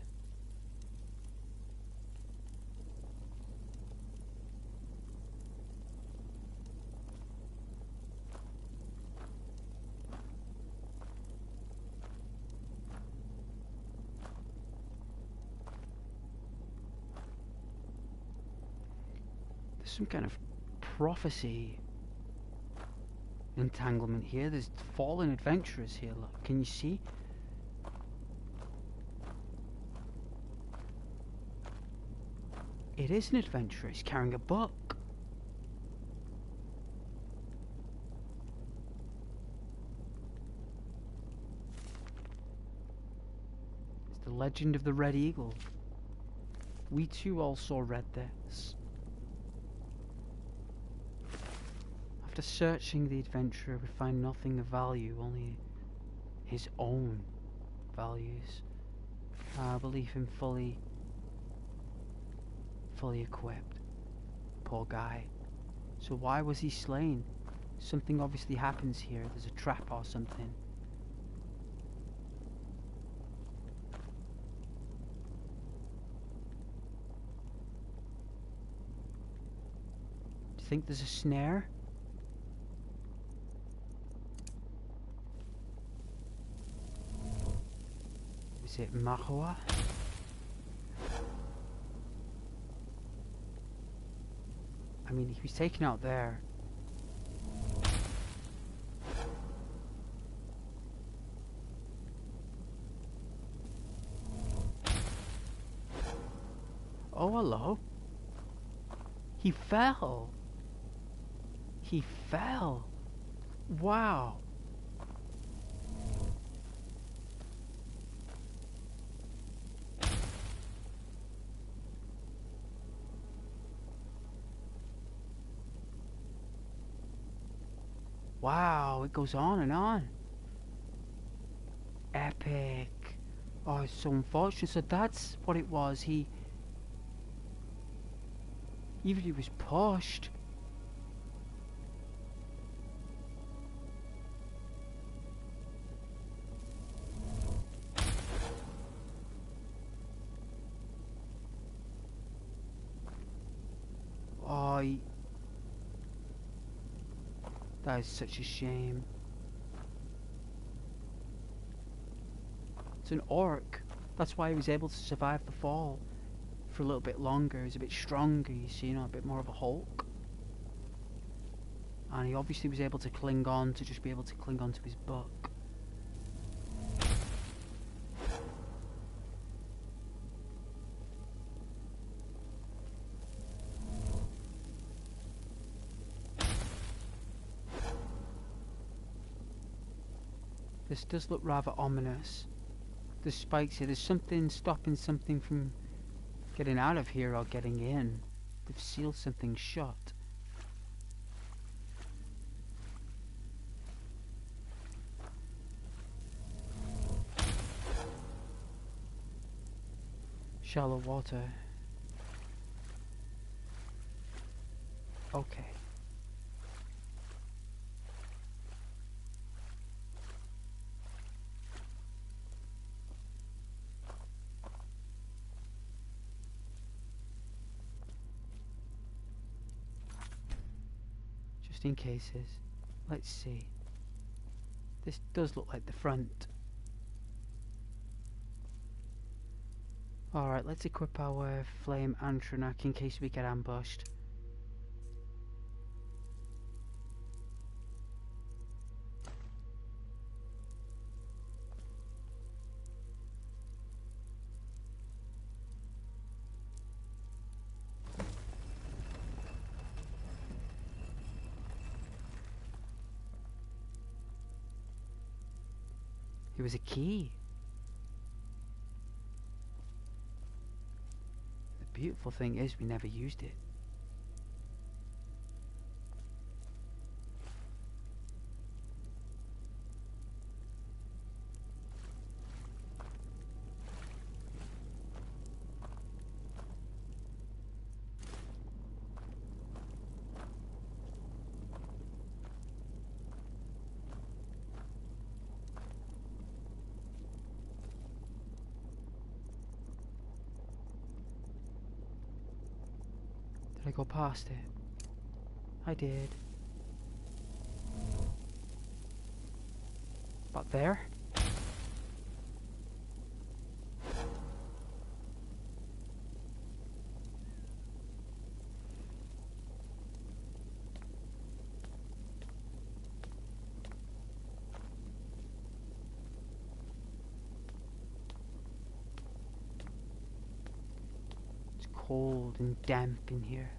S1: There's some kind of prophecy entanglement here. There's fallen adventurers here. Look, can you see? It is an adventurer. He's carrying a book. It's the legend of the Red Eagle. We too also read this. After searching the adventurer, we find nothing of value, only his own values. I believe him fully equipped. Poor guy. So why was he slain? Something obviously happens here. There's a trap or something. Do you think there's a snare? Is it Mahua? I mean, he was taken out there. Oh, hello. He fell. He fell. Wow. Wow, it goes on and on. Epic. Oh, it's so unfortunate. So that's what it was. Even he was pushed. Oh, That is such a shame. It's an orc. That's why he was able to survive the fall for a little bit longer. He's a bit stronger, you see, a bit more of a Hulk. And he obviously was able to cling on to just be able to cling on to his book. This does look rather ominous. The spikes here, there's something stopping something from getting out of here or getting in. They've sealed something shut. Shallow water. Okay. Just in cases. Let's see. This does look like the front. Alright, let's equip our flame Antronak in case we get ambushed. It was a key. The beautiful thing is we never used it. Did I go past it? I did. But there? It's cold and damp in here.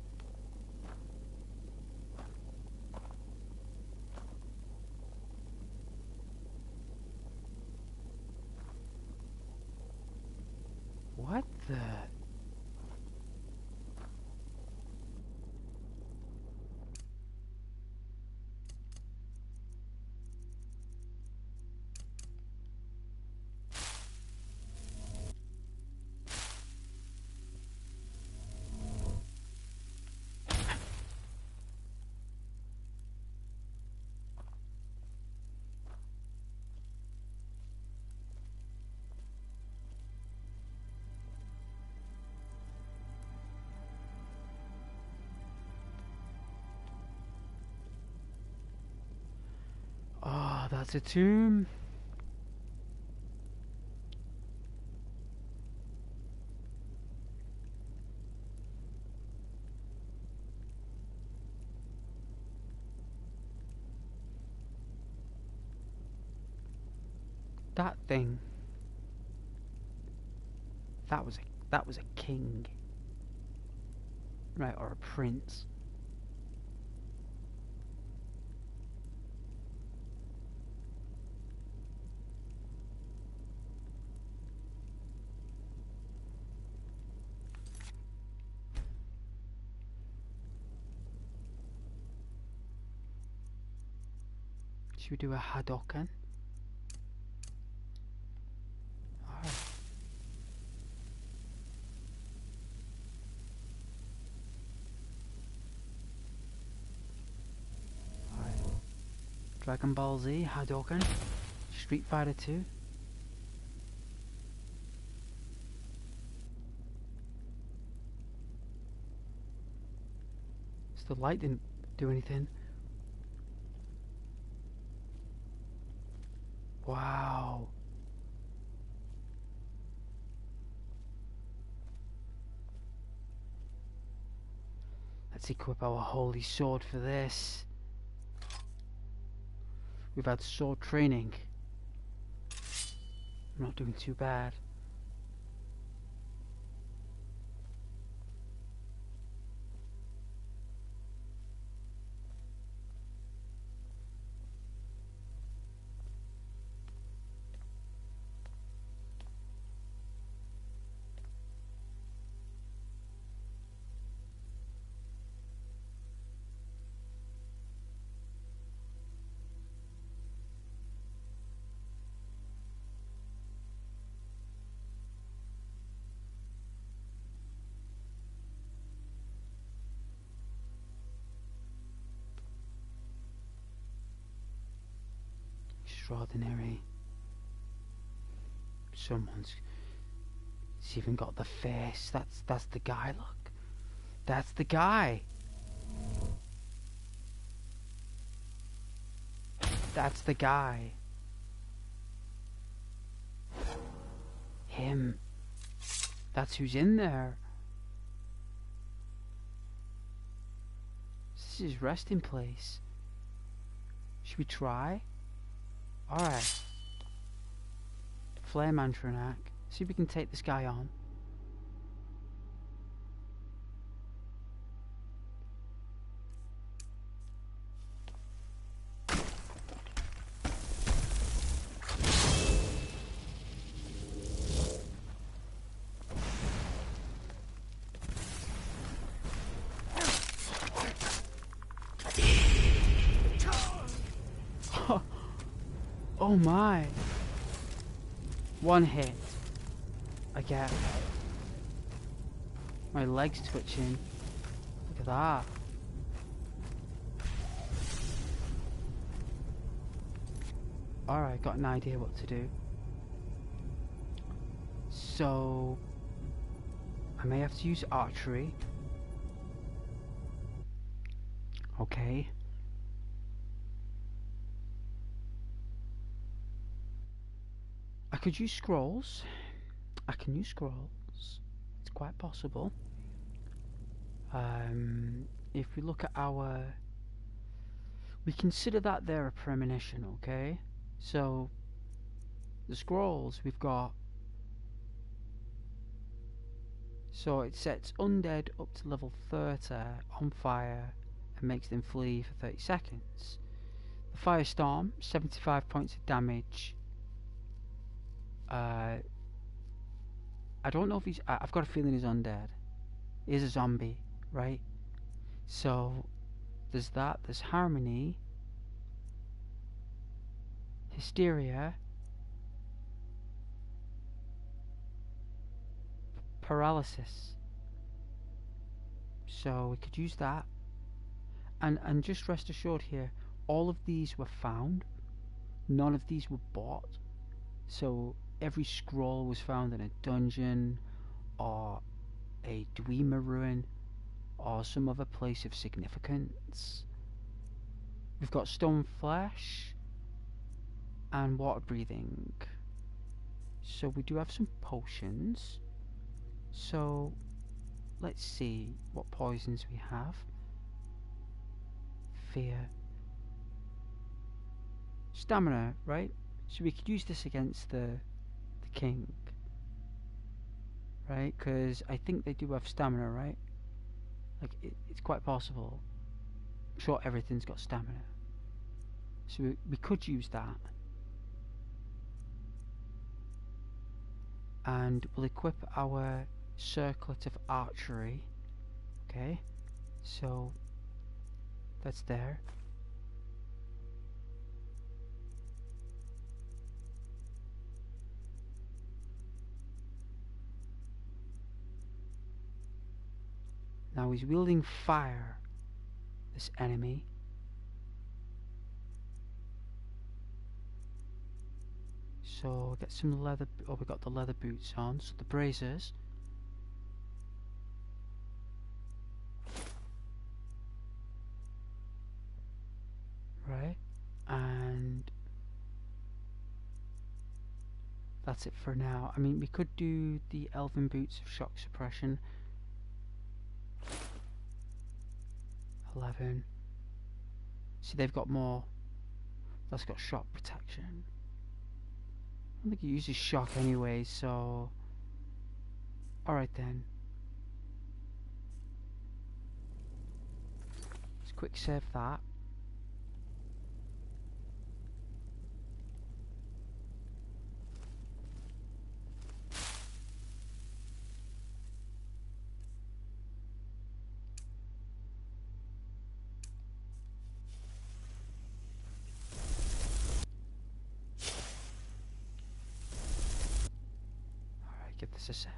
S1: What the? Oh, that's a tomb. That thing. That was a king. Right, or a prince. Should we do a Hadoken? Alright. Alright. Dragon Ball Z, Hadoken, Street Fighter 2. So the light didn't do anything. Wow. Let's equip our holy sword for this. We've had sword training. I'm not doing too bad. Extraordinary. It's even got the face. That's the guy, look. That's the guy. That's the guy. Him. That's who's in there. This is his resting place. Should we try? Alright. Flame Antronak. See if we can take this guy on. Oh my. One hit. I get. My legs twitching. Look at that. Alright, got an idea what to do. So I may have to use archery. Okay. I could use scrolls. I can use scrolls. It's quite possible. If we look at our... We consider that they're a premonition, okay? So, the scrolls we've got... So it sets undead up to level 30 on fire and makes them flee for 30 seconds. The Firestorm, 75 points of damage. I don't know if he's... I've got a feeling he's undead. He is a zombie, right? So, there's that. There's Harmony. Hysteria. Paralysis. So, we could use that. And just rest assured here, all of these were found. None of these were bought. So, every scroll was found in a dungeon, or a Dwemer ruin, or some other place of significance. We've got stone flesh and water breathing. So we do have some potions. So let's see what poisons we have. Fear. Stamina, right? So we could use this against the king. Right? Because I think they do have stamina, right? Like, it's quite possible. I'm sure everything's got stamina. So we could use that. And we'll equip our circlet of archery. Okay? So, that's there. Now he's wielding fire, this enemy. So get some leather. Oh, we got the leather boots on. So the braziers. Right, and that's it for now. I mean, we could do the elven boots of shock suppression. 11. See, they've got more. That's got shock protection. I don't think it uses shock anyway, so... Alright then. Let's quick save that. Give this a sec.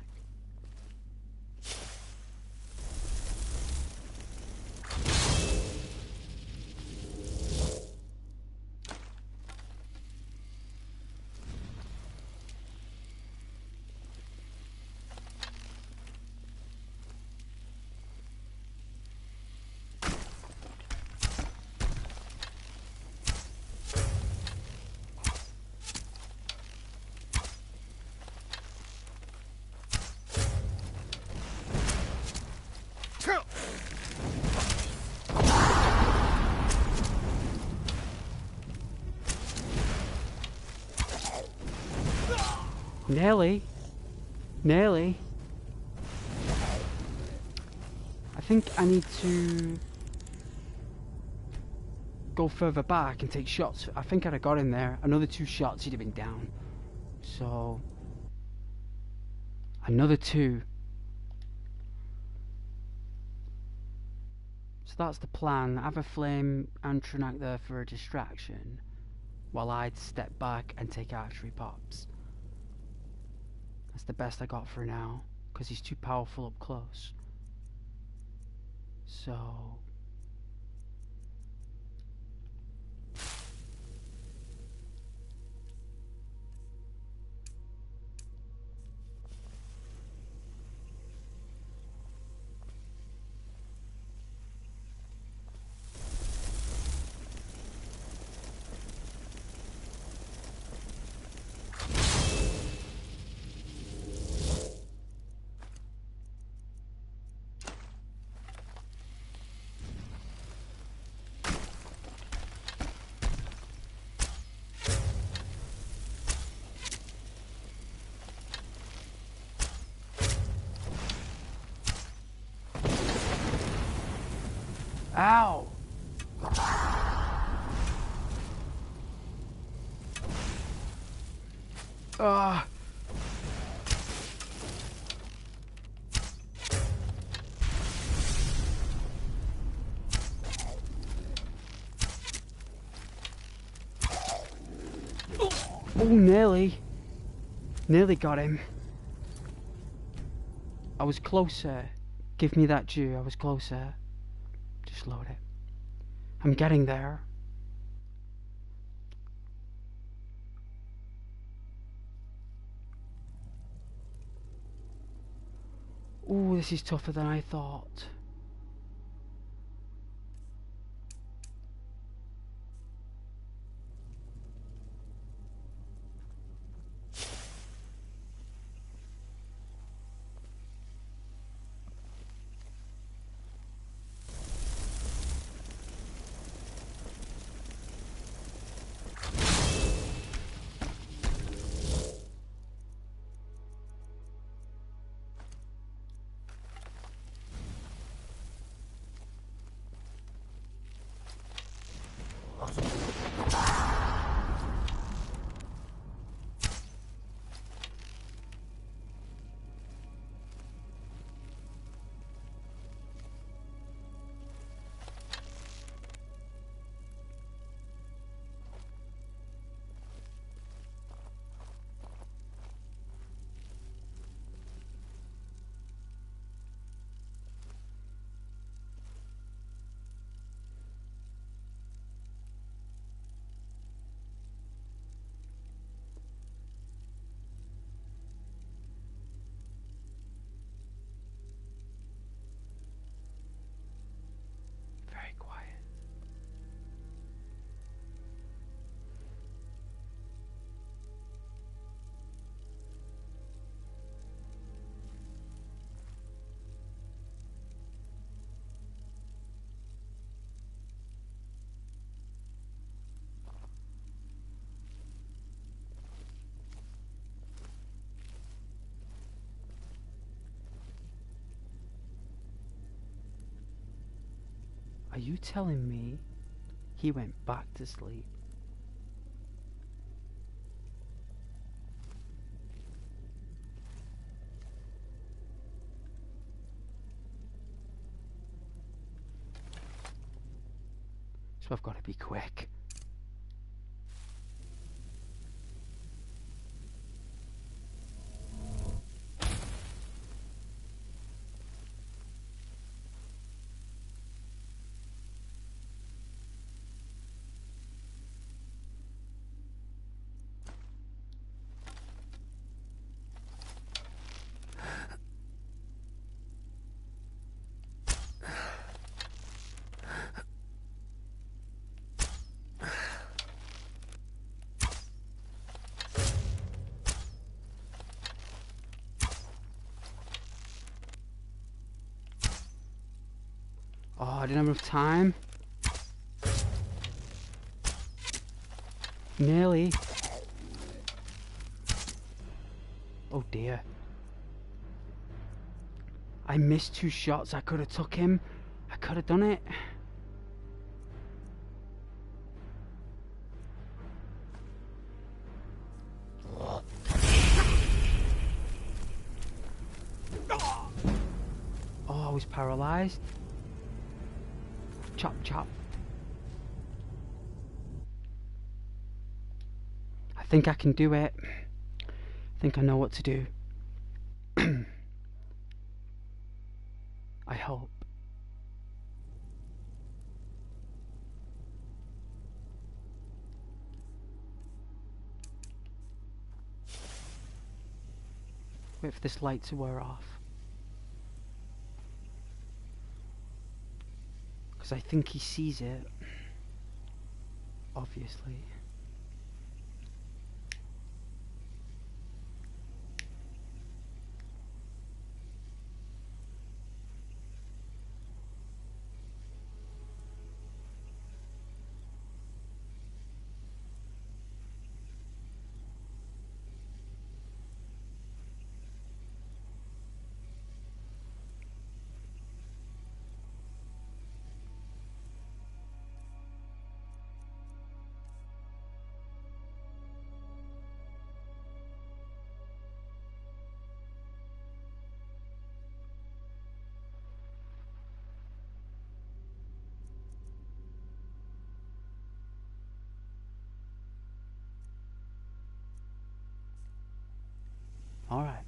S1: Nearly. Nearly. I think I need to go further back and take shots. I think I'd have got in there. Another 2 shots, he'd have been down. So... another 2. So that's the plan. Have a flame and Trinac there for a distraction, while I'd step back and take archery pops. That's the best I got for now, because he's too powerful up close. So... Ow! Oh, nearly. Nearly got him. I was closer. Give me that due, I was closer. Just load it. I'm getting there. Ooh, this is tougher than I thought. Are you telling me he went back to sleep? So I've got to be quick. Oh, I didn't have enough time. Nearly. Oh dear. I missed 2 shots. I could have took him. I could have done it. Oh, I was paralyzed. Chop, chop. I think I can do it. I think I know what to do. I hope. Wait for this light to wear off. Because I think he sees it. Obviously. Alright.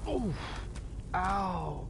S1: Oh, ow.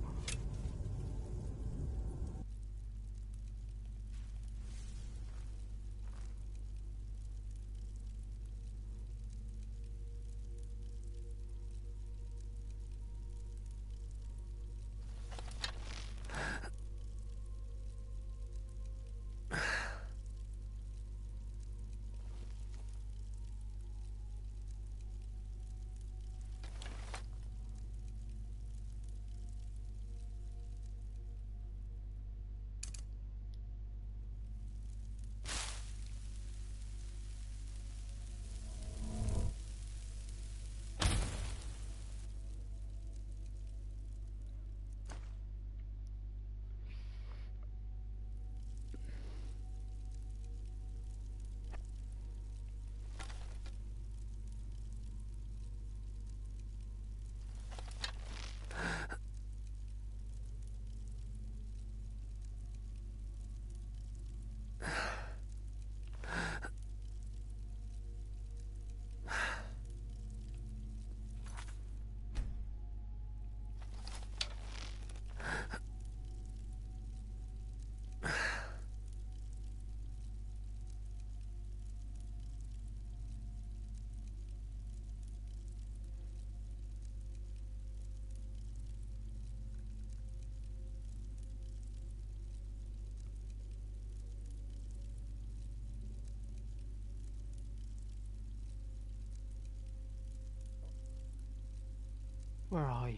S1: Where are you?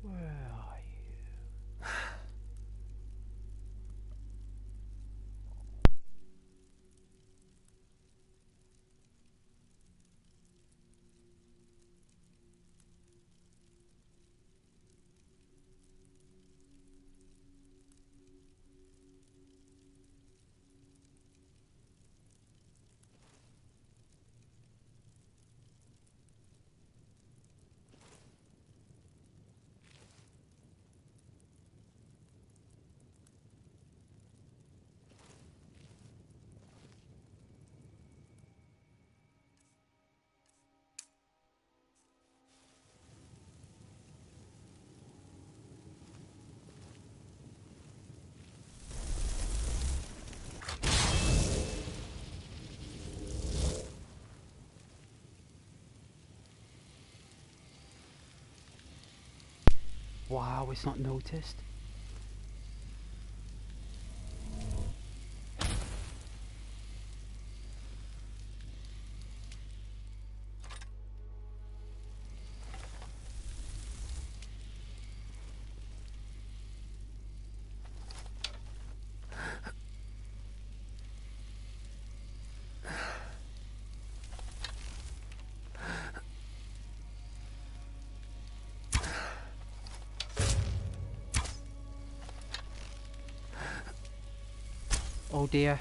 S1: Where are you? Wow, it's not noticed. Oh dear.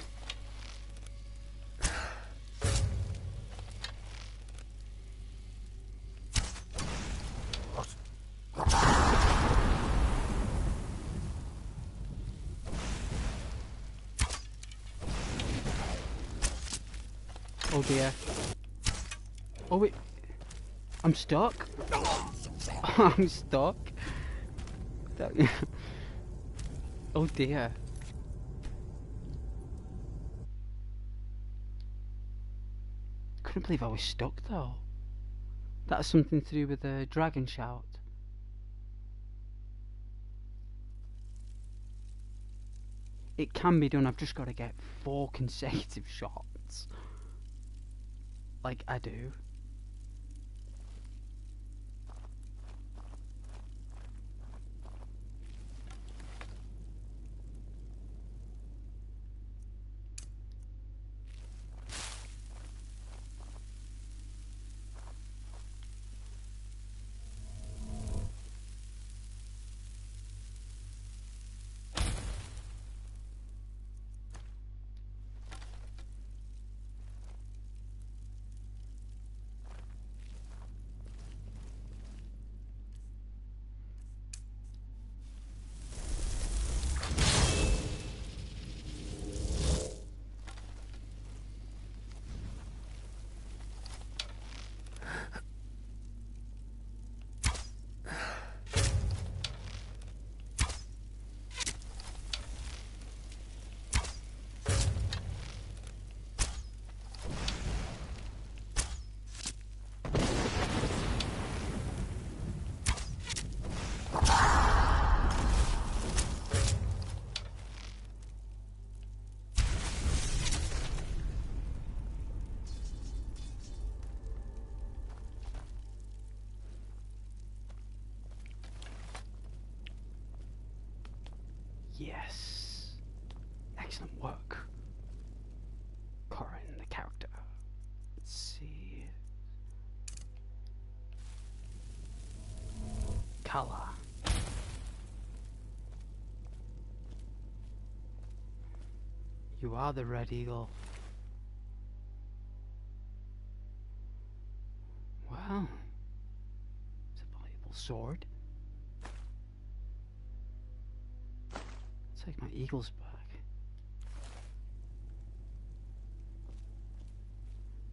S1: Oh dear. Oh wait. I'm stuck. I'm stuck. Oh dear. Couldn't believe I was stuck though. That's something to do with the dragon shout. It can be done, I've just got to get 4 consecutive shots. Like I do. Yes. Excellent work. Corin, the character. Let's see. Kala. You are the Red Eagle. Wow. It's a valuable sword. Take my eagles back.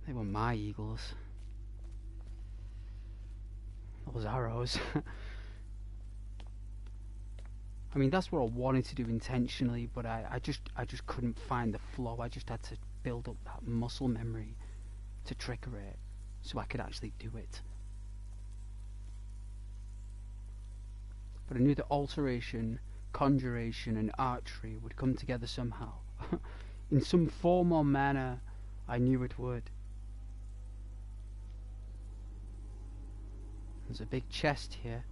S1: They were my eagles. Those arrows. I mean, that's what I wanted to do intentionally, but I just couldn't find the flow. I just had to build up that muscle memory to trigger it so I could actually do it. But I knew that alteration, conjuration and archery would come together somehow. In some form or manner, I knew it would. There's a big chest here.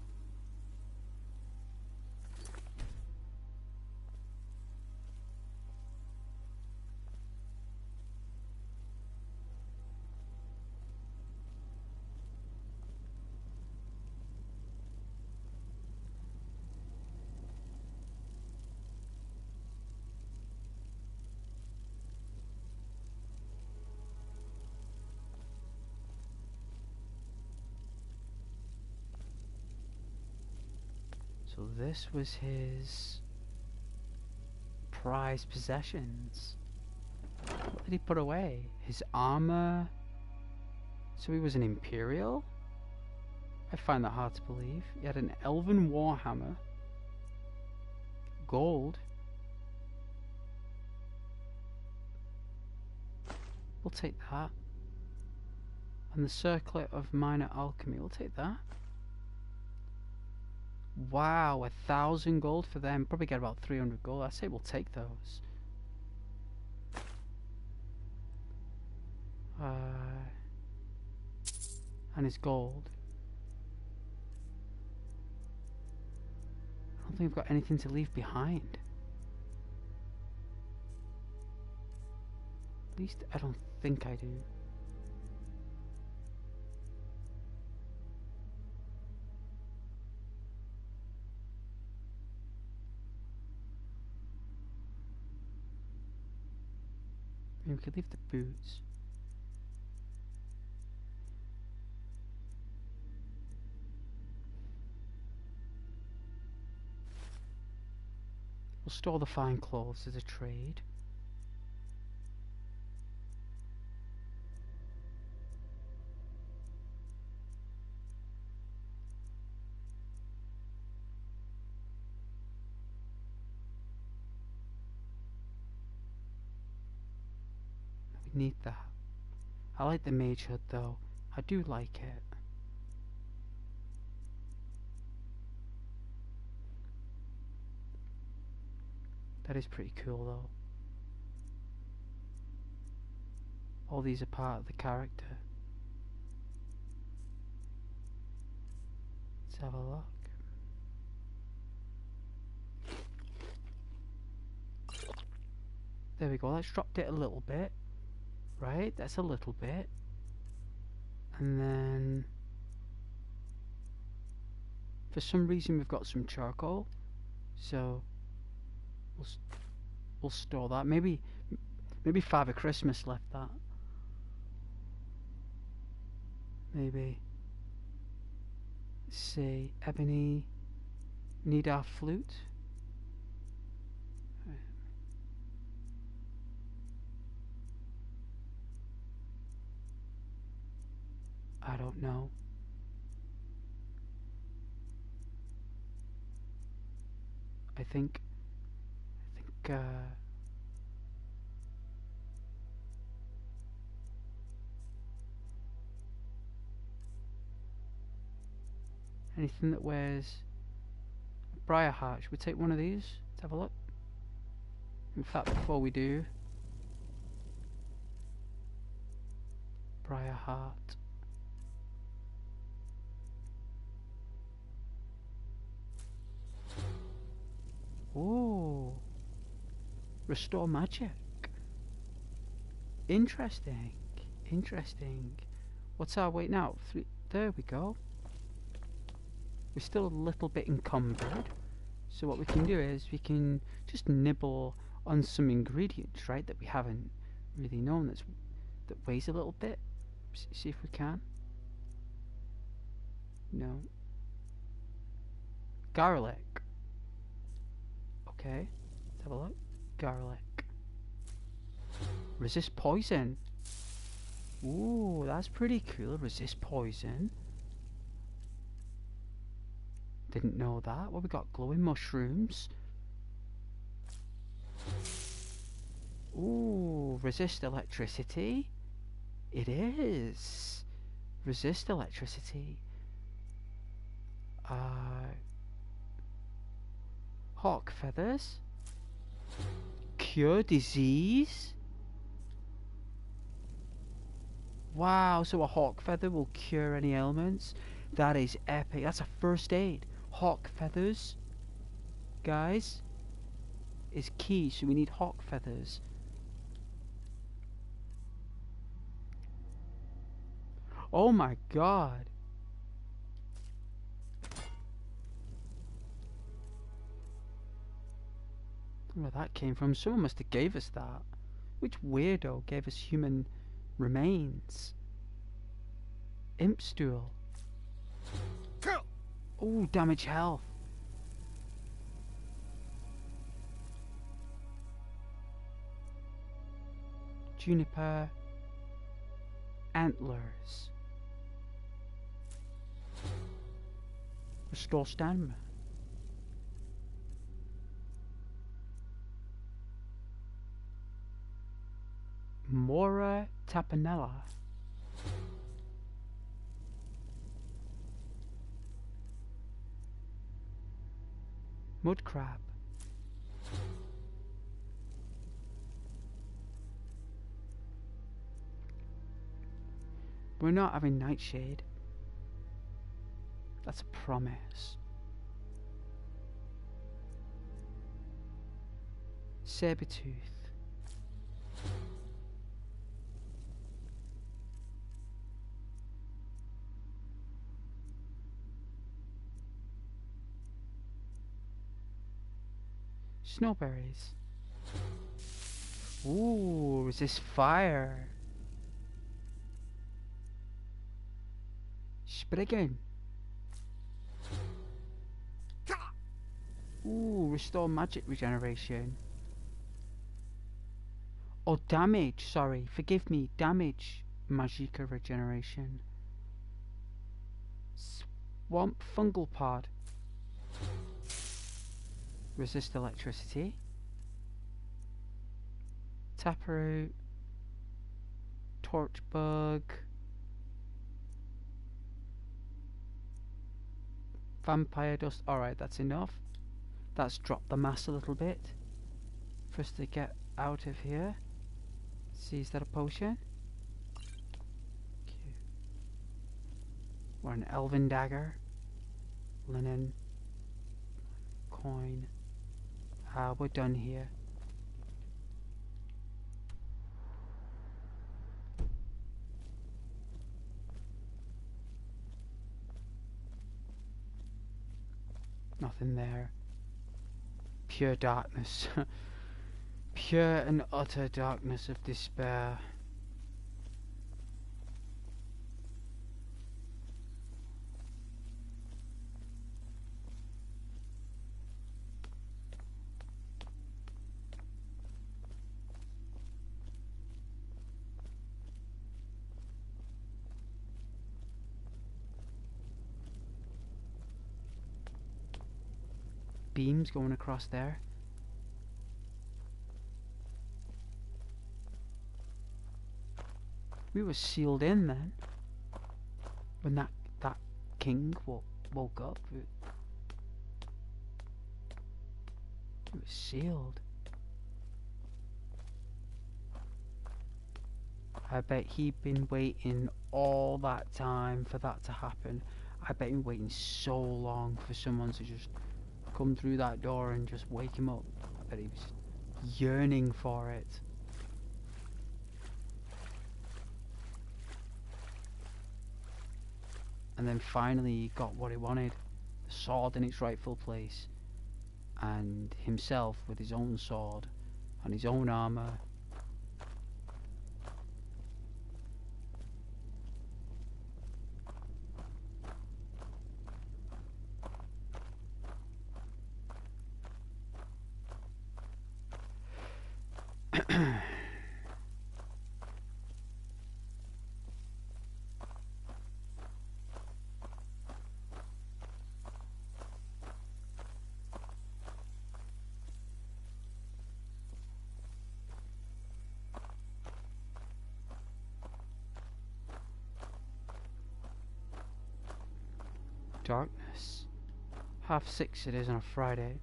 S1: So this was his prized possessions. What did he put away? His armor? So he was an Imperial? I find that hard to believe. He had an Elven Warhammer. Gold. We'll take that. And the Circlet of Minor Alchemy. We'll take that. Wow, 1,000 gold for them. Probably get about 300 gold. I say we'll take those. And his gold. I don't think we've got anything to leave behind. At least I don't think I do. Maybe we could leave the boots. We'll store the fine clothes as a trade. We need that. I like the mage hood though. I do like it. That is pretty cool though. All these are part of the character. Let's have a look. There we go, let's drop it a little bit. Right, that's a little bit. And then for some reason we've got some charcoal. So we'll store that. Maybe Father Christmas left that. Maybe. Let's see, ebony. Need our flute. I don't know. I think anything that wears briar heart. Should we take one of these? Let's have a look. In fact, before we do, briar heart. Ooh. Restore magic. Interesting. Interesting. What's our weight now? 3. There we go. We're still a little bit encumbered. So what we can do is we can just nibble on some ingredients, right, that we haven't really known that weighs a little bit. See if we can. No. Garlic. Okay, let's have a look. Garlic. Resist poison. Ooh, that's pretty cool. Resist poison. Didn't know that. What we got? Glowing mushrooms. Ooh, resist electricity. It is. Resist electricity. Hawk feathers. Cure disease. Wow, so a hawk feather will cure any ailments. That is epic. That's a first aid. Hawk feathers, guys, is key. So we need hawk feathers. Oh my god. Where that came from. Someone must have gave us that. Which weirdo gave us human remains? Imp stool. Oh, damage health. Juniper. Antlers. Restore stamina. Mora tapanella. Mud crab. We're not having nightshade. That's a promise. Sabertooth. Snowberries. Ooh, resist fire. Spriggan. Ooh, restore magic regeneration. Oh, damage, sorry, forgive me, damage magicka regeneration. Swamp fungal pod. Resist electricity. Taproot. Torch bug. Vampire dust. Alright, that's enough. That's dropped the mass a little bit for us to get out of here. See, is that a potion? Okay. Or an elven dagger. Linen. Coin. We're done here. Nothing there. Pure darkness. Pure and utter darkness of despair. Beams going across there. We were sealed in then. When that king woke up. It was sealed. I bet he'd been waiting all that time for that to happen. I bet he'd been waiting so long for someone to just come through that door and just wake him up. I bet he was yearning for it. And then finally he got what he wanted. The sword in its rightful place. And himself with his own sword and his own armor. Darkness. 6:30 it is on a Friday.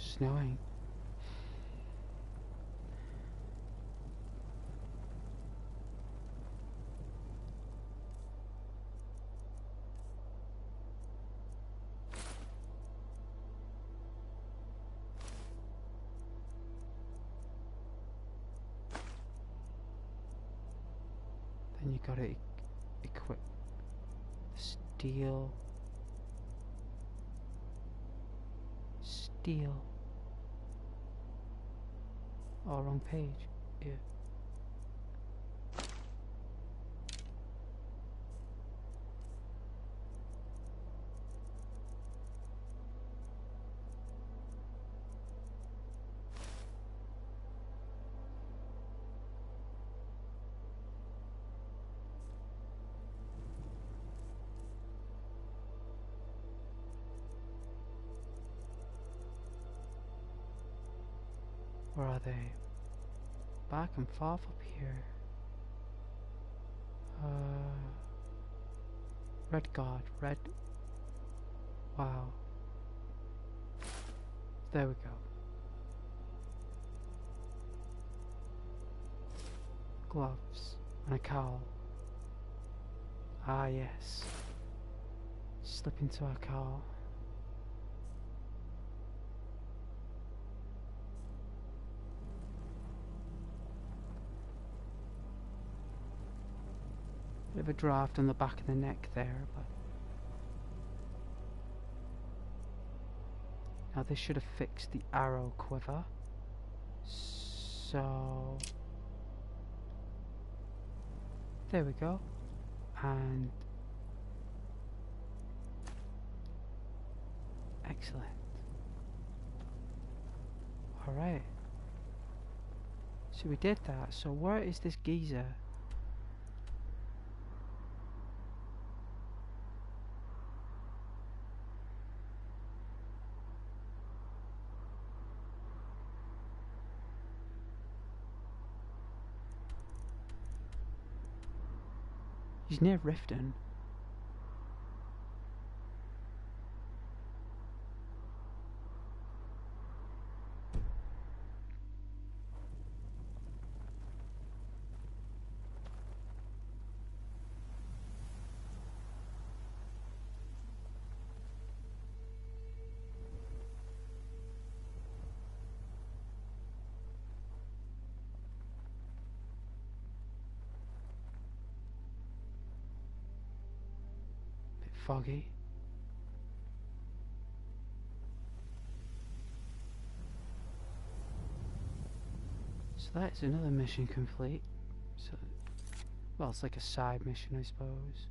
S1: snowing. Then you gotta equip the steel. Steel. Oh, wrong page. Yeah. Where are they? Back and forth up here. Red guard, red. Wow. There we go. Gloves and a cowl. Ah, yes. Slip into our cowl. Bit of a draft on the back of the neck there, but now this should have fixed the arrow quiver. So there we go. And excellent. Alright. So we did that. So where is this geezer? He's near Riften. Foggy. So that's another mission complete. So, well, it's like a side mission, I suppose.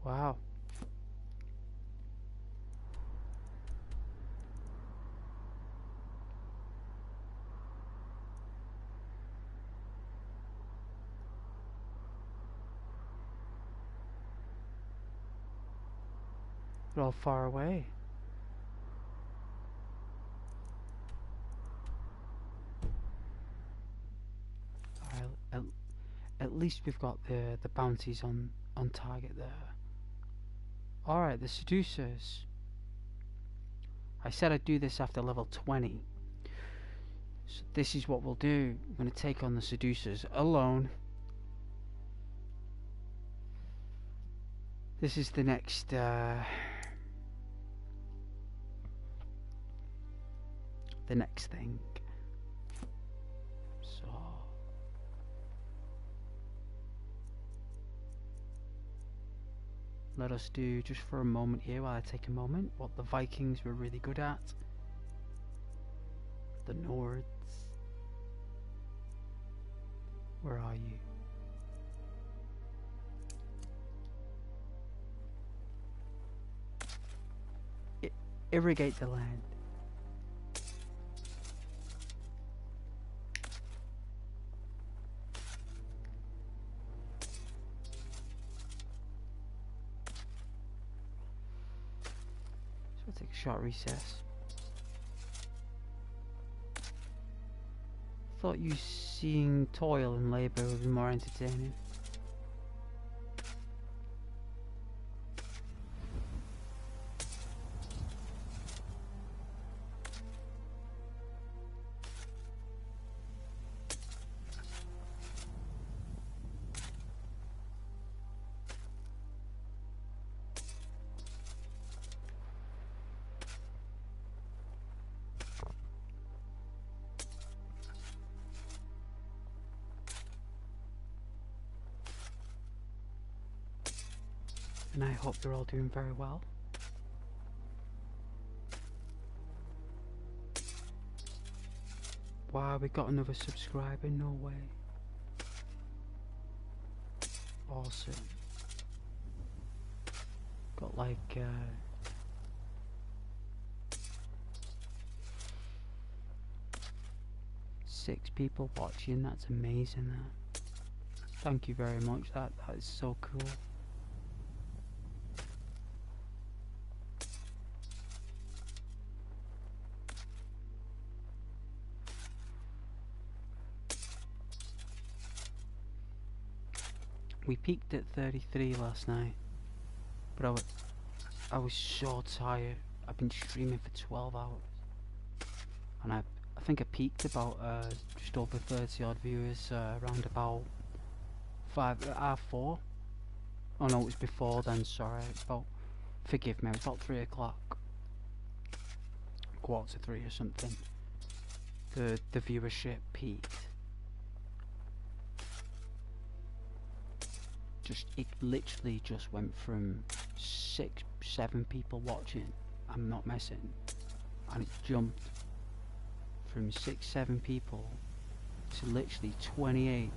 S1: Wow. They're all far away. Alright, at least we've got the bounties on target there. Alright, the seducers. I said I'd do this after level 20. So this is what we'll do. I'm going to take on the seducers alone. This is the next thing. So let us do, just for a moment here, while I take a moment, what the Vikings were really good at. The Nords. Where are you? Irrigate the land. So we'll take a short recess. Thought you Seeing toil and labour would be more entertaining. And I hope you're all doing very well. Wow, we got another subscriber, no way. Awesome. Got like 6 people watching, that's amazing that. Thank you very much, that is so cool. We peaked at 33 last night, but I was so tired. I've been streaming for 12 hours, and I think I peaked about just over 30 odd viewers around about 4. Oh no, it was before then. Sorry, it's about. Forgive me, it was about 3 o'clock, 2:45 or something. The viewership peaked. It literally just went from 6, 7 people watching, I'm not messing, and it jumped from 6, 7 people to literally 28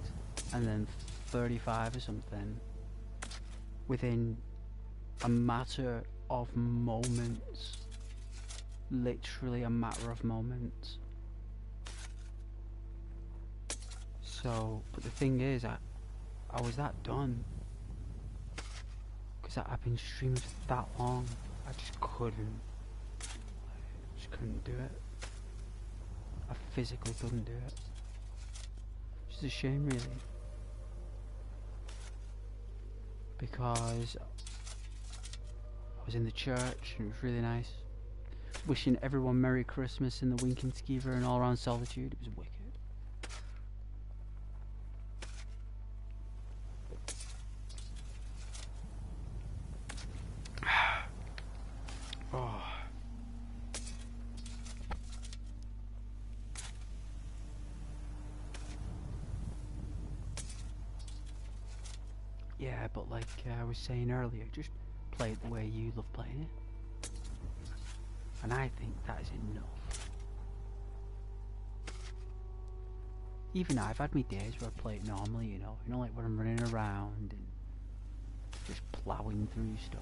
S1: and then 35 or something within a matter of moments. Literally a matter of moments. So, but the thing is, I was that done. I've been streaming for that long, I just couldn't do it. I physically couldn't do it. Which is a shame, really, because I was in the church and it was really nice. Wishing everyone Merry Christmas in the Winking Skeever and all around Solitude. It was wicked. Yeah, but like I was saying earlier, just play it the way you love playing it. And I think that is enough. Even I've had me days where I play it normally, you know, like when I'm running around and just ploughing through stuff.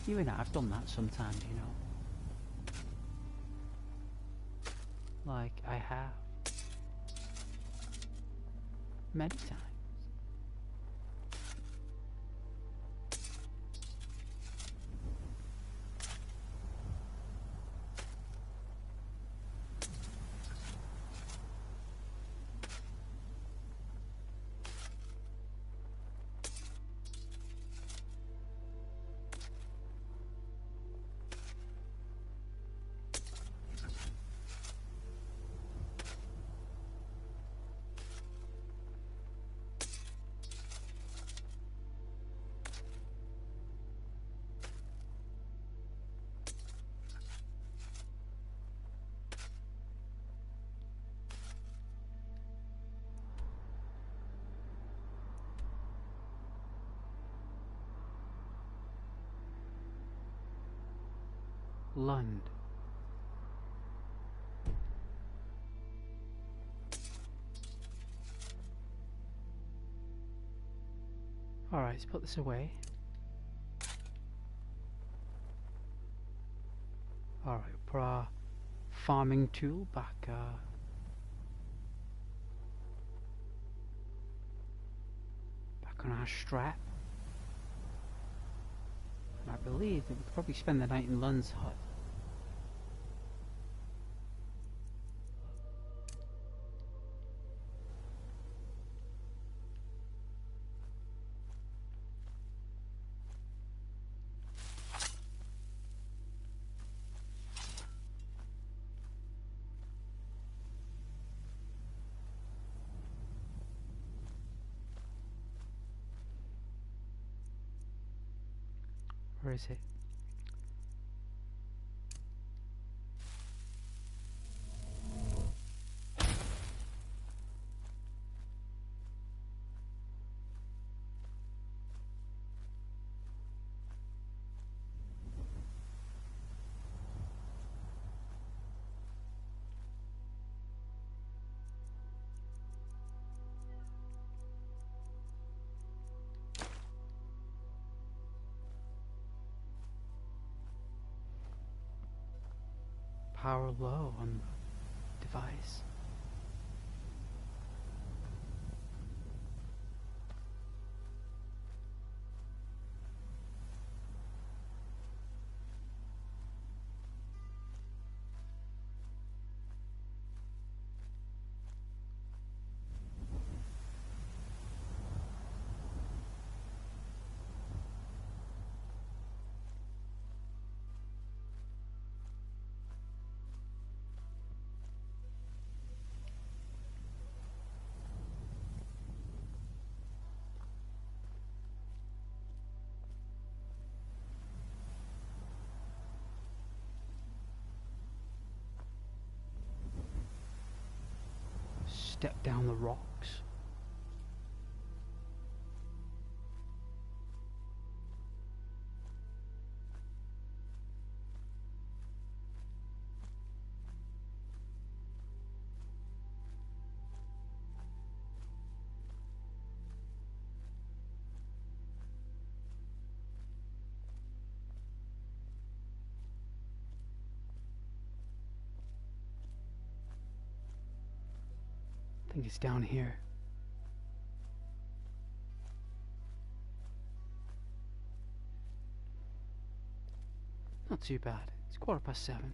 S1: Even I've done that sometimes, you know. Like I have. Many times. Lund. Alright, let's put this away. Alright, put our farming tool back on our strap. And I believe that we could probably spend the night in Lund's hut. Where is it? Power low on the device. Step down the rocks. I think it's down here. Not too bad. It's 7:15.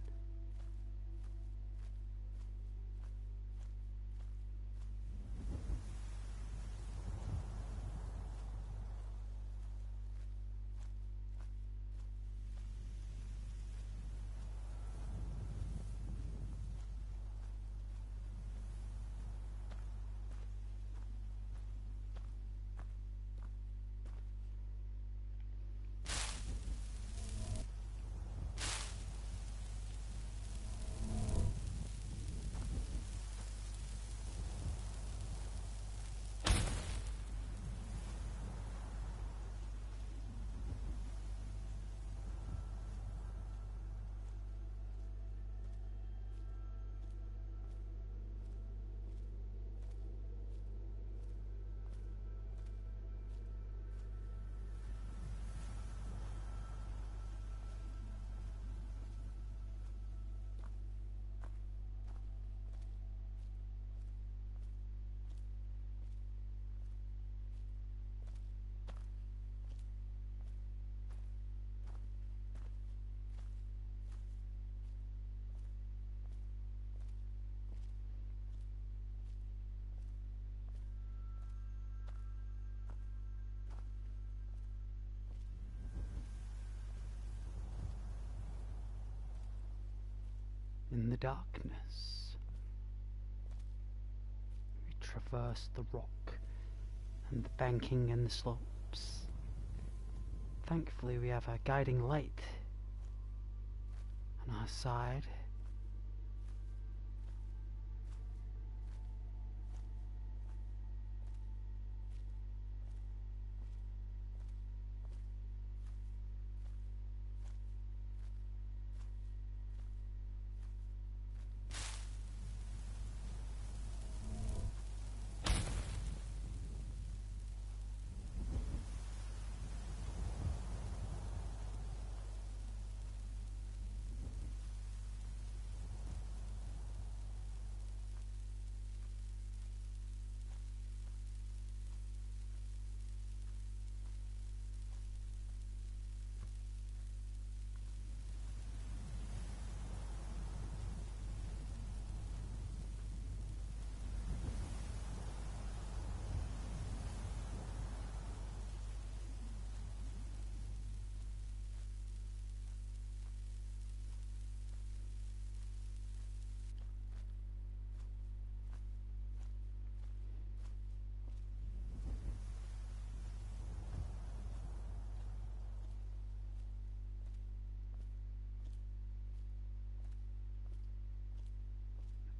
S1: In the darkness, we traverse the rock and the banking and the slopes. Thankfully, we have a guiding light on our side.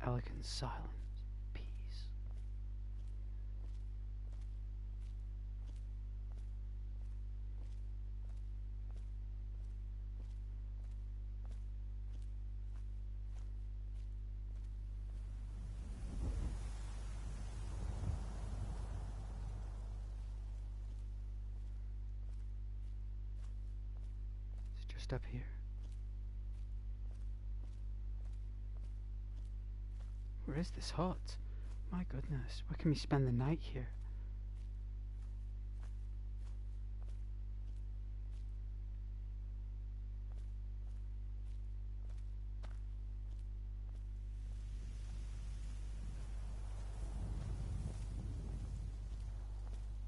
S1: Elegant silence. Peace. It's just up here. Where is this hut? My goodness, where can we spend the night here?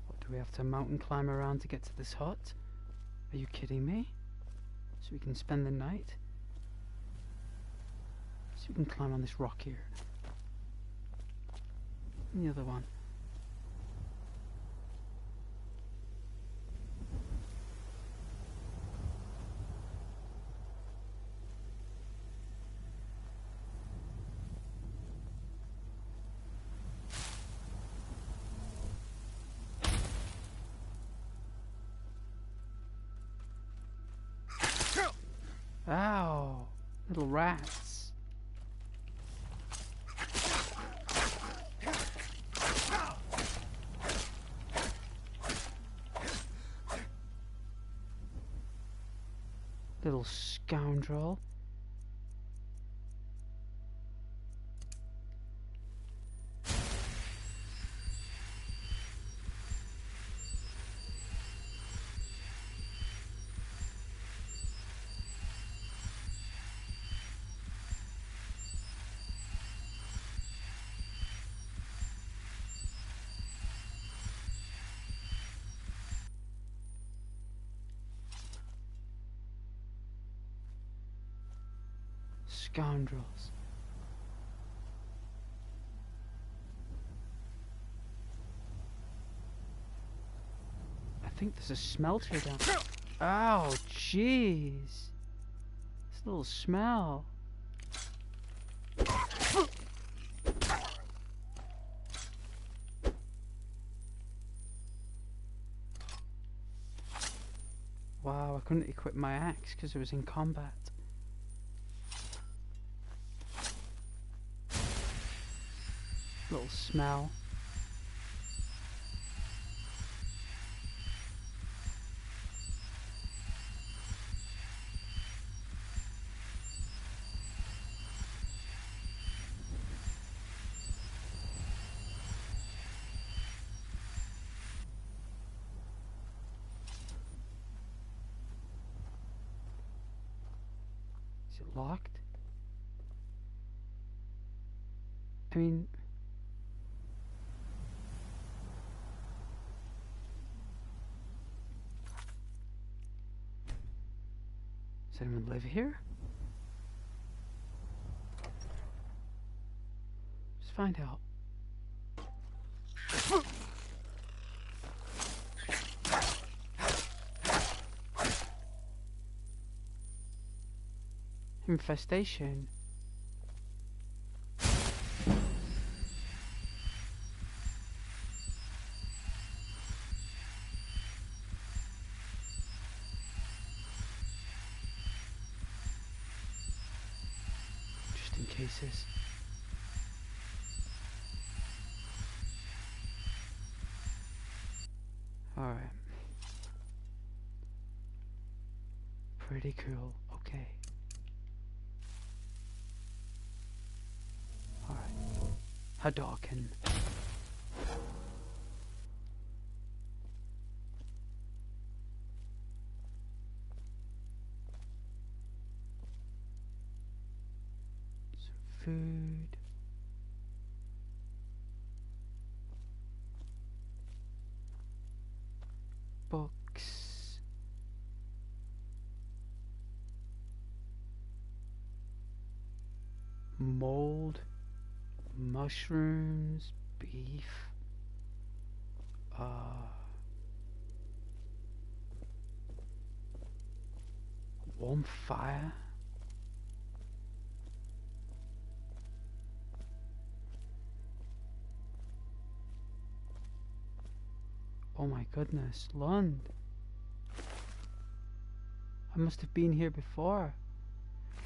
S1: What, do we have to mountain climb around to get to this hut? Are you kidding me? So we can spend the night? So we can climb on this rock here. And the other one. Ow! Little rats. Little scoundrel. Scoundrels. I think there's a smelter down. Ow, jeez. This little smell. Wow, I couldn't equip my axe because I was in combat. Little smell. Is it locked? I mean... Does anyone live here? Let's find out. Infestation. Just in cases. Alright. Pretty cool. Okay. Alright. Hadouken. Some food. Books. Mold. Mushrooms. Beef. Warm fire. Oh my goodness, Lund. I must have been here before.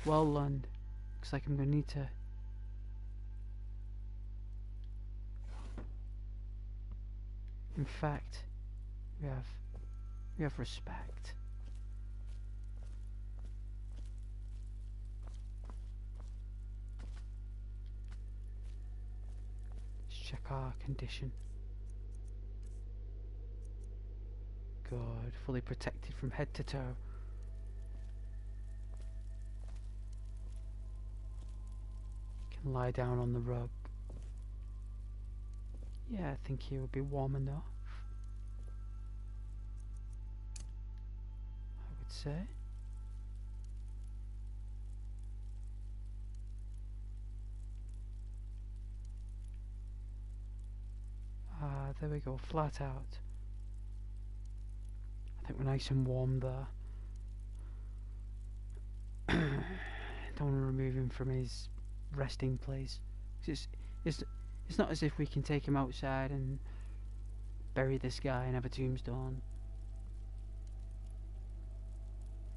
S1: Well, Lund, looks like I'm gonna need to... In fact, we have respect. Let's check our condition. Good, fully protected from head to toe. Can lie down on the rug. Yeah, I think he would be warm enough, I would say. Ah, there we go, flat out. I think we're nice and warm there. Don't want to remove him from his resting place. It's not as if we can take him outside and bury this guy and have a tombstone.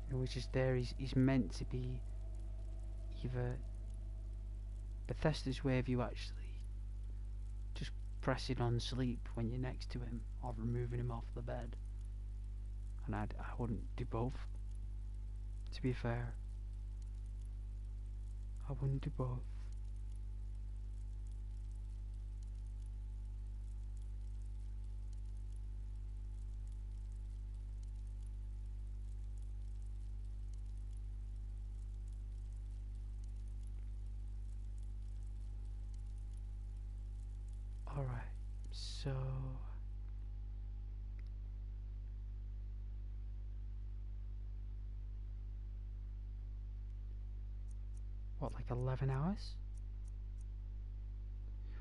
S1: You know, he's just there. He's meant to be either Bethesda's way of you actually just pressing on sleep when you're next to him, or removing him off the bed. And I wouldn't do both. To be fair, I wouldn't do both. Alright, so... what, like 11 hours?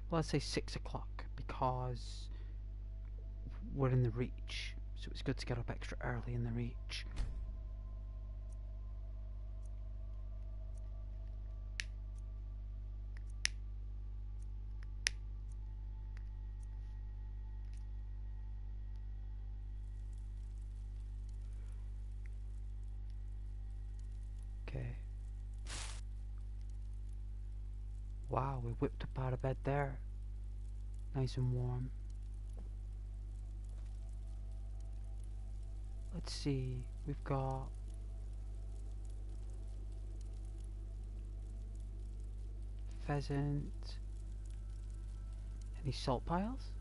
S1: Well, let's say 6 o'clock, because we're in the Reach, so it's good to get up extra early in the Reach. Okay. Wow, we whipped up out of bed there. Nice and warm. Let's see, we've got... pheasant. Any salt piles?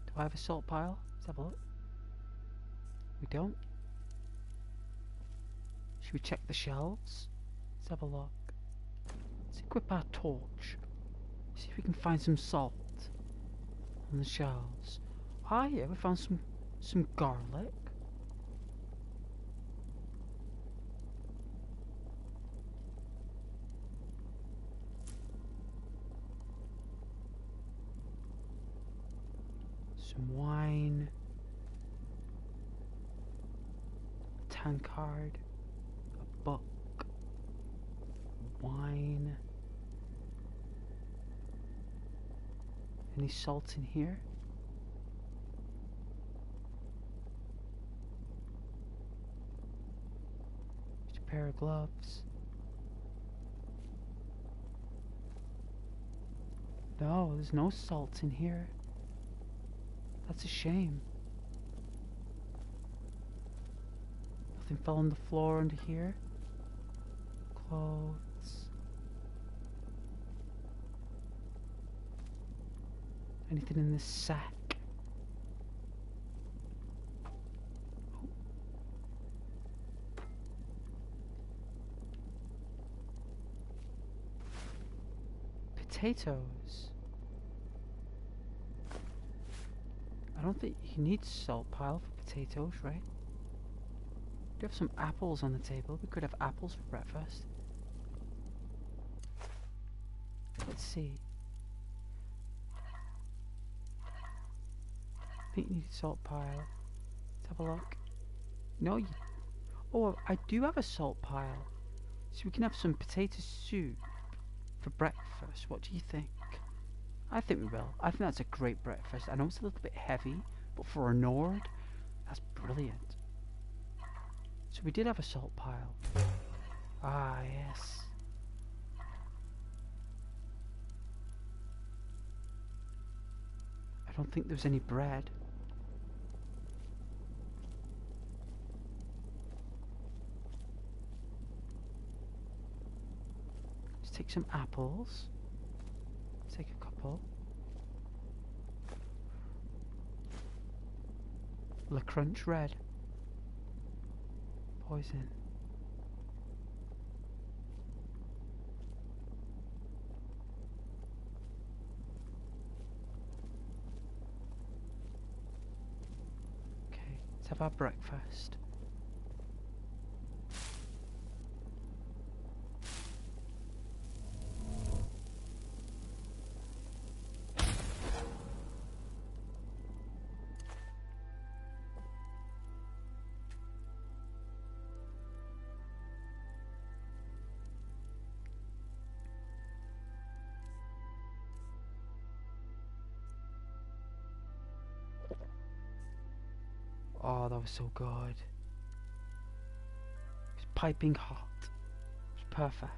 S1: Do I have a salt pile? Let's have a look. We don't. Should we check the shelves? Let's have a look. Let's equip our torch. See if we can find some salt on the shelves. Ah, yeah, we found some garlic. Some wine. A tankard. A book. Wine. Any salt in here? Just a pair of gloves. No, there's no salt in here. That's a shame. Nothing fell on the floor under here. Clothes. Anything in this sack? Oh. Potatoes. I don't think you need salt pile for potatoes, right? We have some apples on the table. We could have apples for breakfast. Let's see. I think you need a salt pile. Let's have a look. No, you... Oh, I do have a salt pile. So we can have some potato soup for breakfast. What do you think? I think we will. I think that's a great breakfast. I know it's a little bit heavy But for a Nord, that's brilliant. So we did have a salt pile. Ah, yes. I don't think there was any bread. Let's take some apples. Let's take a couple. La Crunch Red. Poison. Okay, let's have our breakfast. Oh, that was so good. It was piping hot. It was perfect.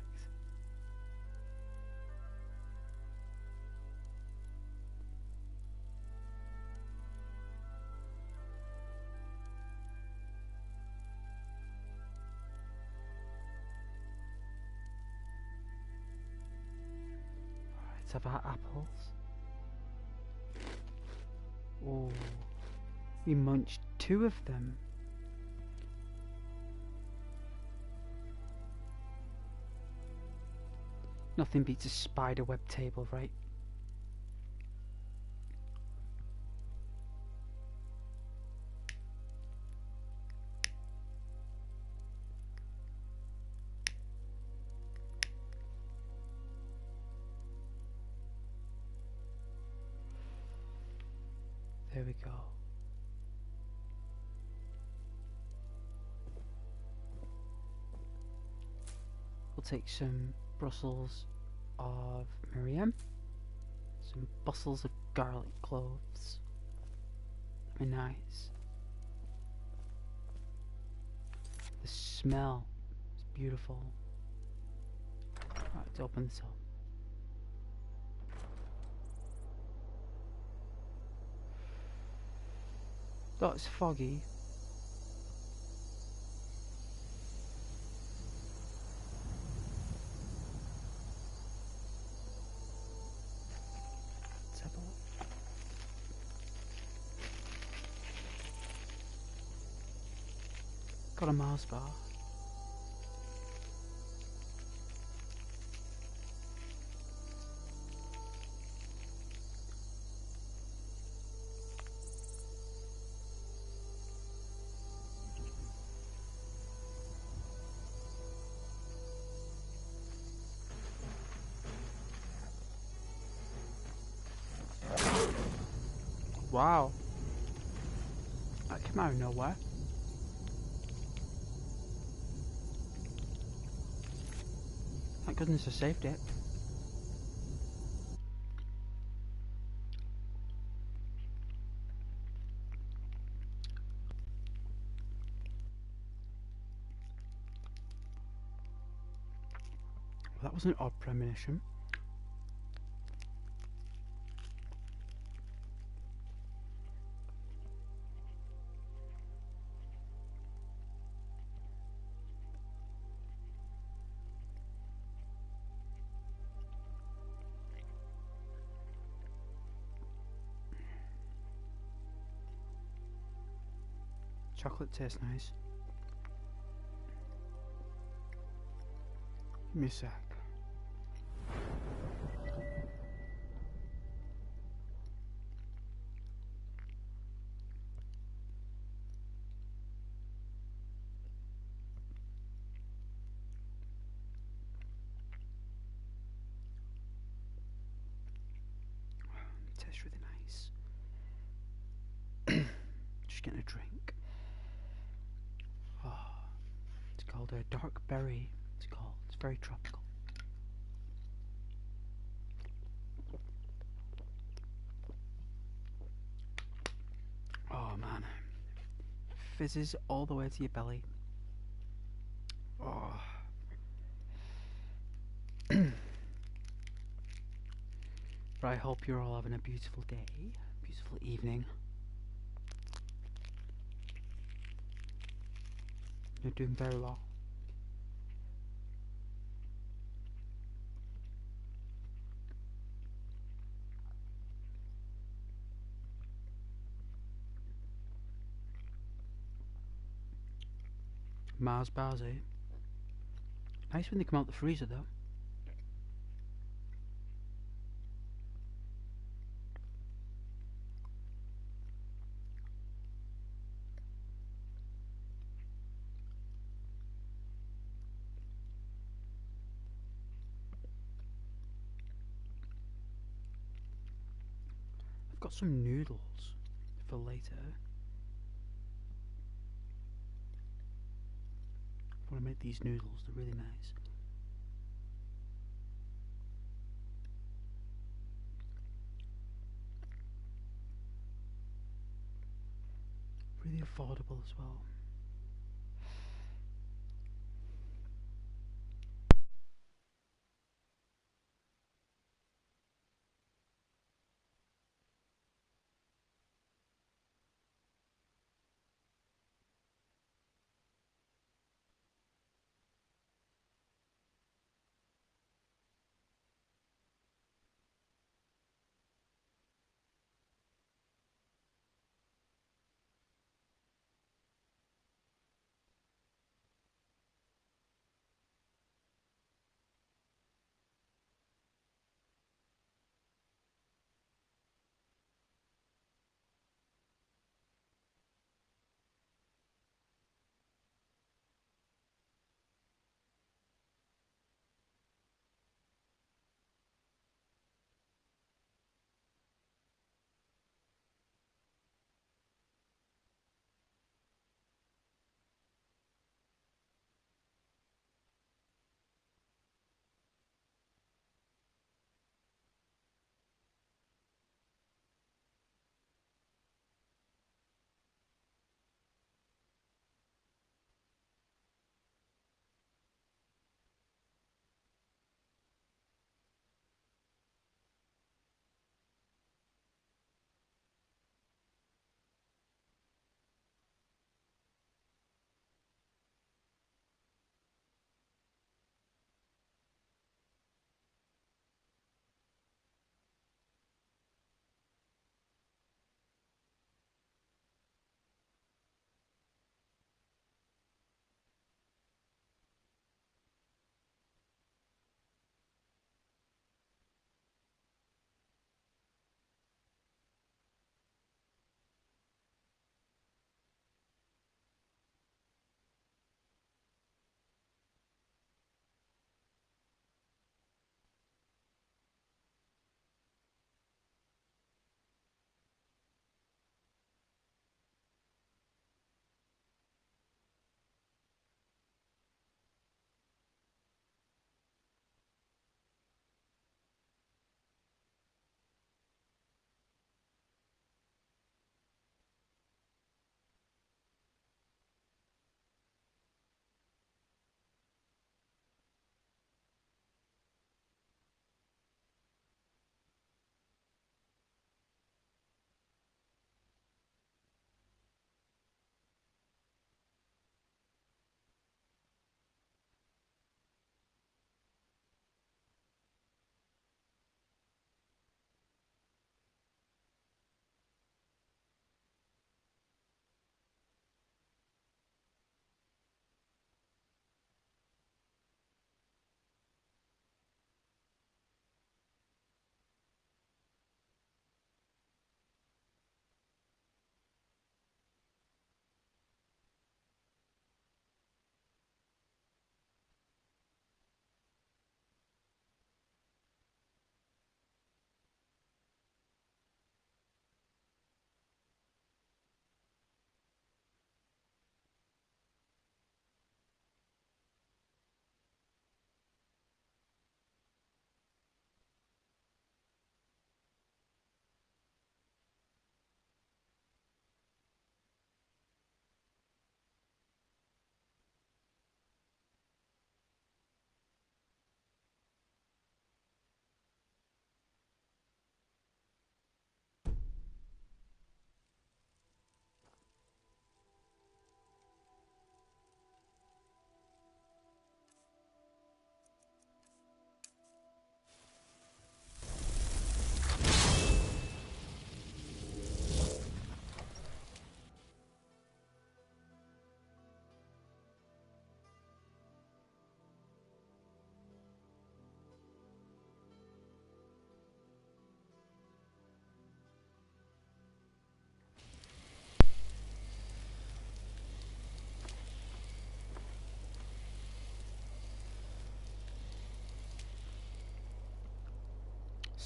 S1: Alright, let's have our apples. Oh. We munched 2 of them. Nothing beats a spiderweb table, right? There we go. We'll take some Brussels of Miriam, some bustles of garlic cloves. That'd be nice. The smell is beautiful. Right, let's open this up. Though it's foggy. Let's have a look. Got a Mars bar. Wow. That came out of nowhere. Thank goodness I saved it. Well, that was an odd premonition. Chocolate tastes nice. Give me a sec. It tastes really nice. Just getting a drink. Oh, it's called a dark berry. It's called. It's very tropical. fizzes all the way to your belly. Oh. But I hope you're all having a beautiful day, beautiful evening. You're doing very well. Mars bars, eh? Nice when they come out the freezer, though. I've got some noodles for later. I want to make these noodles, they're really nice. Really affordable as well.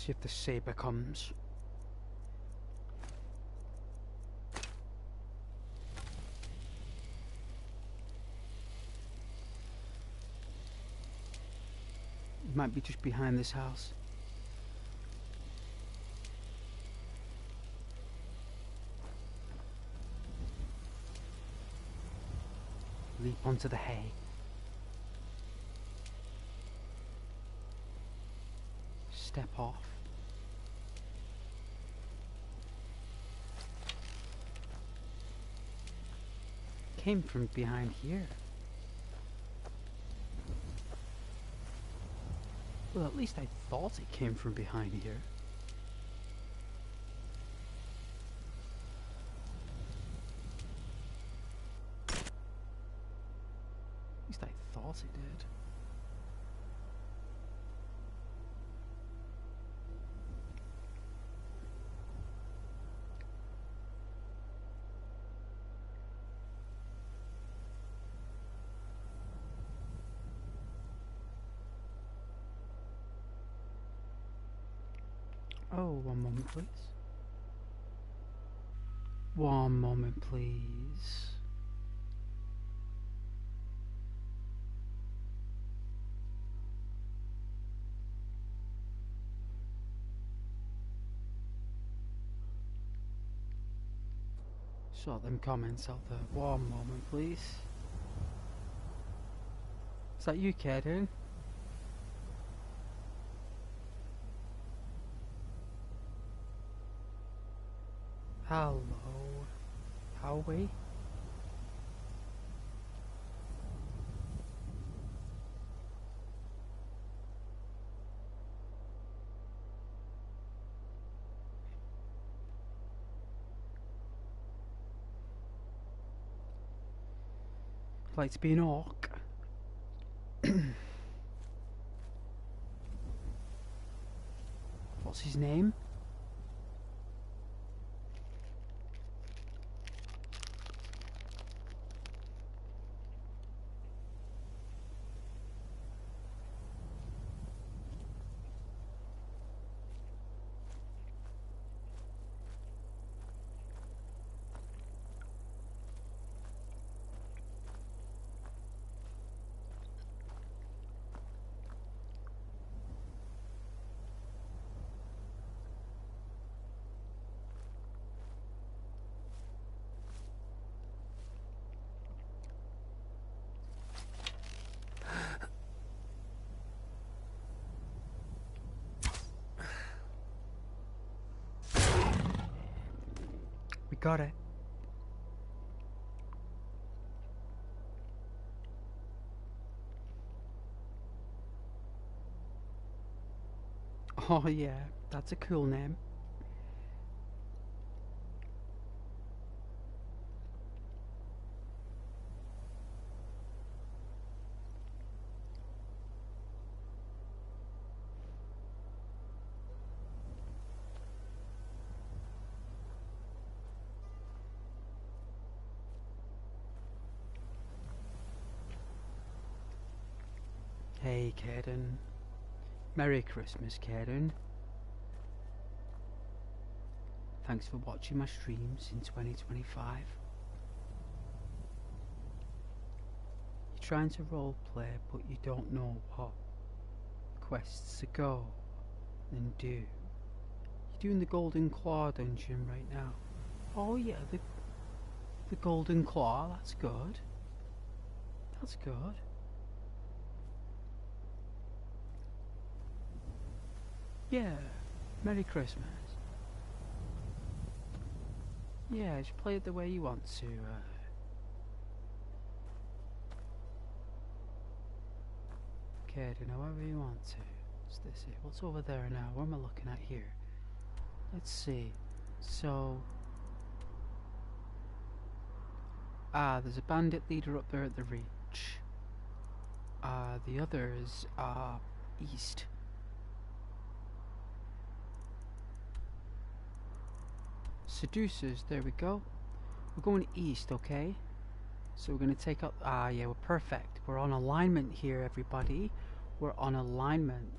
S1: See if the saber comes. It might be just behind this house. Leap onto the hay. Step off. Came from behind here. Well, at least I thought it came from behind here. At least I thought it did. Oh, one moment, please. One moment, please. Sort them comments out there. One moment, please. Is that you, Kaden? Hello, Howie. I'd like to be an orc. What's his name? We got it. Oh yeah, that's a cool name. Hey, Kaden. Merry Christmas, Kaden. Thanks for watching my streams in 2025. You're trying to roleplay, but you don't know what quests to go and do. You're doing the Golden Claw dungeon right now. Oh yeah, the Golden Claw, that's good. That's good. Yeah, Merry Christmas. Yeah, just play it the way you want to. Kaden, however you want to. What's this here? What's over there now? What am I looking at here? Let's see. So... there's a bandit leader up there at the reach. The others are east. Seducers, there we go. We're going east, okay? So we're going to take up... yeah, we're perfect. We're on alignment here, everybody. We're on alignment.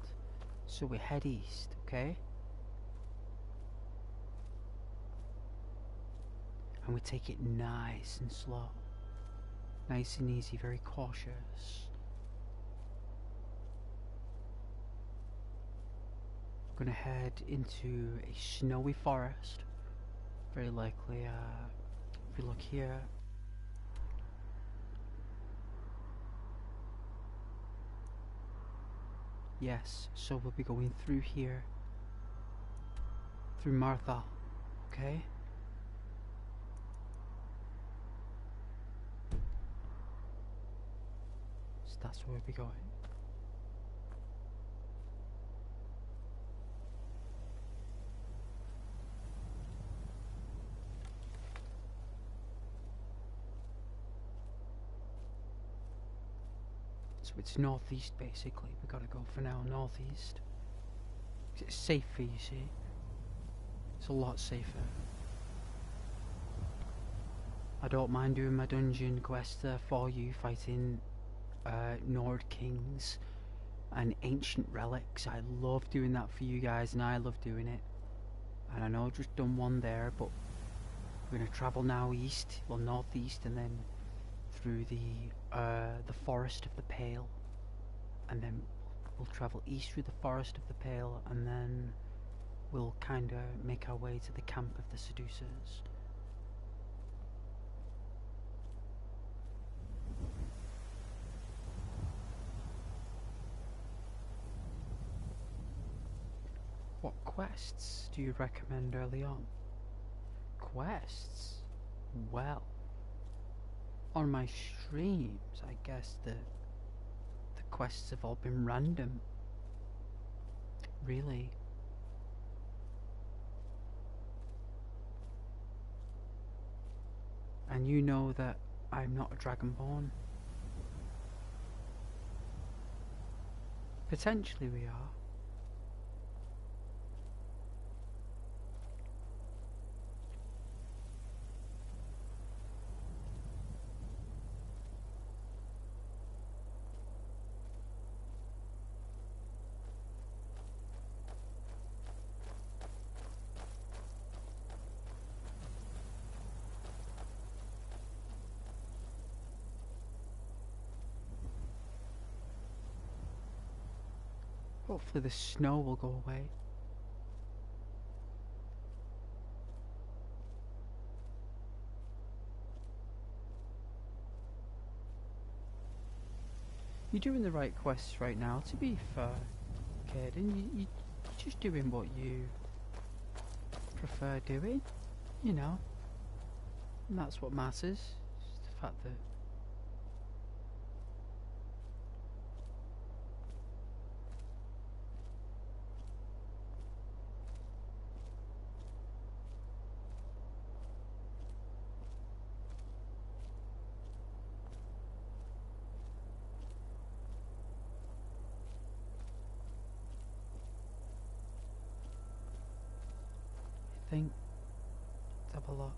S1: So we head east, okay? and we take it nice and slow. Nice and easy, very cautious. We're gonna head into a snowy forest. Very likely, if we look here, yes, so we'll be going through here, through Martha, okay? So that's where we'll be going. So it's northeast basically, we gotta go for now, northeast. It's safer, you see. It's a lot safer. I don't mind doing my dungeon quest for you, fighting Nord Kings and ancient relics. I love doing that for you guys, and I love doing it. And I know I've just done one there, but we're gonna travel now east, well northeast, and then through the forest of the Pale, and then we'll travel east through the forest of the Pale, and then we'll kinda make our way to the camp of the seducers. What quests do you recommend early on? Quests? Well, on my streams, I guess the quests have all been random. Really. And you know that I'm not a Dragonborn. Potentially we are. Hopefully the snow will go away. You're doing the right quests right now, to be fair, Caden. You're just doing what you prefer doing, you know. And that's what matters. Just the fact that I think let's have a look.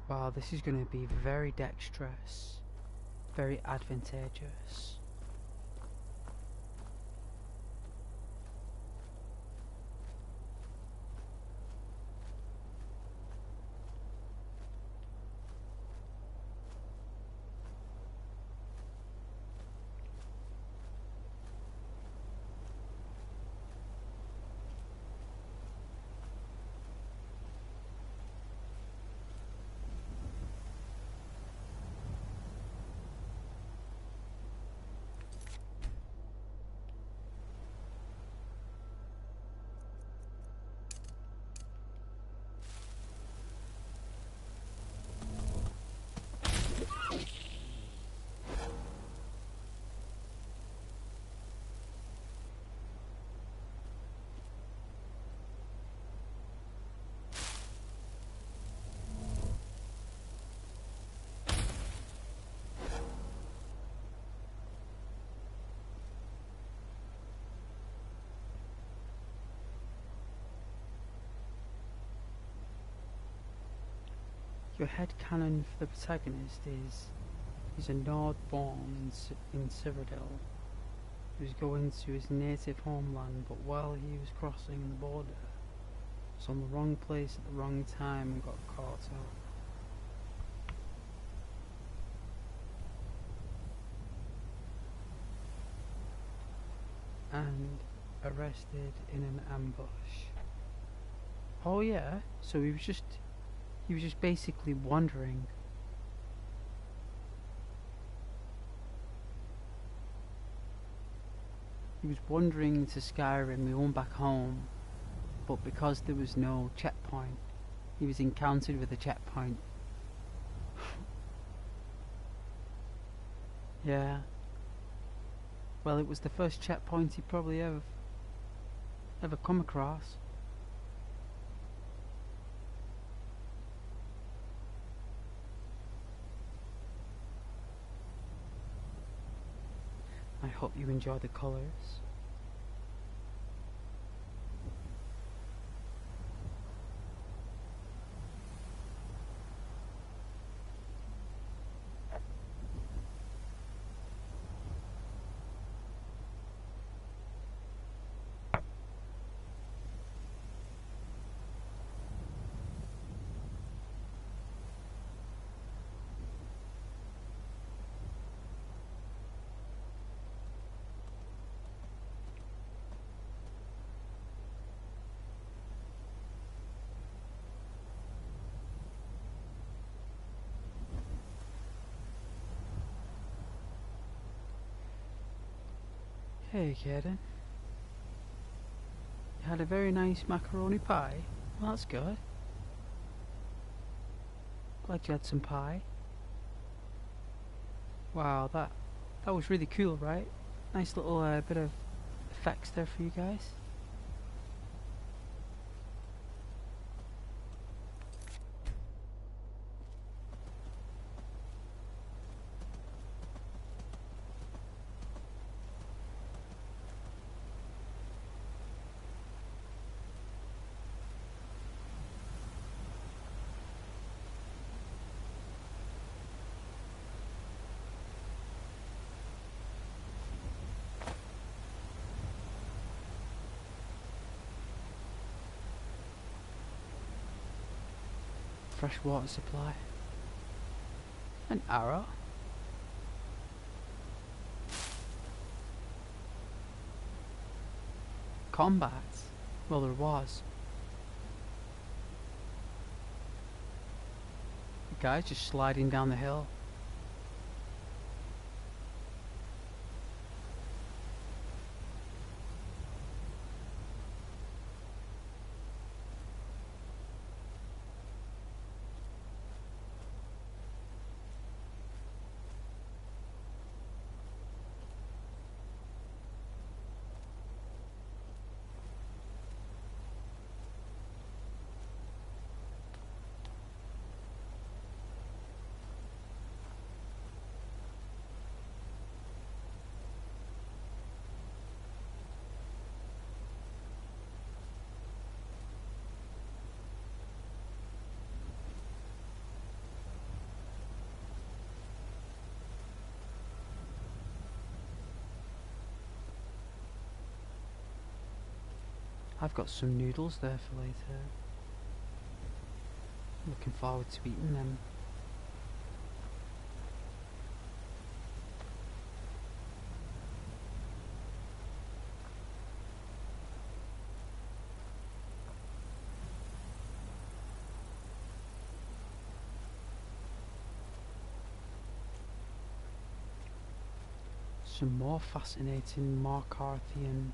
S1: Wow, this is going to be very dexterous, very advantageous. Your head canon for the protagonist is a Nord born in Cyrodiil, He was going to his native homeland, but while he was crossing the border, he was on the wrong place at the wrong time and got caught up. And arrested in an ambush. Oh yeah, so he was just basically wandering. He was wandering to Skyrim, we went back home, but because there was no checkpoint, he was encountered with a checkpoint. Yeah. Well, it was the first checkpoint he'd probably ever come across. I hope you enjoy the colours. Hey, Kaden. You had a very nice macaroni pie. Well, that's good. Glad you had some pie. Wow, that was really cool, right? Nice little bit of effects there for you guys. Fresh water supply. An arrow. Combat. Well, there was. The guy's just sliding down the hill. I've got some noodles there for later. Looking forward to eating them. Some more fascinating Markarthian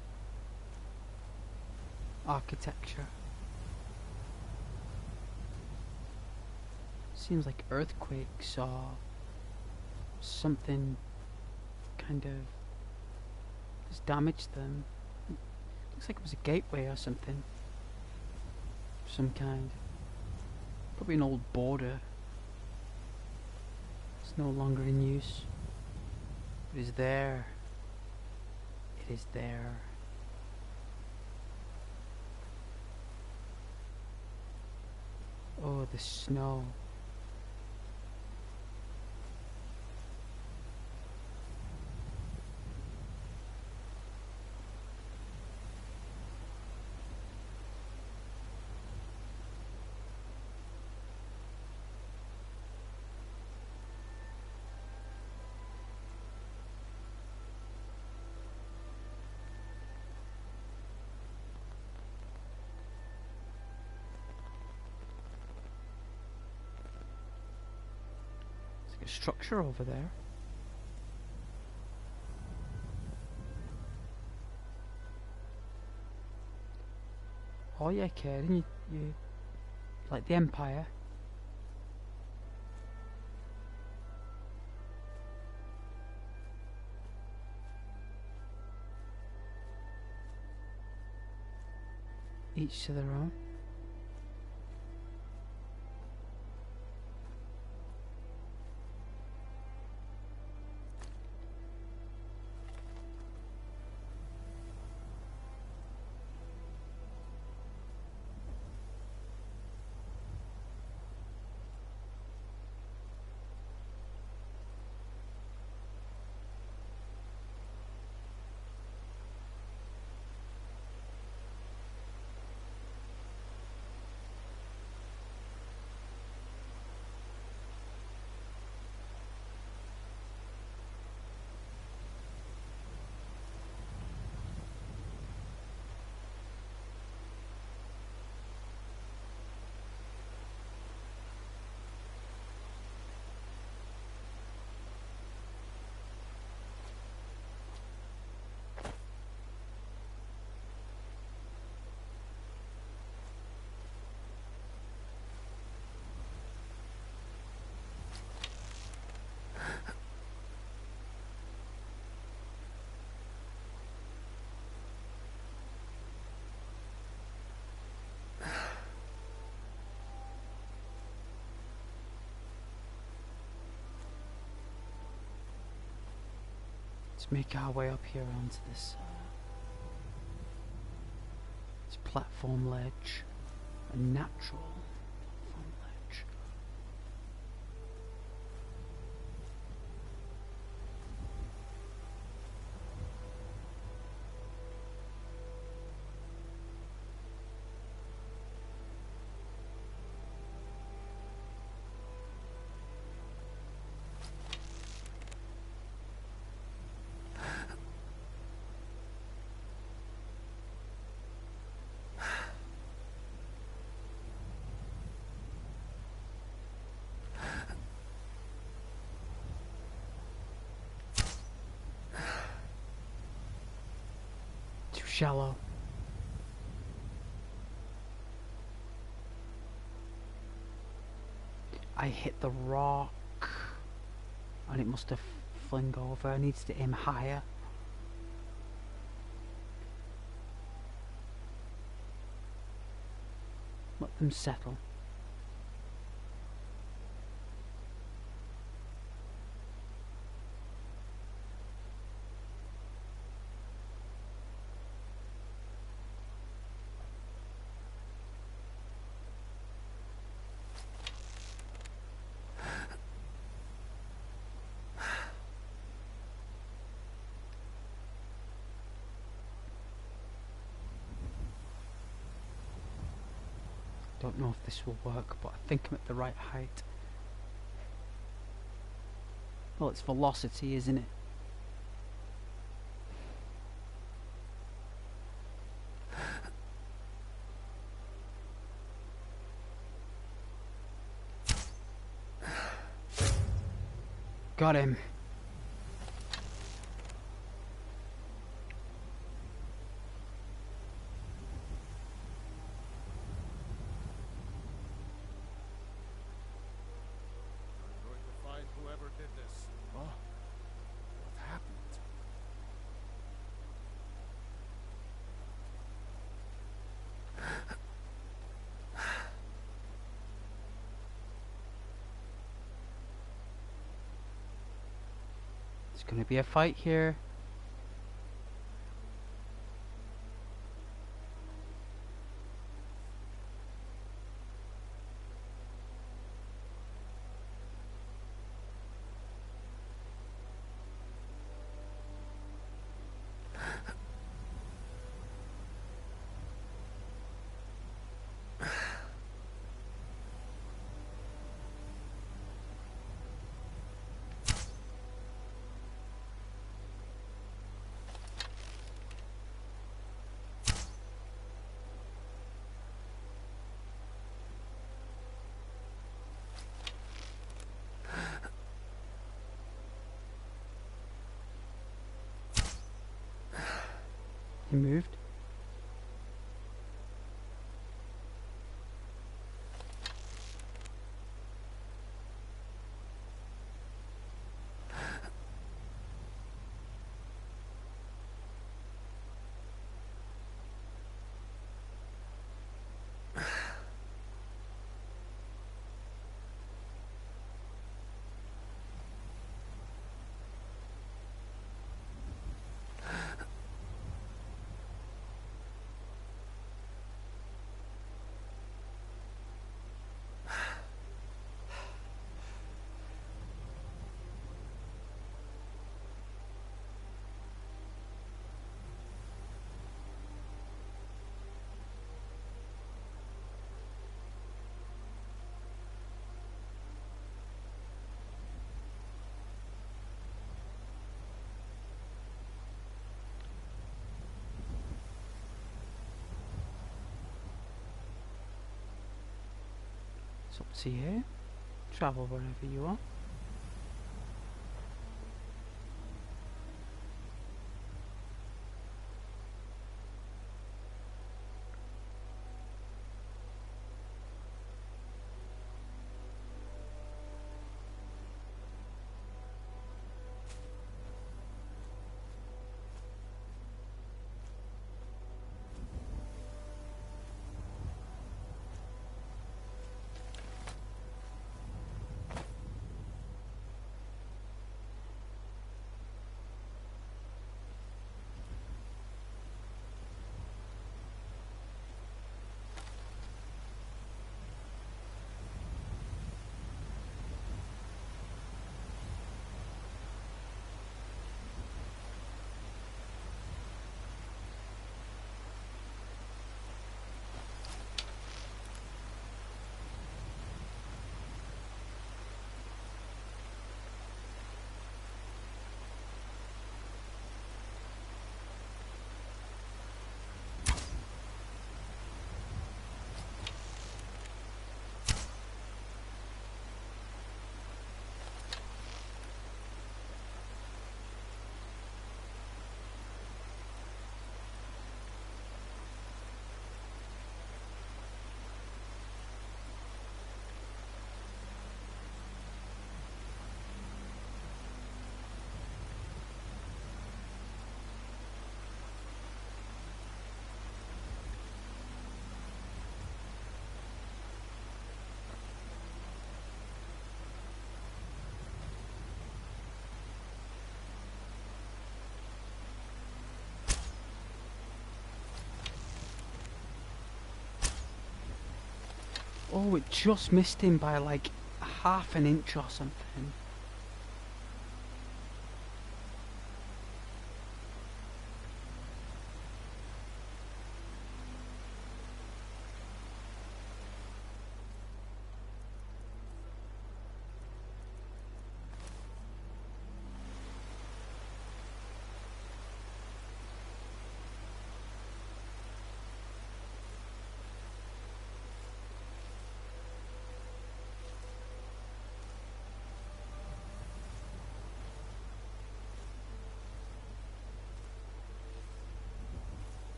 S1: architecture. Seems like earthquakes or something kind of has damaged them. Looks like it was a gateway or something. Of some kind. Probably an old border. It's no longer in use. It is there. It is there. Oh, the snow. structure over there. Oh yeah, Karen, you like the Empire. Each to their own. Let's make our way up here onto this platform ledge, a natural platform ledge. Shallow. I hit the rock and it must have flung over. It needs to aim higher. Let them settle. Don't know if this will work, but I think I'm at the right height. Well, it's velocity, isn't it? Got him. There's going to be a fight here. He moved. It's up to you. Travel wherever you want. Oh, it just missed him by like half an inch or something.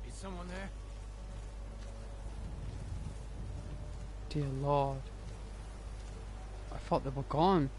S12: Is someone there?
S1: Dear Lord. I thought they were gone.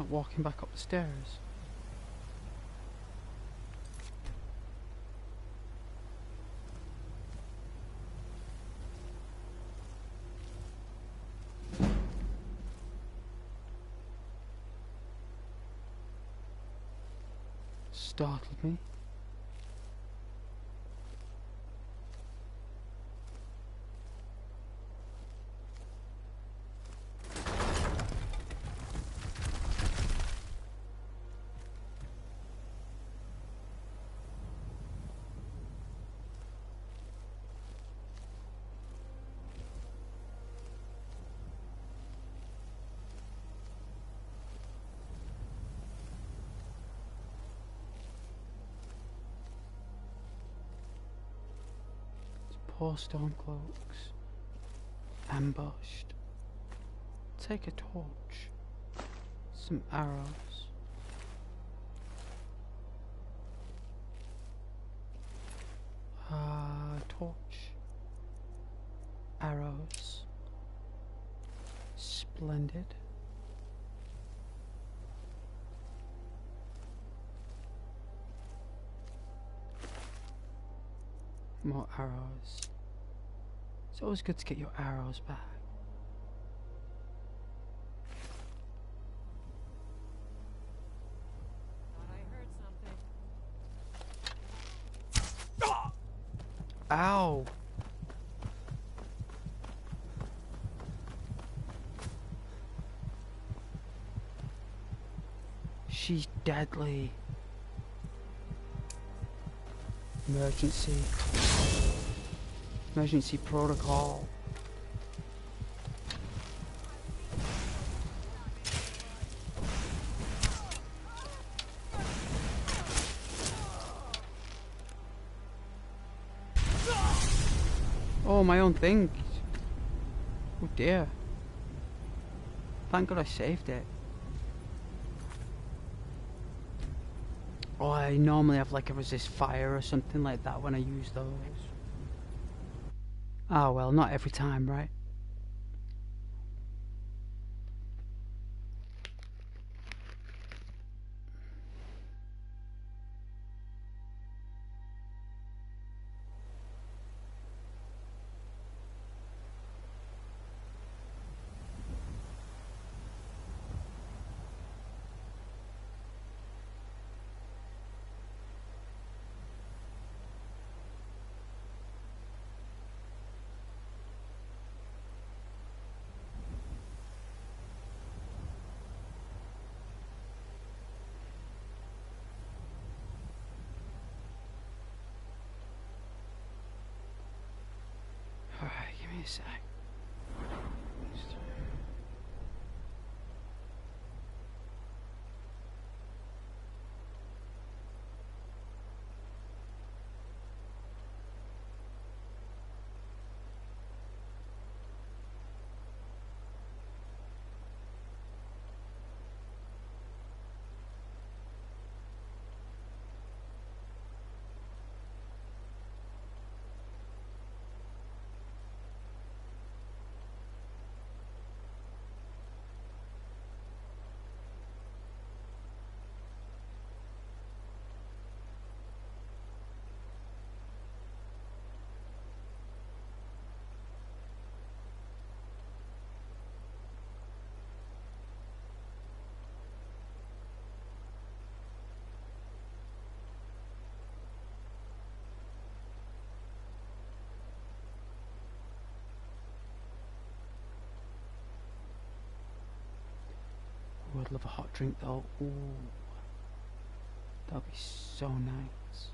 S1: Not walking back up the stairs. Startled me. Poor Stormcloaks. Ambushed. Take a torch. Some arrows. Torch. Arrows. Splendid. More arrows. It's always good to get your arrows back.
S13: Thought I heard something.
S1: Ow! She's deadly. Emergency. Emergency protocol. Oh, my own thing. Oh dear. Thank God I saved it. Oh, I normally have like a resist fire or something like that when I use those. Ah, well, not every time, right? Alright, give me a sec. Oh, I'd love a hot drink though. Ooh. That'd be so nice.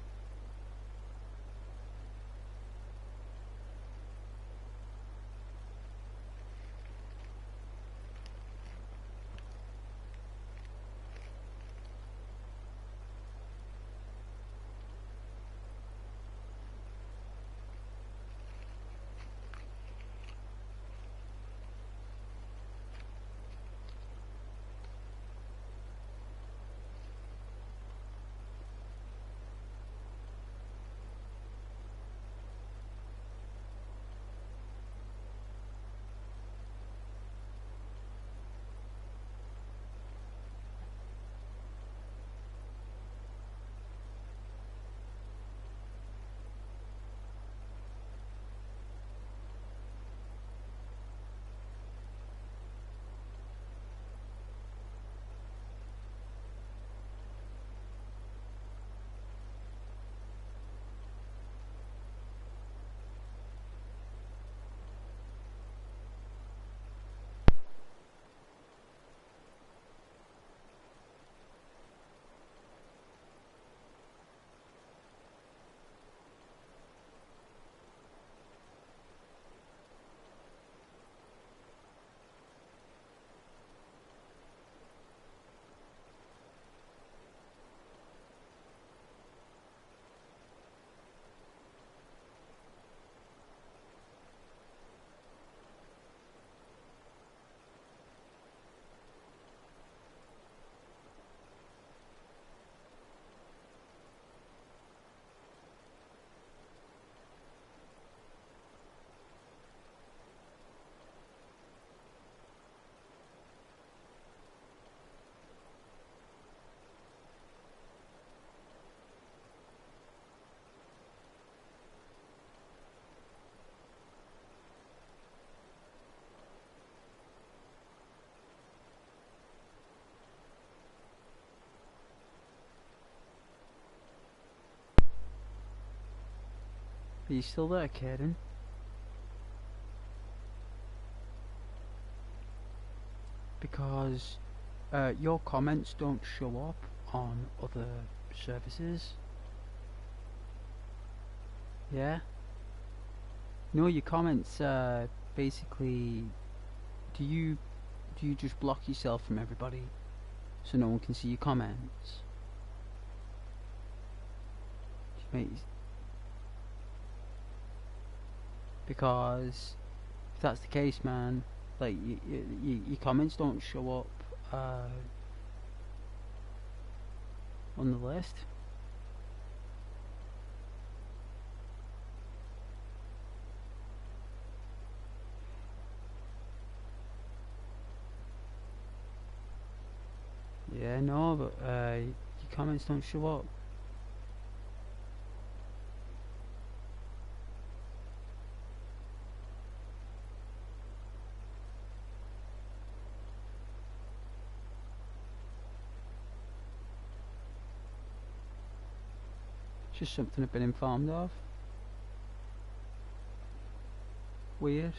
S1: Are you still there, Caden? Because your comments don't show up on other services. Yeah? No, your comments basically, do you just block yourself from everybody so no one can see your comments? Because if that's the case, man, like your comments don't show up on the list. Yeah, no, but your comments don't show up. It's just something I've been informed of. Weird.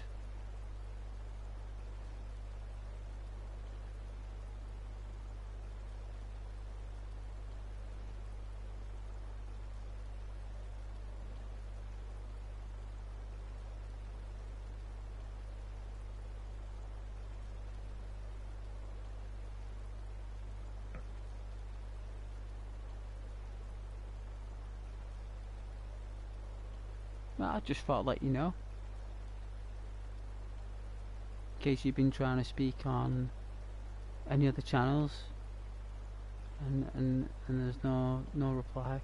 S1: Well, I just thought I'd let you know. In case you've been trying to speak on any other channels and there's no reply.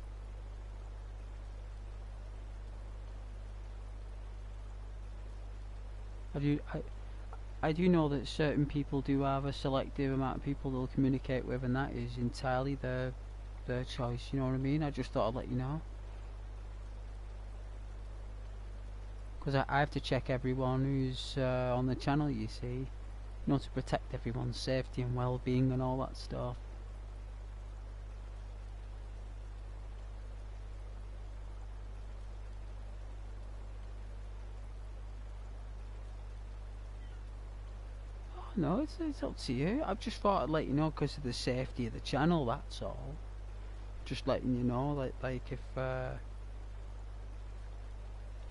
S1: I do know that certain people do have a selective amount of people they'll communicate with, and that is entirely their choice, you know what I mean? I just thought I'd let you know. Because I have to check everyone who's on the channel, you see, you know, to protect everyone's safety and well-being and all that stuff. Oh, no, it's up to you. I just thought I'd let you know because of the safety of the channel, that's all. Just letting you know, like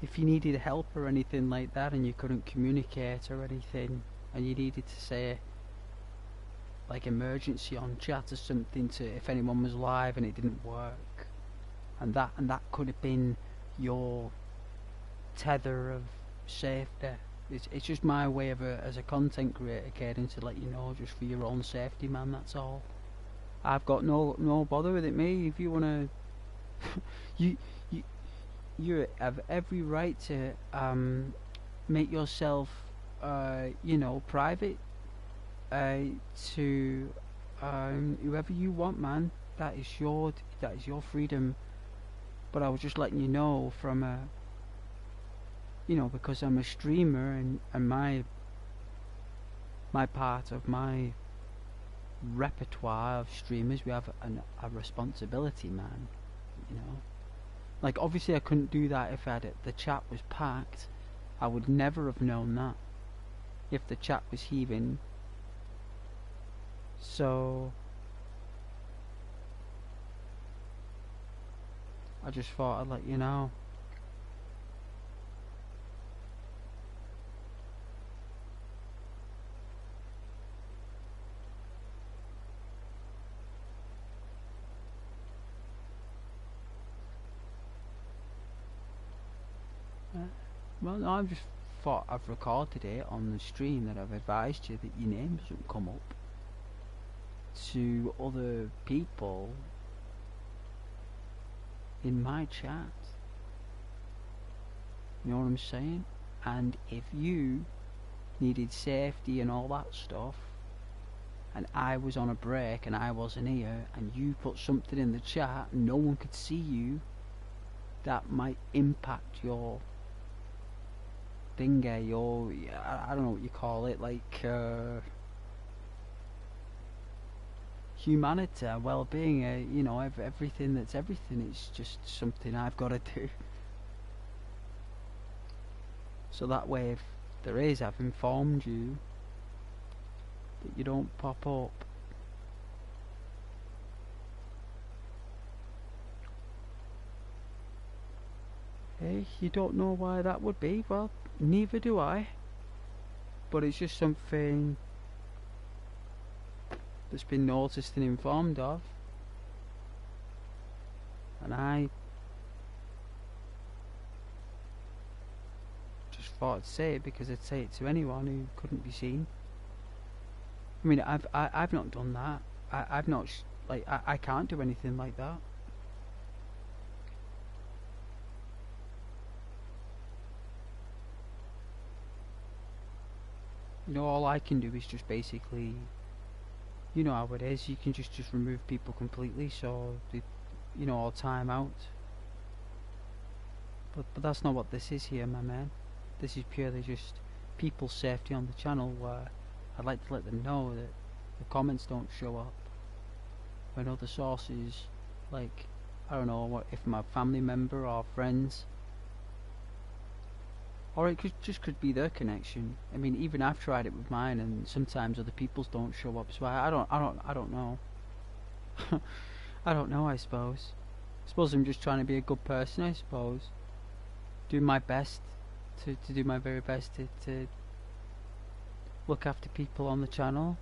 S1: if you needed help or anything like that and you couldn't communicate or anything and you needed to say like emergency on chat or something to if anyone was live and it didn't work, and that could have been your tether of safety. It's just my way of as a content creator, Caden, to let you know, just for your own safety, man, that's all. I've got no bother with it, mate. If you wanna you have every right to make yourself you know, private to whoever you want, man. That is your freedom. But I was just letting you know from a, you know, because I'm a streamer and my part of my repertoire of streamers, we have a responsibility, man, you know. Like, obviously I couldn't do that if the chat was packed. I would never have known that if the chat was heaving. So I just thought I'd let you know. Well, no, I've just thought I've recorded it on the stream that I've advised you that your name doesn't come up to other people in my chat. You know what I'm saying? And if you needed safety and all that stuff, and I was on a break and I wasn't here, and you put something in the chat and no one could see you, that might impact your thingy, your, I don't know what you call it, like humanity, well-being, you know, everything that's everything. It's just something I've got to do. So that way, if there is, I've informed you that you don't pop up. Hey, you don't know why that would be? Well, neither do I. But it's just something that's been noticed and informed of. And I just thought I'd say it because I'd say it to anyone who couldn't be seen. I mean, I've not done that. I've not I can't do anything like that. You know, all I can do is just basically, you know how it is. You can just remove people completely, so they, you know, all time out. But that's not what this is here, my man. This is purely just people's safety on the channel, where I'd like to let them know that the comments don't show up when other sources, like, I don't know, what if my family member or friends, or it could be their connection. I mean, even I've tried it with mine, and sometimes other people's don't show up. So I don't know. I don't know. I suppose I'm just trying to be a good person. I suppose, doing my best to do my very best to look after people on the channel.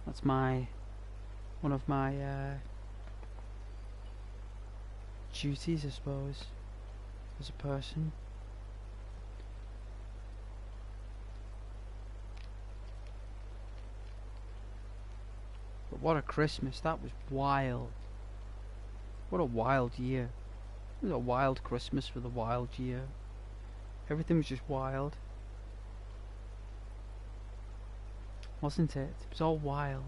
S1: That's one of my duties, I suppose, as a person. But what a Christmas, that was wild. What a wild year. It was a wild Christmas with a wild year. Everything was just wild. Wasn't it? It was all wild.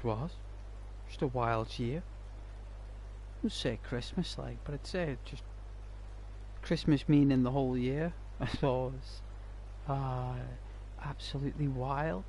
S1: Was just a wild year. I wouldn't say Christmas like, but I'd say just Christmas meaning the whole year, I suppose. Absolutely wild.